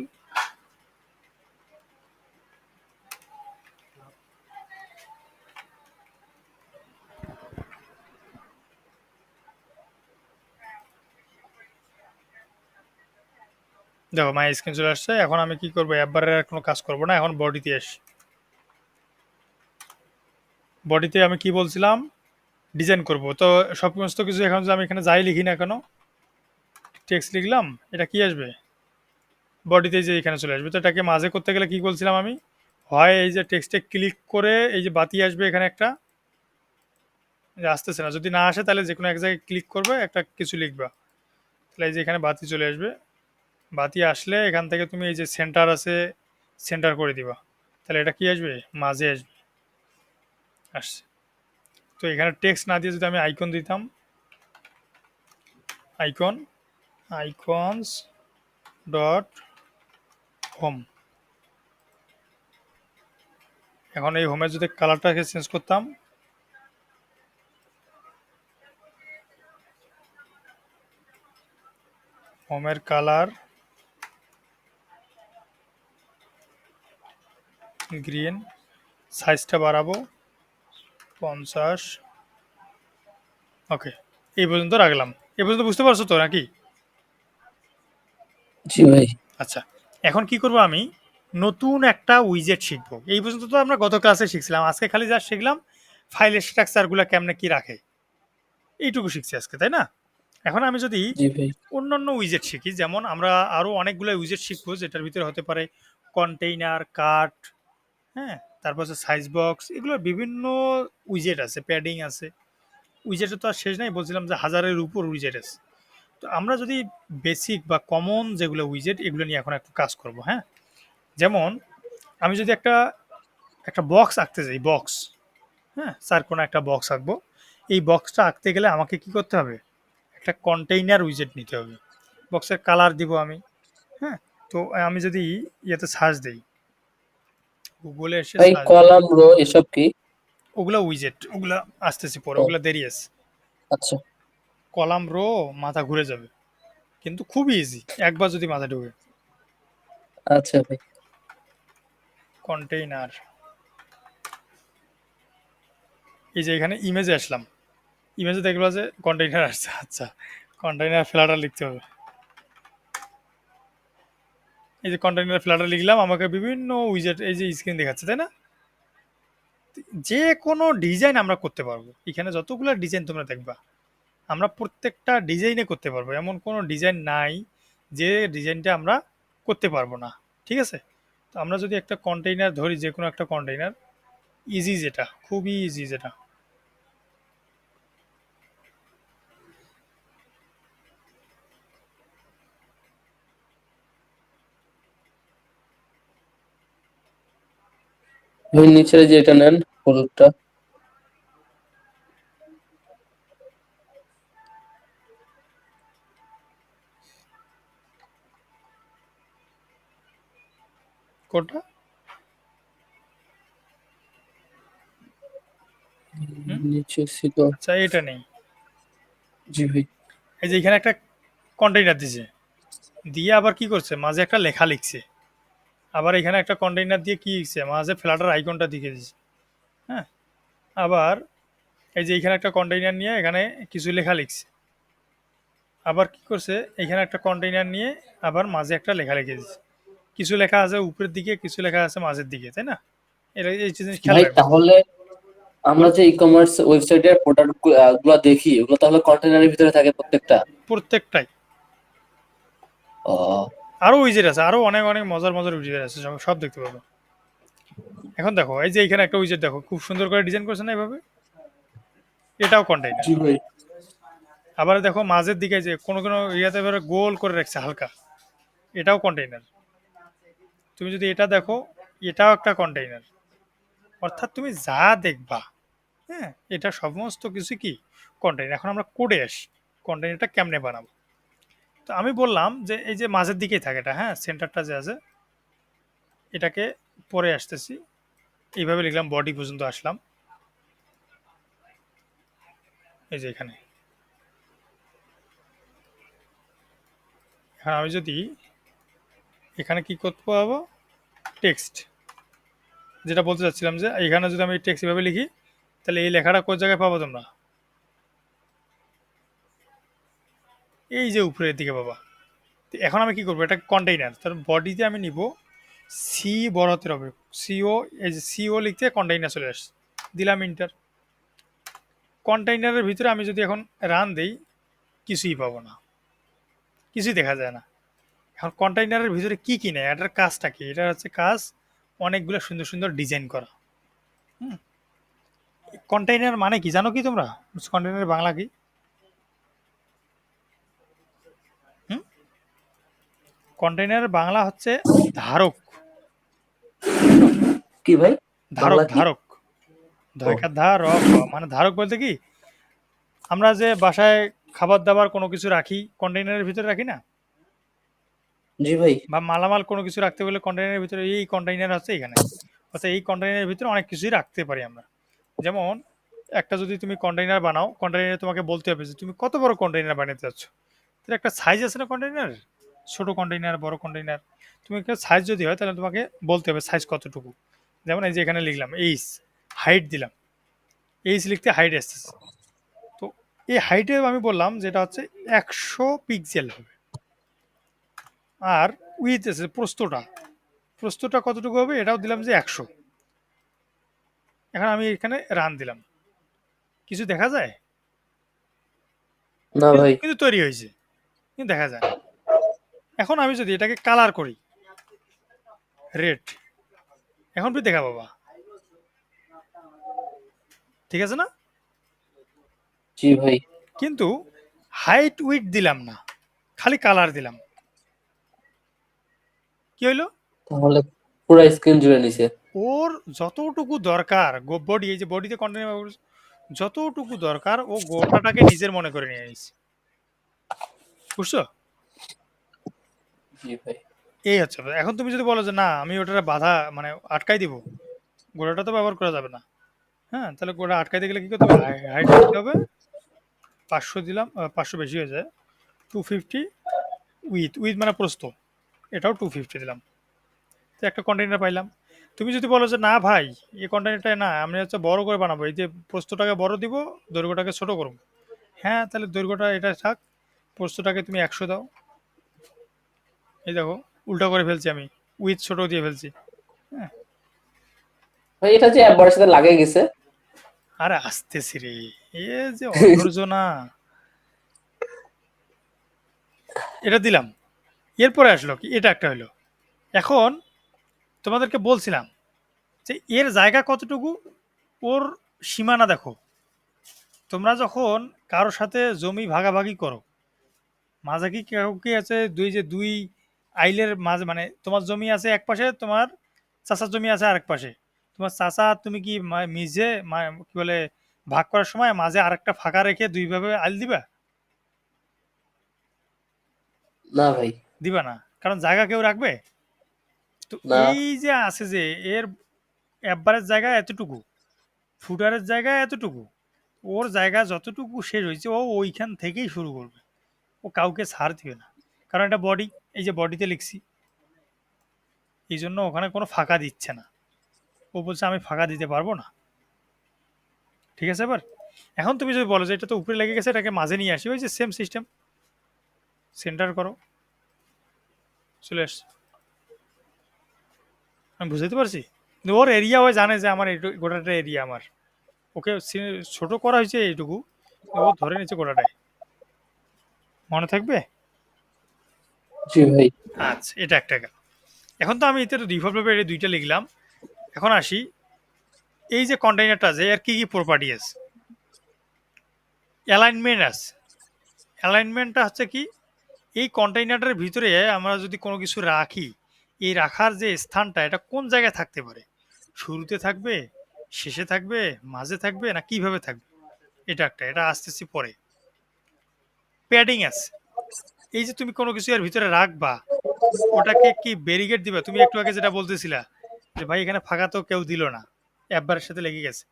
দেখো মাই স্ক্রিন চলে আসছে। এখন আমি কি করবো, একবারে আর কোনো কাজ করব না, এখন বডিতে আসি। বডিতে আমি কি বলছিলাম, ডিজাইন করব। তো সমস্ত কিছু এখন যদি আমি এখানে যাই লিখি না কেন, টেক্সট লিখলাম, এটা কি আসবে, বডিতে যে এখানে চলে আসবে। তো এটাকে মাঝে করতে গেলে কি বলছিলাম আমি, হয় এই যে টেক্সটে ক্লিক করে এই যে বাতি আসবে এখানে একটা, যে আসতেছে না, যদি না আসে তাহলে যে কোনো এক জায়গায় ক্লিক করবে, একটা কিছু লিখবা, তাহলে এই যে এখানে বাতি চলে আসবে। বাতি আসলে এখান থেকে তুমি এই যে সেন্টার আছে, সেন্টার করে দিবা, তাহলে এটা কি আসবে, মাঝে আসবে। আসছে। তো এখানে টেক্সট না দিয়ে যদি আমি আইকন দিতাম, আইকন, আইকনস ডট হোম। এখন এই হোমের যদি কালারটাকে চেঞ্জ করতাম, হোমের কালার গ্রিন, সাইজটা বাড়াবো 50। ওকে, এই পর্যন্ত রাখলাম। এই পর্যন্ত বুঝতে পারছো তো নাকি? জি ভাই। আচ্ছা, এখন কি করব, আমি নতুন একটা উইজেট শিখবো। এই পর্যন্ত তো আমরা গত ক্লাসে শিখছিলাম, আজকে খালি যা শিখলাম ফাইলের স্ট্রাকচারগুলো কেমনে কি রাখে, এইটুকু শিখছি আজকে, তাই না? এখন আমি যদি জি ভাই। অন্যান্য উইজেট শিখি, যেমন আমরা আরো অনেকগুলো উইজেট শিখবো, যেটার ভিতরে হতে পারে কন্টেইনার, কার্ট, হ্যাঁ, তারপর হচ্ছে সাইজ বক্স, এগুলো বিভিন্ন উইজেট আছে, প্যাডিং আছে। উইজেটের তো আর শেষ নাই, বলছিলাম যে হাজারের উপর উইজেট আছে। তো আমরা যদি বেসিক বা কমন যেগুলো উইজেট, এগুলো নিয়ে এখন একটু কাজ করব। হ্যাঁ, যেমন আমি যদি একটা একটা বক্স আঁকতে যাই, বক্স, হ্যাঁ, স্যার কোনো একটা বক্স আঁকবো, এই বক্সটা আঁকতে গেলে আমাকে কি করতে হবে, একটা কন্টেইনার উইজেট নিতে হবে। বক্সের কালার দিব আমি, হ্যাঁ। তো আমি যদি ইয়েতে সার্চ দিই, গুগলে এসে ভাই সার্চ দিই, কলাম রো এসব কি? ওগুলা উইজেট, ওগুলা আসতেছি পরে, ও ওগুলা দেরি আছে। আচ্ছা। কলাম রো মাথা ঘুরে যাবে, কিন্তু খুব ইজি একবার যদি মাথা ঢুকে। আচ্ছা ভাই। কন্টেইনার, এই যে এখানে ইমেজে আসলাম, ইমেজে দেখলো যে কন্টেইনার আসছে। আচ্ছা, কন্টেইনার ফ্লাটার লিখতে হবে। এই যে কন্টেইনার ফ্লাটার লিখলাম, আমাকে বিভিন্ন উইজেট এই যে স্ক্রিন দেখাচ্ছে, তাই না? যে কোনো ডিজাইন আমরা করতে পারবো, এখানে যতগুলো ডিজাইন তোমরা দেখবা আমরা প্রত্যেকটা ডিজাইনে করতে পারবো, এমন কোনো ডিজাইন নাই যে ডিজাইনটা আমরা করতে পারবো না। ঠিক আছে? তো আমরা যদি একটা কন্টেইনার ধরি, যে কোনো একটা কন্টেইনার, ইজি যেটা, খুবই ইজি যেটা, ভাই নিচে যে এটা নেন, হলুদটা। কোনটা? নিচে ছিল। আচ্ছা এটা নেই, জি ভাই। এই যে এখানে একটা কন্টেইনার দিছে, দিয়ে আবার কি করছে মাঝে একটা লেখা লিখছে, আবার এখানে একটা কন্টেইনার দিয়ে কি লিখছে মাঝে ফ্ল্যাটার আইকনটা দিকে দিছে। হ্যাঁ, আবার এই যে এখানে একটা কন্টেইনার নিয়ে এখানে কিছু লেখা লিখছে, আবার কি করছে এখানে একটা কন্টেইনার নিয়ে আবার মাঝে একটা লেখা লিখে দিচ্ছে, কিছু লেখা আছে উপরের দিকে কিছু লেখা আছে মাঝের দিকে, তাই না? এটা এই জিনিস খেয়াল ভাই রাখবে। তাহলে আমরা যে ই কমার্স ওয়েবসাইটের প্রোডাক্ট গুলো দেখি ওগুলো তাহলে কন্টেনারের ভিতরে থাকে প্রত্যেকটা? প্রত্যেকটাই। ও আরো উইজেট আছে, আরো অনেক অনেক মজার মজার উইজেট আছে, সব সব দেখতে পাবো। এখন দেখো এই যে এখানে একটা উইজেট দেখো, খুব সুন্দর করে ডিজাইন করছে না এভাবে, এটাও কন্টেইনার। জি ভাই। আবার দেখো মাঝের দিকে যে কোনো কোনো ইয়াতে এবারে গোল করে রাখছে হালকা, এটাও কন্টেইনার। তুমি যদি এটা দেখো, এটাও একটা কন্টেইনার। অর্থাৎ তুমি যা দেখবা, হ্যাঁ, এটা সমস্ত কিছু কি কন্টেইনার। এখন আমরা কোডে আসি, কন্টেইনারটা কেমনে বানাবো। তো আমি বললাম যে এই যে মাঝের দিকেই থাকে এটা, হ্যাঁ, সেন্টারটা যে আছে এটাকে পরে আসতেছি, এইভাবে লিখলাম, বডি পর্যন্ত আসলাম, এই যে এখানে। এখন আমি যদি এখানে কি করতে পারবো, টেক্সট, যেটা বলতে চাচ্ছিলাম যে এখানে যদি আমি টেক্সট এভাবে লিখি, তাহলে এই লেখাটা কোন জায়গায় পাবো তোমরা, এই যে উপরের দিকে পাবা। তো এখন আমি কি করবো, এটা কন্টেইনার, তার বডিতে আমি নিব সি বড় হাতের হবে, সিও, এই যে সিও লিখতে কন্টেইনার চলে আসছে, দিলাম ইন্টার। কন্টেইনারের ভিতরে আমি যদি এখন রান দেই, কিছুই পাবো না, কিছুই দেখা যায় না। এখন কন্টেইনারের ভিতরে কি কি নেই, এটার কাজটা কি, এটা হচ্ছে কাজ অনেকগুলো সুন্দর সুন্দর ডিজাইন করা। হুম, কন্টেইনার মানে কি জানো কি তোমরা, কন্টেইনারের বাংলা কি? হুম, কন্টেইনারের বাংলা হচ্ছে ধারক। কি ভাই? ধারক বাংলা কি? ধারক, ও ধয়কার ধারক, মানে ধারক বলতে কি, আমরা যে বাসায় খাবার দাবার কোনো কিছু রাখি কন্টেইনারের ভিতরে রাখি না, জি ভাই। বা মালামাল কোনো কিছু রাখতে গেলে কন্টেইনারের ভিতরে, এই কন্টেইনার আছে এখানে। অর্থাৎ এই কন্টেইনারের ভিতরে অনেক কিছুই রাখতে পারি আমরা। যেমন একটা যদি তুমি কন্টেইনার বানাও, কন্টেইনারে তোমাকে বলতে হবে যে তুমি কত বড় কন্টেইনার বানাতে চাচ্ছ। তার একটা সাইজ আছে না কন্টেইনার, ছোট কন্টেইনার, বড় কন্টেইনার। তুমি একটা সাইজ যদি হয় তাহলে তোমাকে বলতে হবে সাইজ কতটুকু। যেমন এই যে এখানে লিখলাম এইচ, হাইট দিলাম, এইচ লিখতে হাইট আসতেছে। তো এই হাইটে আমি বললাম যেটা হচ্ছে 100 পিক্সেল হবে। আর উইথ আছে প্রস্থটা, প্রস্থটা কতটুকু হবে এটাও দিলাম যে 100। এখন আমি এখানে রান দিলাম, কিছু দেখা যায়? না ভাই। কিন্তু তৈরি হয়েছে, কিন্তু দেখা যায় না। এখন আমি যদি এটাকে কালার করি রেড, এখন তুই দেখা বাবা, ঠিক আছে না? জি ভাই। কিন্তু হাইট উইথ দিলাম না, খালি কালার দিলাম, কি হইলো? তাহলে পুরো স্ক্রিন জুড়ে নিছে। ওর যতটুকু দরকার বডি, এই যে বডিতে কন্টেন্ট যতটুকু দরকার ও গোটাটাকে নিজের মনে করে নিয়ে নিচ্ছে, বুঝছো? জি ভাই। এই হচ্ছে ব্যাপার। এখন তুমি যদি বলো যে না আমি ওটা বাধা মানে আটকাই দিব, গোড়াটা তো ব্যবহার করা যাবে না। হ্যাঁ, তাহলে গোড়া আটকাইতে গেলে কি করতে হবে, হাইট দিতে হবে 500 দিলাম, 500 বেশি হয়ে যায়, 250, উইথ উইথ মানে প্রস্থ, এটাও 250 দিলাম, তো একটা কন্টেইনার পাইলাম। তুমি যদি বলো যে না ভাই এই কন্টেইনারটা না আমি হচ্ছে বড় করে বানাবো, এই যে প্রস্থটাকে বড় দিব, দৈর্ঘ্যটাকে ছোট করবো, হ্যাঁ, তাহলে দৈর্ঘ্যটা এটা থাক, প্রস্থটাকে তুমি 100 দাও। এই দেখো উল্টা করে ফেলছি আমি, উইথ ছোট দিয়ে ফেলছি। হ্যাঁ, ভাই এটা যে একবারের সাথে লাগে গেছে। আরে আসতেছি রে, এ যে অধৈর্য না, এটা দিলাম, এরপরে আসলো কি, এটা একটা হলো। এখন তোমাদেরকে বলছিলাম যে এর জায়গা কতটুকু, ওর সীমানা দেখো। তোমরা যখন কারোর সাথে জমি ভাগাভাগি করো, মাঝে কি কেউ কি আছে, দুই আইলের মাঝে, মানে তোমার জমি আছে এক পাশে, তোমার চাচার জমি আছে আরেক পাশে, তোমার চাচা আর তুমি কি মিজে কি বলে ভাগ করার সময় মাঝে আরেকটা ফাঁকা রেখে দুইভাবে আইল দিবা? না ভাই। দিবা না, কারণ জায়গা কেউ রাখবে। তো না। এই যে আছে যে এর অ্যাভারেজ জায়গা এতটুকু, ফুটারের জায়গা এতটুকু, ওর জায়গা যতটুকু শেষ হয়েছে ও ওইখান থেকেই শুরু করবে, ও কাউকে ছাড় দিবে না। কারণ এটা বডি, এই যে বডিতে লিখছি, এই জন্য ওখানে কোনো ফাঁকা দিচ্ছে না। ও বলছে আমি ফাঁকা দিতে পারবো না। ঠিক আছে, এবার এখন তুমি যদি বলো যে এটা তো উপরে লেগে গেছে, এটাকে মাঝে নিয়ে আসি, ওই যে সেম সিস্টেম, সেন্টার করো, চলে আসছে। আমি বুঝতে পারছি, কিন্তু ওর এরিয়া ও জানে যে আমার গোটাটা এরিয়া আমার, ওকে ছোট করা হয়েছে এইটুকু, ও ধরে নিচ্ছে গোটাটাই। মনে থাকবে? জি ভাই। আচ্ছা, এটা একটা গেল। এখন তো আমি এতে ডিফল্ট এই দুইটা লিখলাম। এখন আসি, এই যে কন্টেইনারটা আছে এর কি কি প্রপার্টি আছে? অ্যালাইনমেন্ট আছে। অ্যালাইনমেন্টটা হচ্ছে কি, এই কন্টেইনারের ভিতরে আমরা যদি কোনো কিছু রাখি, এই রাখার যে স্থানটা এটা কোন জায়গায় থাকতে পারে, শুরুতে থাকবে, শেষে থাকবে, মাঝে থাকবে, না কিভাবে থাকবে, এটা একটা, এটা আসতেছি পরে। প্যাডিং আছে, এই যে তুমি কোনো কিছু এর ভিতরে রাখবা, ওটাকে কি ব্যারিকেড দিবা? তুমি একটু আগে যেটা বলতেছিলা যে ভাই এখানে ফাঁকা তো কেউ দিল না, একবারের সাথে লেগে গেছে।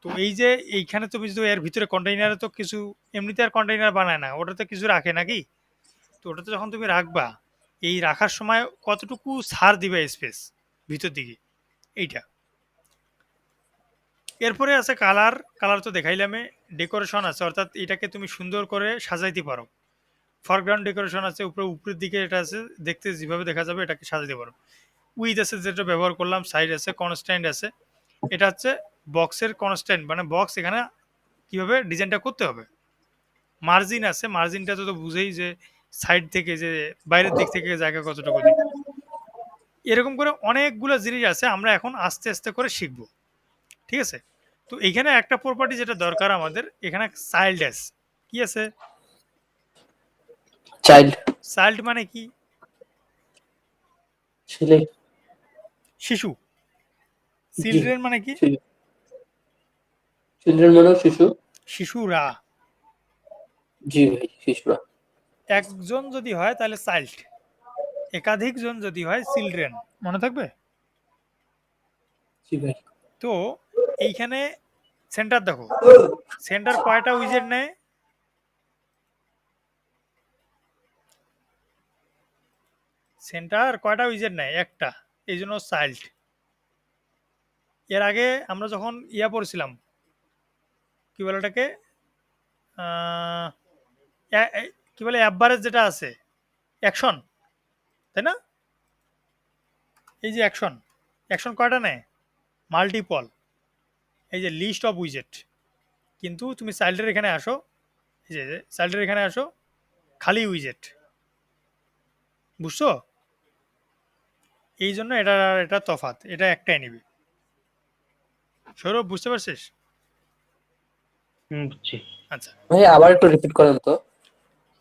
তো এই যে এইখানে তুমি যদি এর ভিতরে কন্টেইনারে তো কিছু, এমনিতে আর কন্টেইনার বানায় না, ওটাতে কিছু রাখে নাকি? তো ওটাতে যখন তুমি রাখবা, এই রাখার সময় কতটুকু ছাড় দিবে স্পেস ভিতর দিকে, এইটা। এরপরে আছে কালার। কালার তো দেখাইলামে। ডেকোরেশন আছে, অর্থাৎ এটাকে তুমি সুন্দর করে সাজাইতে পারো। ফরগ্রাউন্ড ডেকোরেশন আছে, উপরে উপরের দিকে এটা আছে, দেখতে যেভাবে দেখা যাবে এটাকে সাজাতে পারো। উইথ আছে যেটা ব্যবহার করলাম, সাইড আছে, কনস্ট্যান্ট আছে। এটা হচ্ছে বক্সের কনস্ট্যান্ট, মানে বক্স এখানে কিভাবে ডিজাইনটা করতে হবে। মার্জিন আছে, মার্জিনটা তো বুঝেই যে সাইড থেকে যে বাইরের দিক থেকে জায়গা কতটুকু দিই। এরকম করে অনেকগুলো জিনিস আছে, আমরা এখন আস্তে আস্তে করে শিখব। ঠিক আছে, তো এইখানে একটা প্রপার্টি যেটা দরকার আমাদের, এখানে চাইল্ড আছে। কি আছে? চাইল্ড, চাইল্ড মানে কি? ছেলে। শিশু। জি। চিলড্রেন মানে কি? চিলড্রেন মানে শিশু। শিশুরা। জি ভাই, শিশুরা। একজন যদি হয় তাহলে চাইল্ড, একাধিক জন যদি হয় চিলড্রেন। মনে থাকবে? জি ভাই। তো এইখানে সেন্টার দেখো, সেন্টার কয়টা উইজেট নেয়? সেন্টার কয়টা উইজেট নেয়? একটা, এই জন্য চাইল্ড। এর আগে আমরা যখন ইয়া পড়ছিলাম, কি বলে ওটাকে, কি বলে অ্যাভারেজ যেটা আছে, অ্যাকশন, তাই না? এই যে অ্যাকশন, অ্যাকশন কয়টা নেয়? মাল্টিপল। এই যে লিস্ট অফ উইজেট। কিন্তু তুমি চাইল্ডের এখানে আসো, এই যে চাইল্ডের এখানে আসো, খালি উইজেট। বুঝছো? এই জন্য এটা এটা তফাৎ, এটা একটাই নিবি। সৌরভ বুঝতে পারছিস? বুঝছি। আচ্ছা, ভাই আবার একটু রিপিট করেন তো।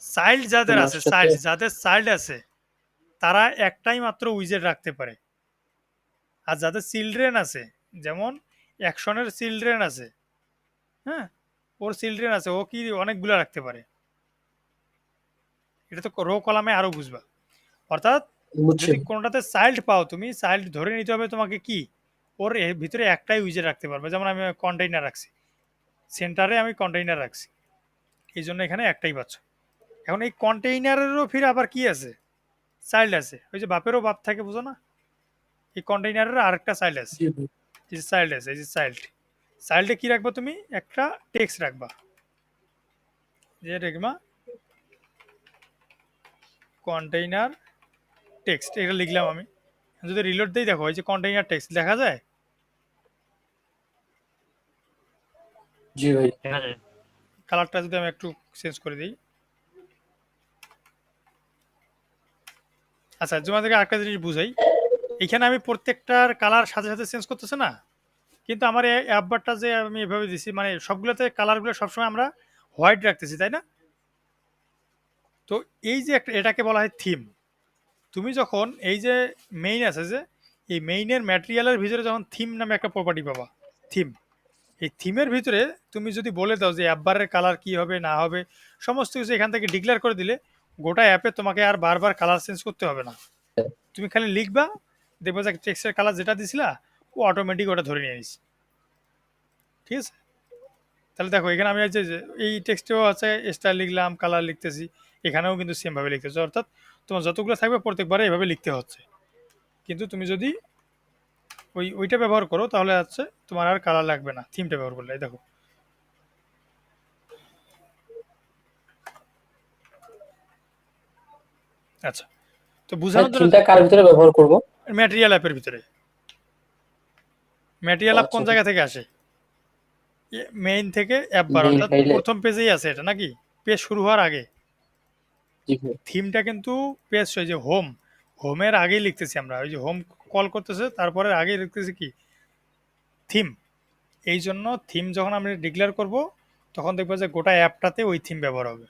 চাইল্ড যাদের তোমার আছে, সাথে। চাইল্ড যাদের চাইল্ড আছে, তারা একটাই মাত্র উইজেট রাখতে পারে। আর যাদের চিলড্রেন আছে, যেমন অ্যাকশনের চিলড্রেন আছে, হ্যাঁ, ওর চিলড্রেন আছে, ও কি অনেকগুলো রাখতে পারে। এটা তো রো কলামে আরো বুঝবা। অর্থাৎ বুঝছি। যদি কোনোটাতে চাইল্ড পাও, তুমি চাইল্ড ধরে নিতে হবে তোমাকে কি, ওর এর ভিতরে একটাই উইজেট রাখতে পারবে। যেমন আমি কন্টেইনার রাখছি, সেন্টারে আমি কন্টেইনার রাখছি, এই জন্য এখানে একটাই পাচ্ছ। এখন এই কন্টেইনারেরও ফির আবার কি আছে? চাইল্ড আছে। ওই যে বাপেরও বাপ থাকে, বুঝো না? এই কন্টেইনারের আরেকটা চাইল্ড আছে। জি ভাই। এই যে চাইল্ড আছে, এই যে চাইল্ড, চাইল্ডে কি রাখবা তুমি? একটা টেক্সট রাখবা, যে রেখবা কন্টেইনার টেক্সট, এটা লিখলাম আমি। যদি রিলোড দিই, দেখো এই যে কন্টেইনার টেক্সট দেখা যায়। জি ভাই। দেখা যায়। কালারটা যদি আমি একটু চেঞ্জ করে দিই। আচ্ছা, তোমাদেরকে আরেকটা জিনিস বুঝাই। এখানে আমি প্রত্যেকটার কালার সাথে সাথে চেঞ্জ করতেছে না, কিন্তু আমার এই অ্যাপবারটা যে আমি এভাবে দিছি, মানে সবগুলোতে কালারগুলো সবসময় আমরা হোয়াইট রাখতেছি, তাই না? তো এই যে একটা, এটাকে বলা হয় থিম। তুমি যখন এই যে মেইন আছে, যে এই মেইনের ম্যাটেরিয়ালের ভিতরে যখন থিম নামে একটা প্রপার্টি পাবা, থিম, এই থিমের ভিতরে তুমি যদি বলে দাও যে অ্যাপবারের কালার কি হবে না হবে, সমস্ত কিছু এখান থেকে ডিক্লেয়ার করে দিলে গোটা অ্যাপে তোমাকে আর বারবার কালার চেঞ্জ করতে হবে না। তুমি খালি লিখবা, দেখবে যে টেক্সটের কালার যেটা দিছিলা ও অটোমেটিক ওটা ধরে নিয়ে নিস। ঠিক আছে? তাহলে দেখো এখানে আমি যে এই টেক্সটেও আছে স্টাইল লিখলাম, কালার লিখতেছি, এখানেও কিন্তু সেম ভাবে লিখতেছি, অর্থাৎ তোমার যতগুলো থাকবে প্রত্যেকবারে এভাবে লিখতে হচ্ছে। কিন্তু তুমি যদি ওইটা ব্যবহার করো তাহলে হচ্ছে তোমার আর কালার লাগবে না, থিমটা ব্যবহার করলে। এই দেখো, আচ্ছা, তো ভাই বোঝানোর জন্য থিমটা কার ভিতরে ব্যবহার করব? ম্যাটেরিয়াল অ্যাপের ভিতরে। ম্যাটেরিয়াল অ্যাপ কোন আচ্ছা, জায়গা থেকে আসে? মেইন থেকে অ্যাপ বার, মেইন অর্থাৎ ফাইলে। প্রথম পেজেই আছে এটা নাকি, পেজ শুরু হওয়ার আগে। জি ভাই। থিমটা কিন্তু পেজ, ওই যে হোমের আগেই লিখতেছি আমরা, ওই যে হোম কল করতেছে তারপরে আগেই লিখতেছি কি, থিম। এই জন্য থিম যখন আমরা ডিক্লেয়ার করব তখন দেখবো যে গোটা অ্যাপটাতে ওই থিম ব্যবহার হবে।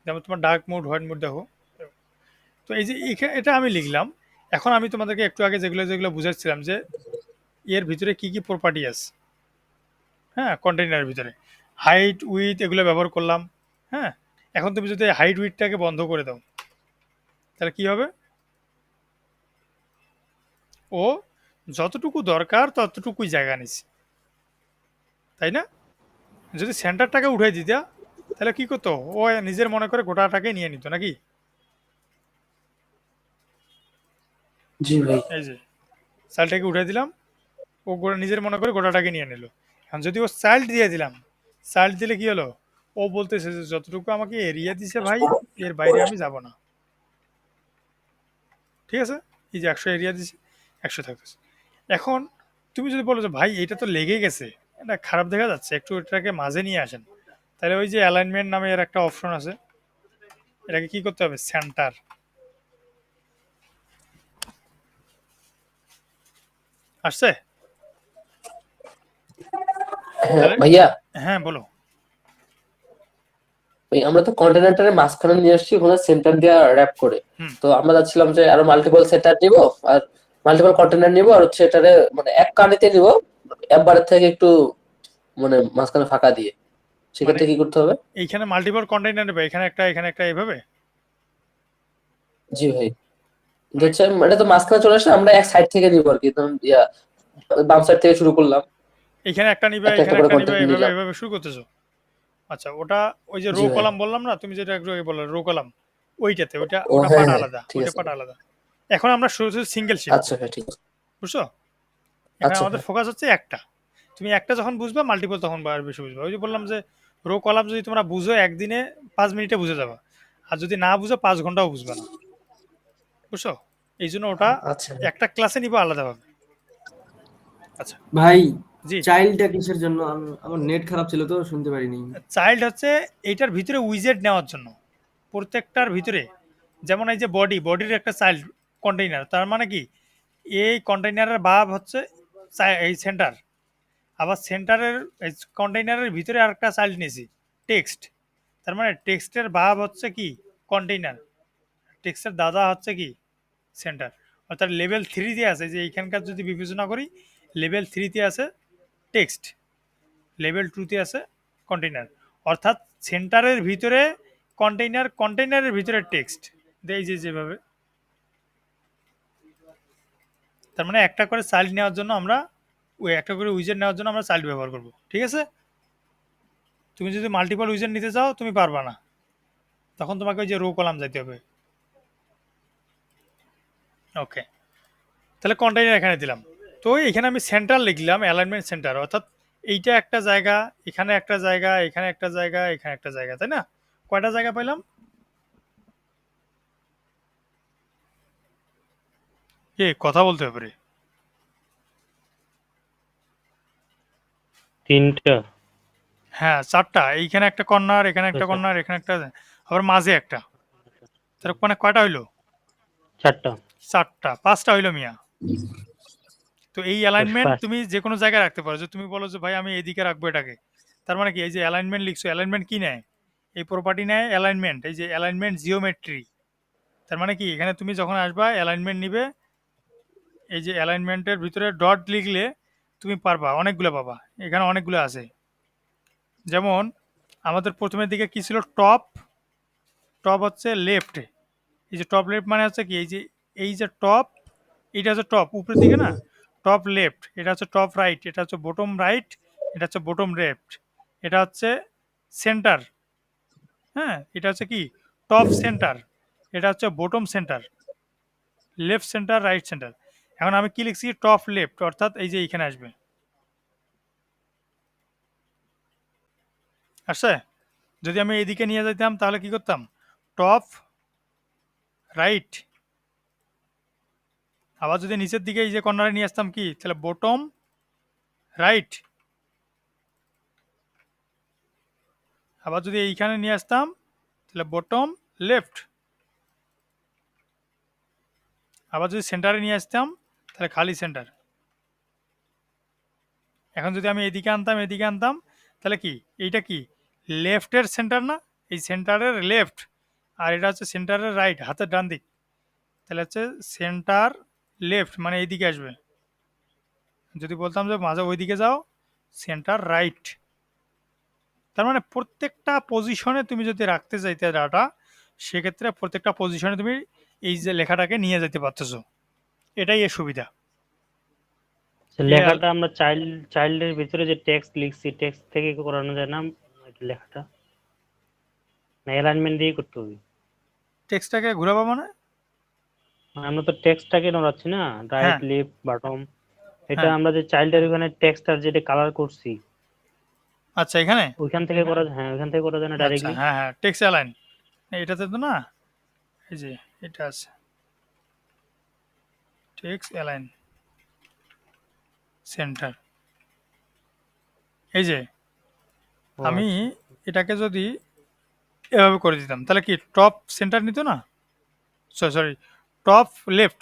যেমন তোমার ডার্ক মোড, হোয়াইট মোড দেখো। তো এই যে এটা আমি লিখলাম। এখন আমি তোমাদেরকে একটু আগে যেগুলো যেগুলো বুঝাচ্ছিলাম যে এর ভিতরে কি কি প্রপার্টি আছে, হ্যাঁ, কন্টেইনারের ভিতরে হাইট উইথ এগুলো ব্যবহার করলাম। হ্যাঁ, এখন তুমি যদি হাইট উইথটাকে বন্ধ করে দাও তাহলে কি হবে? ও যতটুকু দরকার ততটুকুই জায়গা নিছে, তাই না? যদি সেন্টারটাকে উঠাই দিতা তাহলে কি করতো? ও নিজের মনে করে গোটাটাকে নিয়ে নিত নাকি? জি ভাই। এই যে চাইল্ডটাকে উঠাই দিলাম, ও নিজের মনে করে গোটাটাকে নিয়ে নিল। এখন যদি ও চাইল্ড দিয়ে দিলাম, চাইল্ড দিলে কি হলো? ও বলতেছে যে যতটুকু আমাকে এরিয়া দিছে ভাই, এর বাইরে আমি যাব না। ঠিক আছে, এই যে 100 এরিয়া দিছে, 100 থাকতেছে। এখন তুমি যদি বলো যে ভাই এটা তো লেগে গেছে, এটা খারাপ দেখা যাচ্ছে, একটু এটাকে মাঝে নিয়ে আসেন, তাহলে ওই যে অ্যালাইনমেন্ট নামে এর একটা অপশন আছে, এটাকে কি করতে হবে? সেন্টার। আসছে? হ্যাঁ তাহলে ভাইয়া, হ্যাঁ বলো। ওই আমরা তো কন্টেনারটারে মাঝখানে নিয়ে আসছি ওখানে সেন্টার দিয়ে র‍্যাপ করে। হুম, তো আমরা যাচ্ছিলাম যে আরো মাল্টিপল সেন্টার নিব আর মাল্টিপল কন্টেনার নিব আর হচ্ছে এটারে মানে এক কানেতে নিব একবারের থেকে একটু মানে মাঝখানে ফাঁকা দিয়ে। মানে সেক্ষেত্রে কি করতে হবে? এইখানে মাল্টিপল কন্টেইনার নেবে, এখানে একটা এখানে একটা, এইভাবে। জি ভাই। কিন্তু মানে হচ্ছে এটা তো মাঝখানে চলে আসলে আমরা এক সাইড থেকে নিব আর কি, ধরুন বাম সাইড থেকে শুরু করলাম, এখানে একটা নিবে, একটা একটা এখানে করে একটা নিবে, কন্টেন্ট এভাবে নিলাম। এভাবে শুরু করতেছো। আচ্ছা, ওটা ওই যে রো জি ভাই। কলাম বললাম না, তুমি যেটা একটু আগে বললে রো কলাম, ওইটাতে ওইটা ও ওটা হ্যাঁ পার্ট হ্যাঁ, আলাদা, ঠিক ওইটা আছে পার্ট ভাই। আলাদা। এখন আমরা শুরু সিঙ্গেল শিট, আচ্ছা ভাই, ঠিক আছে। বুঝছো? এখানে আচ্ছা আমাদের ভাই। ফোকাস হচ্ছে একটা। তুমি একটা যখন বুঝবা, মাল্টিপল তখন আর বেশি বুঝবা। ওই যে বললাম যে রো কলাম যদি তোমরা বুঝো একদিনে 5 মিনিটে বুঝে যাবা, আর যদি না বুঝো 5 ঘন্টাও বুঝবা না, বুঝছো? এই জন্য ওটা আচ্ছা ভাই। একটা ক্লাসে নিবা আলাদাভাবে। আচ্ছা, ভাই জি। চাইল্ডটা কিসের জন্য? আমার নেট খারাপ ছিল তো শুনতে পারিনি। চাইল্ড হচ্ছে এইটার ভিতরে উইজেট নেওয়ার জন্য, প্রত্যেকটার ভিতরে। যেমন এই যে বডির একটা চাইল্ড কন্টেইনার, তার মানে কি এই কন্টেইনারের ভাব হচ্ছে এই সেন্টার, আবার সেন্টারের কন্টেইনারের ভিতরে আরেকটা চাইল্ড নিয়েছি, টেক্সট। তার মানে টেক্সটের ভাব হচ্ছে কি, কন্টেইনার। টেক্সটের দাদা হচ্ছে কি, সেন্টার। অর্থাৎ লেভেল 3 দিয়ে আছে, যে এইখানকার যদি বিবেচনা করি, লেভেল 3-তে আছে টেক্সট, লেভেল 2-তে আছে কন্টেইনার। অর্থাৎ সেন্টারের ভিতরে কন্টেইনার, কন্টেইনারের ভিতরে টেক্সট। এই যে যেভাবে, তার মানে একটা করে চাইল্ড নেওয়ার জন্য আমরা, ওই একটা করে উইজেট নেওয়ার জন্য আমরা চাইল্ড ব্যবহার করব। ঠিক আছে? তুমি যদি মাল্টিপল উইজেট নিতে চাও তুমি পারবা না, তখন তোমাকে ওই যে রো কলাম যাইতে হবে। ওকে, তাহলে কন্টেইনার এখানে দিলাম। তো এখানে আমি সেন্টার লিখলাম, অ্যালাইনমেন্ট সেন্টার, অর্থাৎ এইটা একটা জায়গা, এখানে একটা জায়গা, এখানে একটা জায়গা, এখানে একটা জায়গা, তাই না? কয়টা জায়গা পাইলাম? কথা বলতে হবে রে। 3টা। হ্যাঁ, 4টা। এইখানে একটা কর্নার, এখানে একটা আচ্ছা, কর্নার, এখানে একটা, আবার মাঝে একটা। তার মানে কয়টা হইলো? 4টা। 4টা, 5টা হইলো মিয়া। তো এই অ্যালাইনমেন্ট 5। তুমি যে কোনো জায়গায় রাখতে পারো। যে তুমি বলো যে ভাই আমি এদিকে রাখবো এটাকে, তার মানে কি, এই যে অ্যালাইনমেন্ট লিখছো, অ্যালাইনমেন্ট কি নেয়? এই প্রপার্টি নেয় অ্যালাইনমেন্ট, এই যে অ্যালাইনমেন্ট জিওমেট্রি। তার মানে কি, এখানে তুমি যখন আসবা অ্যালাইনমেন্ট নিবে, এই যে অ্যালাইনমেন্টের ভিতরে ডট লিখলে তুমি পারবা, অনেকগুলো পাবা। এখানে অনেকগুলো আছে। যেমন আমাদের প্রথমের দিকে কি ছিল? টপ। টপ হচ্ছে লেফট। এই যে টপ লেফট মানে হচ্ছে কি, এই যে টপ, এটা হচ্ছে টপ উপরের দিকে না, টপ লেফট। এটা হচ্ছে টপ রাইট, এটা হচ্ছে বটম রাইট, এটা হচ্ছে বটম লেফট। এটা হচ্ছে সেন্টার, হ্যাঁ, এটা হচ্ছে কি টপ সেন্টার, এটা হচ্ছে bottom centre, left centre, right centre. এখন আমি কি লিখছি, টপ লেফট, অর্থাৎ এই যে এইখানে আসবে, আসছে। যদি আমি এইদিকে নিয়ে যেতাম তাহলে কি করতাম, টপ রাইট। আবার যদি নিচের দিকে এই যে কর্নারে নিয়ে আসতাম কি, তাহলে বটম রাইট। আবার যদি এইখানে নিয়ে আসতাম তাহলে বটম লেফট। আবার যদি সেন্টারে নিয়ে আসতাম তাহলে খালি সেন্টার। এখন যদি আমি এদিকে আনতাম তাহলে কি, এইটা কি লেফটের সেন্টার না, এই সেন্টারের লেফট, আর এটা হচ্ছে সেন্টারের রাইট, হাতের ডান দিক। তাহলে হচ্ছে সেন্টার লেফট মানে এইদিকে আসবে। যদি বলতাম যে মাঝে ওইদিকে যাও, সেন্টার রাইট। তার মানে প্রত্যেকটা পজিশনে তুমি যদি রাখতে চাইতে ডাটা, সেক্ষেত্রে প্রত্যেকটা পজিশনে তুমি এই যে লেখাটাকে নিয়ে যেতে পারতেছো, এটাই এর সুবিধা। তো লেখাটা আমরা চাইল্ডের ভিতরে যে টেক্সট লিখছি, টেক্সট থেকে করানো যায় না এটা লেখাটা, না অ্যালাইনমেন্ট দিয়ে করতে হবে? টেক্সটটাকে ঘুরাবো মানে, মানে আমরা তো টেক্সটটাকে নড়াচ্ছি না, রাইট হ্যাঁ লেফট বটম। এটা হ্যাঁ, আমরা যে চাইল্ডের ওখানে টেক্সটটার যেটা কালার করছি, আচ্ছা এখানে, ওইখান থেকে করা, হ্যাঁ ওইখান থেকে করা যায় না আচ্ছা ডাইরেক্টলি? হ্যাঁ হ্যাঁ, টেক্সট অ্যালাইন, এটাতে তো না, এই যে এটা আছে টেক্সট অ্যালাইন সেন্টার। এই যে ও আমি আচ্ছা। এটাকে যদি এভাবে করে দিতাম তাহলে কি টপ সেন্টার নিত না, সরি টপ লেফট,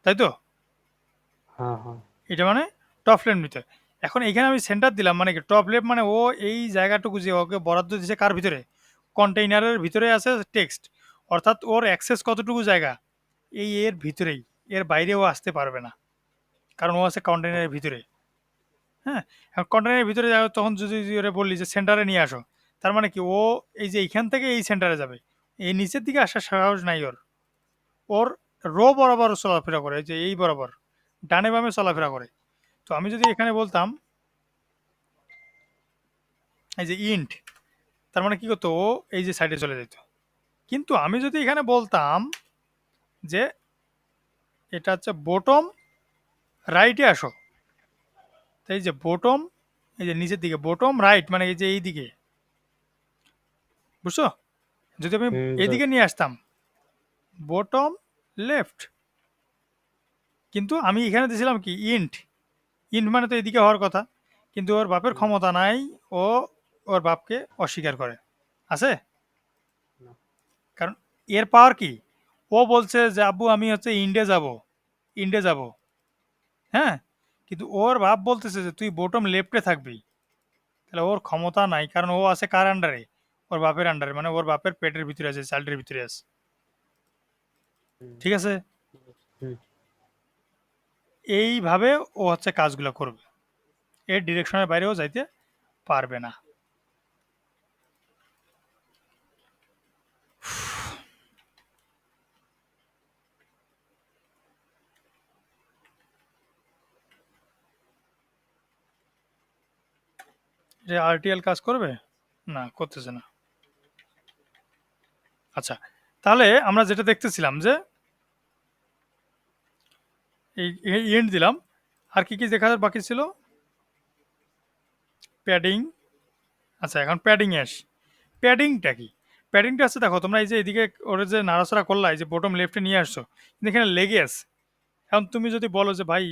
তাই তো, হ্যাঁ হ্যাঁ। এটা মানে টপ লেফট নিতে। এখন এখানে আমি সেন্টার দিলাম মানে কি টপ লেফট, মানে ও এই জায়গাটুকু যে ওকে বরাদ্দ দিয়েছে কার ভিতরে, কন্টেইনারের ভিতরে আছে টেক্সট, অর্থাৎ ওর অ্যাক্সেস কতটুকু জায়গা, এই এর ভিতরেই, এর বাইরে ও আসতে পারবে না, কারণ ও আছে কন্টেইনারের ভিতরে। হ্যাঁ, এখন কন্টেইনারের ভিতরে যাও, তখন যদি ওরে বললি যে সেন্টারে নিয়ে আসো, তার মানে কি ও এই যে এইখান থেকে এই সেন্টারে যাবে, এই নিচের দিকে আসার সাহস নাই ওর। ওর রো বরাবর চলাফেরা করে, এই যে এই বরাবর ডানে বামে চলাফেরা করে। তো আমি যদি এখানে বলতাম এই যে ইন্ট, তার মানে কি করতো, ও এই যে সাইডে চলে যেত। কিন্তু আমি যদি এখানে বলতাম যে এটা হচ্ছে বটম রাইটে আসো, তো এই যে বটম, এই যে নিচের দিকে বটম রাইট মানে এই যে এই দিকে, বুঝছো। যদি আমি বুঝতে এইদিকে পারছি। নিয়ে আসতাম বটম লেফট, কিন্তু আমি এখানে দিয়েছিলাম কি ইন্ট, ইন্ট মানে তো এদিকে হওয়ার কথা, কিন্তু ওর বাপের হুম, ক্ষমতা নাই, ও ওর বাপকে অস্বীকার করে, আছে। না। কারণ এর পাওয়ার কি, ও বলছে যে আব্বু আমি হচ্ছে ইন্ডে যাব, ইন্ডে যাব, হ্যাঁ, কিন্তু ওর বাপ বলতেছে যে তুই বটম লেফটে থাকবি। তাহলে ওর ক্ষমতা নাই, কারণ ও আছে কার আন্ডারে, ওর বাপের আন্ডারে, মানে ওর বাপের পেটের ভিতরে আছে, চাইল্ডের ভিতরে আছে, হুম, ঠিক আছে। হুম। এইভাবে ও হচ্ছে কাজগুলো করবে, এর ডিরেকশনের বাইরেও যাইতে পারবে না। যে আরটিএল কাজ করবে, না করতেছে না। আচ্ছা, তাহলে আমরা যেটা দেখতেছিলাম যে এই এন্ড দিলাম, আর কি কি দেখা বাকি ছিল, প্যাডিং। আচ্ছা এখন প্যাডিং এস, প্যাডিংটা কি, প্যাডিংটা আছে দেখো তোমরা এই যে এদিকে ওরা যে নাড়াচাড়া করলা, এই যে বটম লেফটে নিয়ে আসছো, কিন্তু এখানে লেগে আছে। এখন তুমি যদি বলো যে ভাই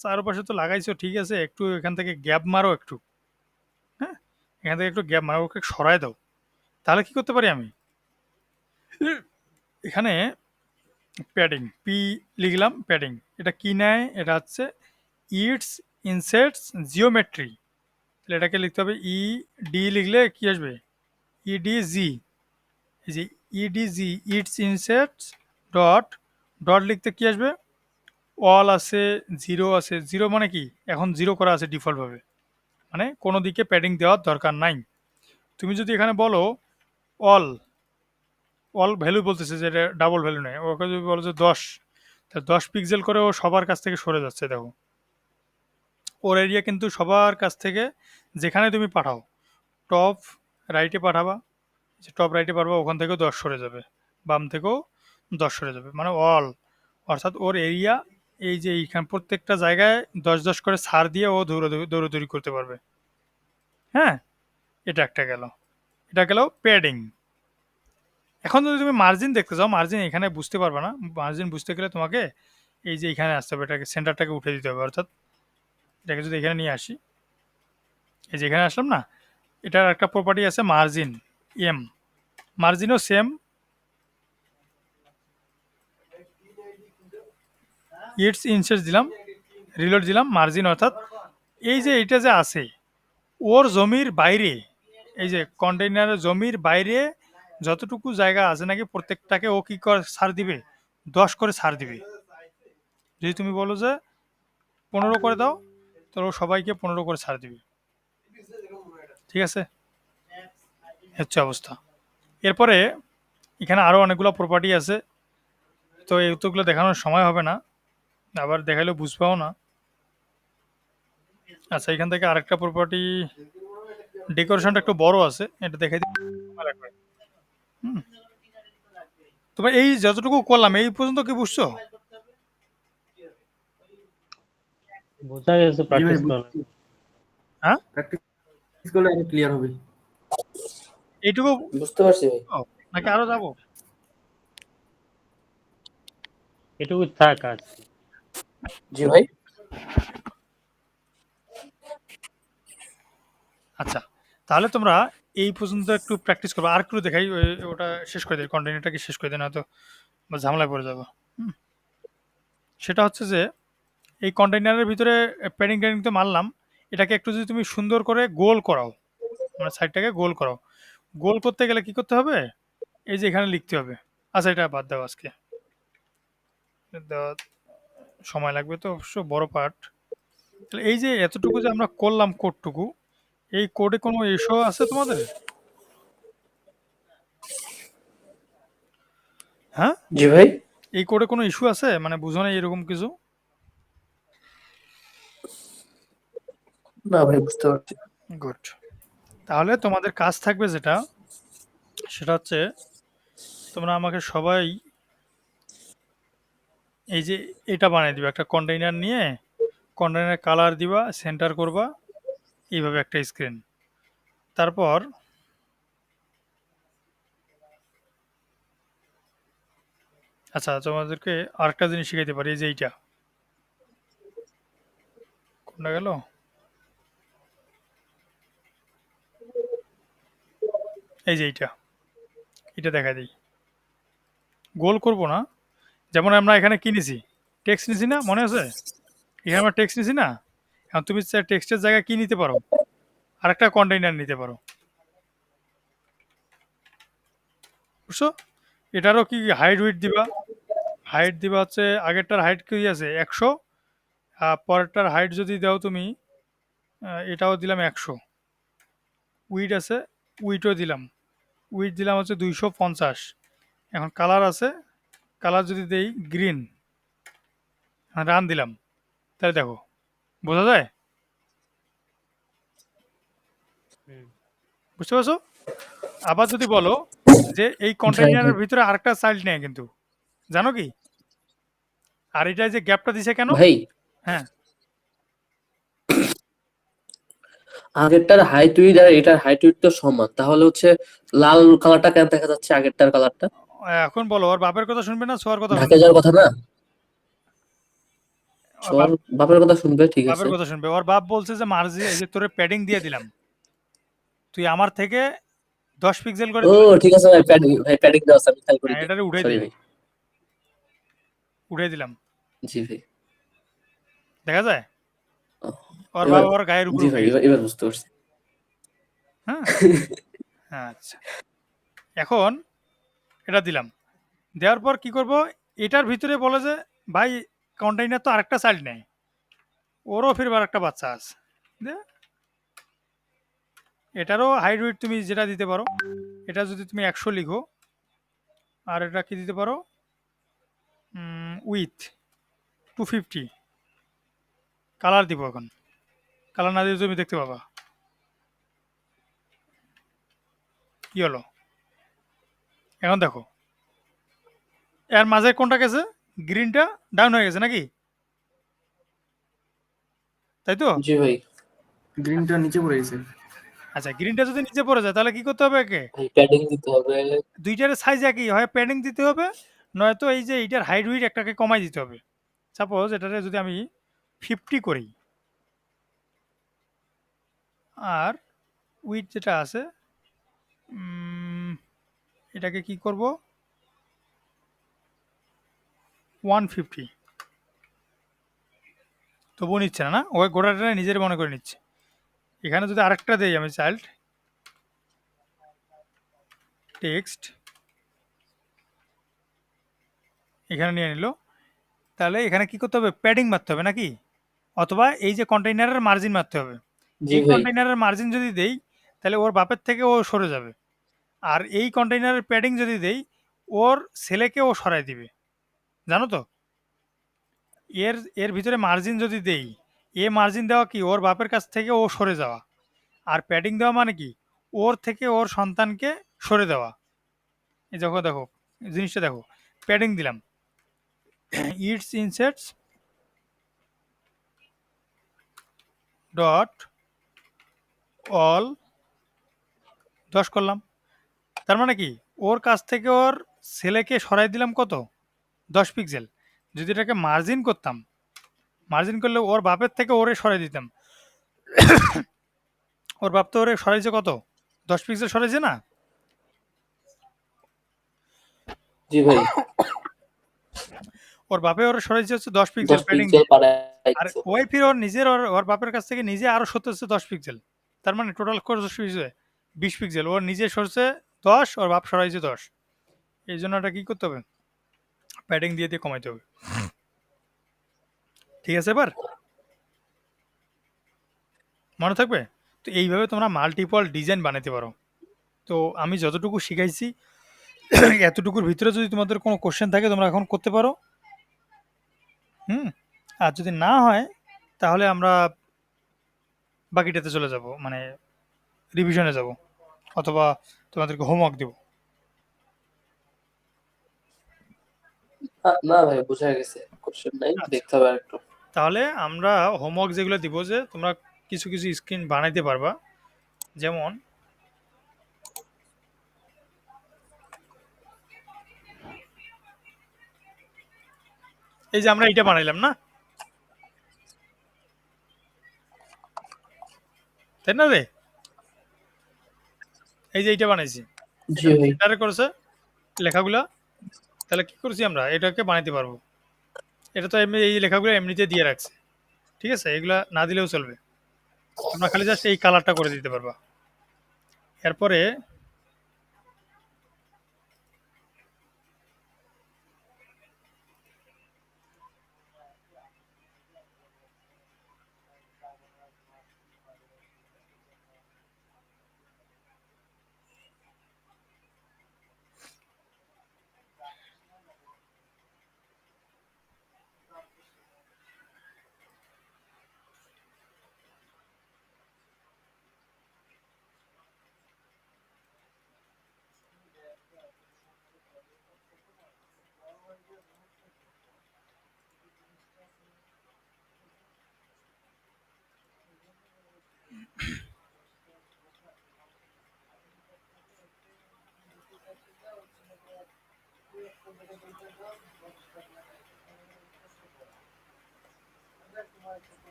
চারপাশে তো লাগাইছো ঠিক আছে, একটু এখান থেকে গ্যাপ মারো একটু, হ্যাঁ, এখান থেকে একটু গ্যাপ মারো, ওকে সরায় দাও, তাহলে কি করতে পারি আমি, এখানে প্যাডিং পি লিখলাম, প্যাডিং এটা কি নেয়, এটা হচ্ছে ইটস ইনসেটস জিওমেট্রি, তাহলে এটাকে লিখতে হবে ই ডি, লিখলে কি আসবে ইডিজি, এই যে ইডিজি ইটস ইনসেটস ডট, ডট লিখতে কি আসবে, অল আছে, জিরো আছে, জিরো মানে কি এখন জিরো করা আছে ডিফল্টভাবে, মানে কোনো দিকে প্যাডিং দেওয়ার দরকার নাই। তুমি যদি এখানে বলো অল, অল ভ্যালু বলতেছে যে এটা ডাবল ভ্যালু নেই, ওকে যদি বলো যে 10, তা 10 পিক্সেল করে ও সবার কাছ থেকে সরে যাচ্ছে, দেখো ওর এরিয়া কিন্তু সবার কাছ থেকে যেখানে তুমি পাঠাও টপ রাইটে পাঠাবা, যে টপ রাইটে পাঠাবা ওখান থেকেও 10 সরে যাবে, বাম থেকেও 10 সরে যাবে, মানে অল, অর্থাৎ ওর এরিয়া এই যে এইখান প্রত্যেকটা জায়গায় 10 করে ছাড় দিয়ে ও দৌড়াদৌড়ি করতে পারবে। হ্যাঁ, এটা একটা গেল, এটা গেল প্যাডিং। এখন যদি তুমি মার্জিন দেখতে চাও, মার্জিন এখানে বুঝতে পারবে না। মার্জিন বুঝতে গেলে তোমাকে এই যে এখানে আসতে হবে, এটাকে সেন্টারটাকে উঠে দিতে হবে, অর্থাৎ এটাকে যদি এখানে নিয়ে আসি, এই যে এখানে আসলাম না, এটার একটা প্রপার্টি আছে মার্জিন এম, মার্জিনও সেম, ইটস ইনসার্ট দিলাম, রিলোড দিলাম, মার্জিন অর্থাৎ এই যে এটা যে আছে ওর জমির বাইরে, এই যে কন্টেইনারের জমির বাইরে যতটুকু জায়গা আছে নাকি প্রত্যেকটাকে ও কি করে ছাড় দিবে, 10 করে ছাড় দিবে। যদি তুমি বলো যে 15 করে দাও, তাহলে ও সবাইকে 15 করে ছাড় দিবে। ঠিক আছে, হচ্ছে অবস্থা। এরপরে এখানে আরো অনেকগুলো প্রপার্টি আছে, তো এই উত্তরগুলো দেখানোর সময় হবে না, আবার দেখাইলেও বুঝপাও না। আচ্ছা, এখান থেকে আরেকটা প্রপার্টি, ডেকোরেশনটা একটু বড় আছে, এটা দেখাই দিই। হুম, তবে এই যতটুকু করলাম এই পর্যন্ত কি বুঝছো? বোঝা গেছে, জি ভাই, প্র্যাকটিস করা বুঝছি। হ্যাঁ, প্র্যাকটিস করলে আরো ক্লিয়ার হবে। এইটুকু বুঝতে পারছি ভাই। বুঝছো? নাকি আরো যাবো? এটুকু থাক আজকে। জি ভাই। আচ্ছা, তাহলে তোমরা এই পর্যন্ত একটু প্র্যাকটিস করবে, আর একটু দেখাই, ওটা শেষ করে দিই, কন্টেন্টটাকে শেষ করে দিই, না তো বা ঝামেলায় পড়ে যাবো। হুম, সেটা হচ্ছে যে এই কন্টেইনারের ভিতরে প্যাডিং ট্যাডিং তো মারলাম, এটাকে একটু যদি তুমি সুন্দর করে গোল করাও, মানে সাইডটাকে গোল করাও, গোল করতে গেলে কি করতে হবে, এই যে এখানে লিখতে হবে। আচ্ছা, এটা বাদ দাও, আজকে দেওয়া সময় লাগবে তো অবশ্য, বড় পার্ট। তাহলে এই যে এতটুকু যে আমরা করলাম কোডটুকু, এই কোডে কোনো ইস্যু আছে তোমাদের? হ্যাঁ, জি ভাই। এই কোডে কোনো ইস্যু আছে, মানে বুঝো না এরকম কিছু? না ভাই, বুঝতে পারছি। গুড। তাহলে তোমাদের কাজ থাকবে যেটা, সেটা হচ্ছে তোমরা আমাকে সবাই এই যে এটা বানিয়ে দিবে, একটা কন্টেইনার নিয়ে কন্টেইনার কালার দিবা, সেন্টার করবা, এইভাবে একটা স্ক্রিন। তারপর আচ্ছা, তোমাদেরকে আরেকটা জিনিস শিখাইতে পারি, এই যে এইটা কোনটা গেল, এই যে এইটা, এটা দেখা দিই। গোল করব না, যেমন আমরা এখানে কিনেছি, টেক্সট নিছি না, মনে আছে? এখানে আমরা টেক্সট নিছি না, এখন তুমি টেক্সটের জায়গায় কি নিতে পারো, আরেকটা কন্টেইনার নিতে পারো, বুঝছো? এটারও কি হাইট উইড দিবা, হাইট দিবা হচ্ছে আগেরটার হাইট কি আছে 100, আর পরেরটার হাইট যদি দাও তুমি, এটাও দিলাম 100, উইড আছে, উইডও দিলাম, উইড দিলাম হচ্ছে 250। এখন কালার আছে, কালার যদি দেই গ্রিন, রান দিলাম, তাহলে দেখো বোঝা যায়, হুম। বুঝতে পারছো? আবার যদি বলো যে এই ভাই ভাই কন্টেইনারের ভিতরে আরেকটা চাইল্ড নেই কিন্তু, জানো কি, আর এটা যে গ্যাপটা দিছে কেন? ভাই, হ্যাঁ, আগেরটার হাইট উইড আর এটার হাইট উইড তো সমান, তাহলে হচ্ছে লাল কালারটা কেন দেখা যাচ্ছে আগেরটার কালারটা? এখন বলো, ওর বাপের কথা শুনবে না ছোয়ার কথা ঢাকে শুনবে? যাওয়ার কথা না? ওর সর বাপের কথা শুনবে, ঠিক আছে। বাপের কথা শুনবে। ওর বাপ বলছে যে মার্জি, এই যে তোরে প্যাডিং দিয়ে দিলাম, তুই আমার থেকে 10 পিক্সেল করে ও দূরে, ঠিক আছে ভাই, প্যাডিং দেওয়া আছে, আমি খেয়াল করিনি। এটারে উঠাই সরি দিবি, ভাই। উঠাই দিলাম, জি ভাই। দেখা যায় ও, ওর এবার বাবা ওর গায়ের উপরে জি উঠে ভাই, গেছে। এবার বুঝতে পারছি। হ্যাঁ, আচ্ছা, এখন এটা দিলাম, দেওয়ার পর কি করব, এটার ভিতরে বলে যে ভাই কন্টেইনার তো আরেকটা চাইল্ড নেই, ওরও ফির আরেকটা বাচ্চা আছে, দে, এটারও হাইট উইড তুমি যেটা দিতে পারো, এটা যদি তুমি 100 লিখো, আর এটা কি দিতে পারো উইথ 250, কালার দিব এখন, কালার না দিলে তুমি দেখতে পাবা, কি হলো? এখন দেখো এর মাঝে কোনটা গেছে? গ্রিনটা ডাউন হয়ে গেছে নাকি? তাই তো? জি ভাই। গ্রিনটা নিচে পড়ে গেছে। আচ্ছা, গ্রিনটা যদি নিচে পড়ে যায় তাহলে কি করতে হবে একে? ভাই প্যাডিং দিতে হবে। দুইটার সাইজ একই, হয় প্যাডিং দিতে হবে, নয়তো এই যে এইটার হাইট উইড একটাকে কমাই দিতে হবে। সাপোজ এটারে যদি আমি 50 করি, আর উইড যেটা আছে এটাকে কি করব 150, তবুও নিচ্ছে না, না ওই গোড়াটা নিজের মনে করে নিচ্ছে। এখানে যদি আরেকটা দেই আমি চাইল্ড টেক্সট, এখানে নিয়ে নিল, তাহলে এখানে কি করতে হবে? প্যাডিং মারতে হবে নাকি? অথবা এই যে কন্টেইনারের মার্জিন মারতে হবে। জি এই ভাই। কন্টেইনারের মার্জিন যদি দেই তাহলে ওর বাপের থেকে ও সরে যাবে, আর এই কন্টেইনারের প্যাডিং যদি দেই ওর ছেলেকে ও সরাই দিবে, জানো তো? এর এর ভিতরে মার্জিন যদি দেই, এ মার্জিন দেওয়া কি ওর বাপের কাছ থেকে ও সরে যাওয়া, আর প্যাডিং দেওয়া মানে কি ওর থেকে ওর সন্তানকে সরে দেওয়া। এই দেখো দেখো জিনিসটা দেখো, প্যাডিং দিলাম ইটস ইনসেটস ডট অল 10 করলাম, তার মানে কি ওর কাছ থেকে ওর ছেলেকে সরাই দিলাম কত? 10 পিক্সেল। যদি এটাকে মার্জিন করতাম, মার্জিন করলে ওর বাপের থেকে ওরে সরাই দিতাম, ওর বাপ তো ওরে সরাইছে কত? 10 পিক্সেল সরাইছে না? জি ভাই। ওর বাপে ওরে সরাইছে হচ্ছে 10 পিক্সেল 10 প্যাডিং পিক্সেল দিয়ে, আর বাড়াইছে। ওই ফির ওর নিজের ওর বাপের কাছ থেকে নিজে আরো সরতে হচ্ছে 10 পিক্সেল। তার মানে টোটাল কত সরছে? 20 পিক্সেল। ওর নিজে সরছে 10, ওর বাপ সরাইছে 10। এই জন্য এটা কি করতে হবে? প্যাডিং দিয়ে দিয়ে কমাইতে হবে। ঠিক আছে, এবার মনে থাকবে? তো এইভাবে তোমরা মাল্টিপল ডিজাইন বানাতে পারো। তো আমি যতটুকু শিখাইছি এতটুকুর ভিতরে যদি তোমাদের কোনো কোশ্চেন থাকে তোমরা এখন করতে পারো। হুম, আর যদি না হয় তাহলে আমরা বাকিটাতে চলে যাব, মানে রিভিশনে যাব, অথবা তোমাদেরকে হোমওয়ার্ক দেব। না ভাই বুঝা গেছে, কোশ্চেন নাই, আচ্ছা, দেখতে হবে একটু। তাহলে আমরা হোমওয়ার্ক যেগুলো দিব যে তোমরা কিছু কিছু স্ক্রিন বানাইতে পারবা, যেমন এই যে আমরা এটা বানাইলাম না, তাই না রে? এই যে এইটা বানাইছি, জি এটা ভাই। সেন্টারে করেছে লেখাগুলা, তাহলে কি করছি আমরা এটাকে বানাইতে পারবো। এটা তো এমনি এই লেখাগুলো এমনিতে দিয়ে রাখছে, ঠিক আছে, এগুলা না দিলেও চলবে, তোমরা খালি জাস্ট এই কালারটা করে দিতে পারবা। এরপরে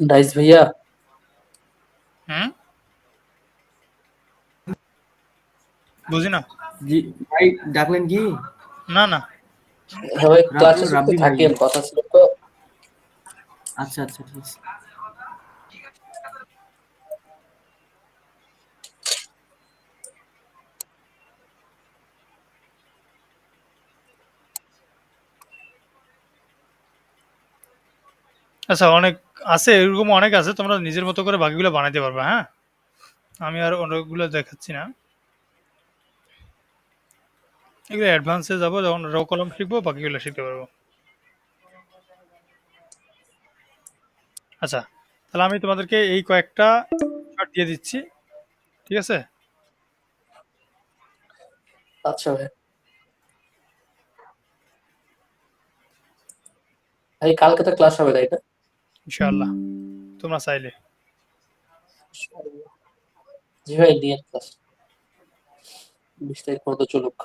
নাইস ভাইয়া। হুম, বুঝি না। জি ভাই, ডাকলেন কি? না না, হ্যাঁ ভাই, ক্লাসে শুনতে রাব্বি ভাই। থাকেন, কথা ছিল তো। আচ্ছা আচ্ছা, ঠিক আছে। আচ্ছা, অনেক আছে এরকম, অনেক আছে, তোমরা নিজের মতো করে বাকিগুলো বানাইতে পারবে। হ্যাঁ, আমি আর অনেকগুলো দেখাচ্ছি না, এগুলো অ্যাডভান্সে যাবো যখন র কলম শিখবো বাকিগুলো শিখতে পারবো। আচ্ছা, তাহলে আমি তোমাদেরকে এই কয়েকটা শর্ট দিয়ে দিচ্ছি, ঠিক আছে? আচ্ছা ভাই। ভাই কালকে তো ক্লাস হবে তাই না? ইনশাআল্লাহ তোমরা চাইলে। জি ভাই, নিয়ে ক্লাস 20 তারিখ পর্যন্ত চলুক।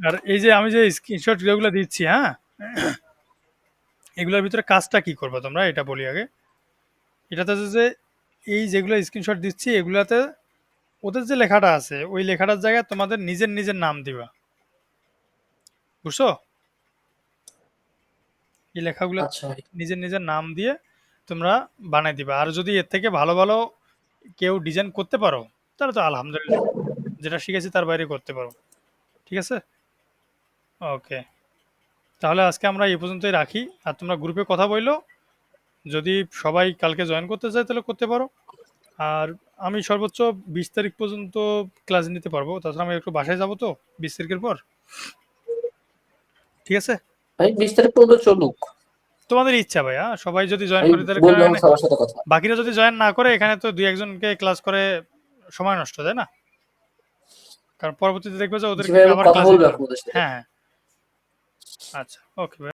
আর এই যে আমি যে স্ক্রিনশট যেগুলো দিচ্ছি, হ্যাঁ, এগুলোর ভিতরে কাজটা কি করবে তোমরা এটা বলি আগে। এটাতে যে এই যেগুলো স্ক্রিনশট দিচ্ছি এগুলাতে ওদের যে লেখাটা আছে ওই লেখাটার জায়গায় তোমাদের নিজের নিজের নাম দিবা, বুঝছো? এই লেখাগুলো আচ্ছা ভাই। নিজের নিজের নাম দিয়ে তোমরা বানাই দিবা। আর যদি এর থেকে ভালো ভালো কেউ ডিজাইন করতে পারো তাহলে তো আলহামদুলিল্লাহ, যেটা শিখেছি তার বাইরে করতে পারো। ঠিক আছে, ওকে, তাহলে আজকে আমরা এই পর্যন্তই রাখি। আর তোমরা গ্রুপে কথা বললো, যদি সবাই কালকে জয়েন করতে চায় তাহলে করতে পারো। আর আমি সর্বোচ্চ 20 তারিখ পর্যন্ত ক্লাস নিতে পারবো, তাছাড়া আমি একটু বাসায় যাবো তো 20 তারিখের পর। ঠিক আছে, ভাই 20 তারিখ পর্যন্ত চলুক। তোমাদের ইচ্ছা ভাই, হ্যাঁ, সবাই যদি জয়েন ভাই করে তাহলে বলবো আমি এখানে সবার সাথে কথা। বাকিরা যদি জয়েন না করে এখানে তো দুই একজনকে ক্লাস করে সময় নষ্ট, তাই না? কারণ পরবর্তীতে দেখবে যে জি ওদেরকে ভাই, আমি আবার কথা ক্লাস বলবো নিতে হবে। আপনাদের সাথে। হ্যাঁ হ্যাঁ, আচ্ছা, ওকে ভাই।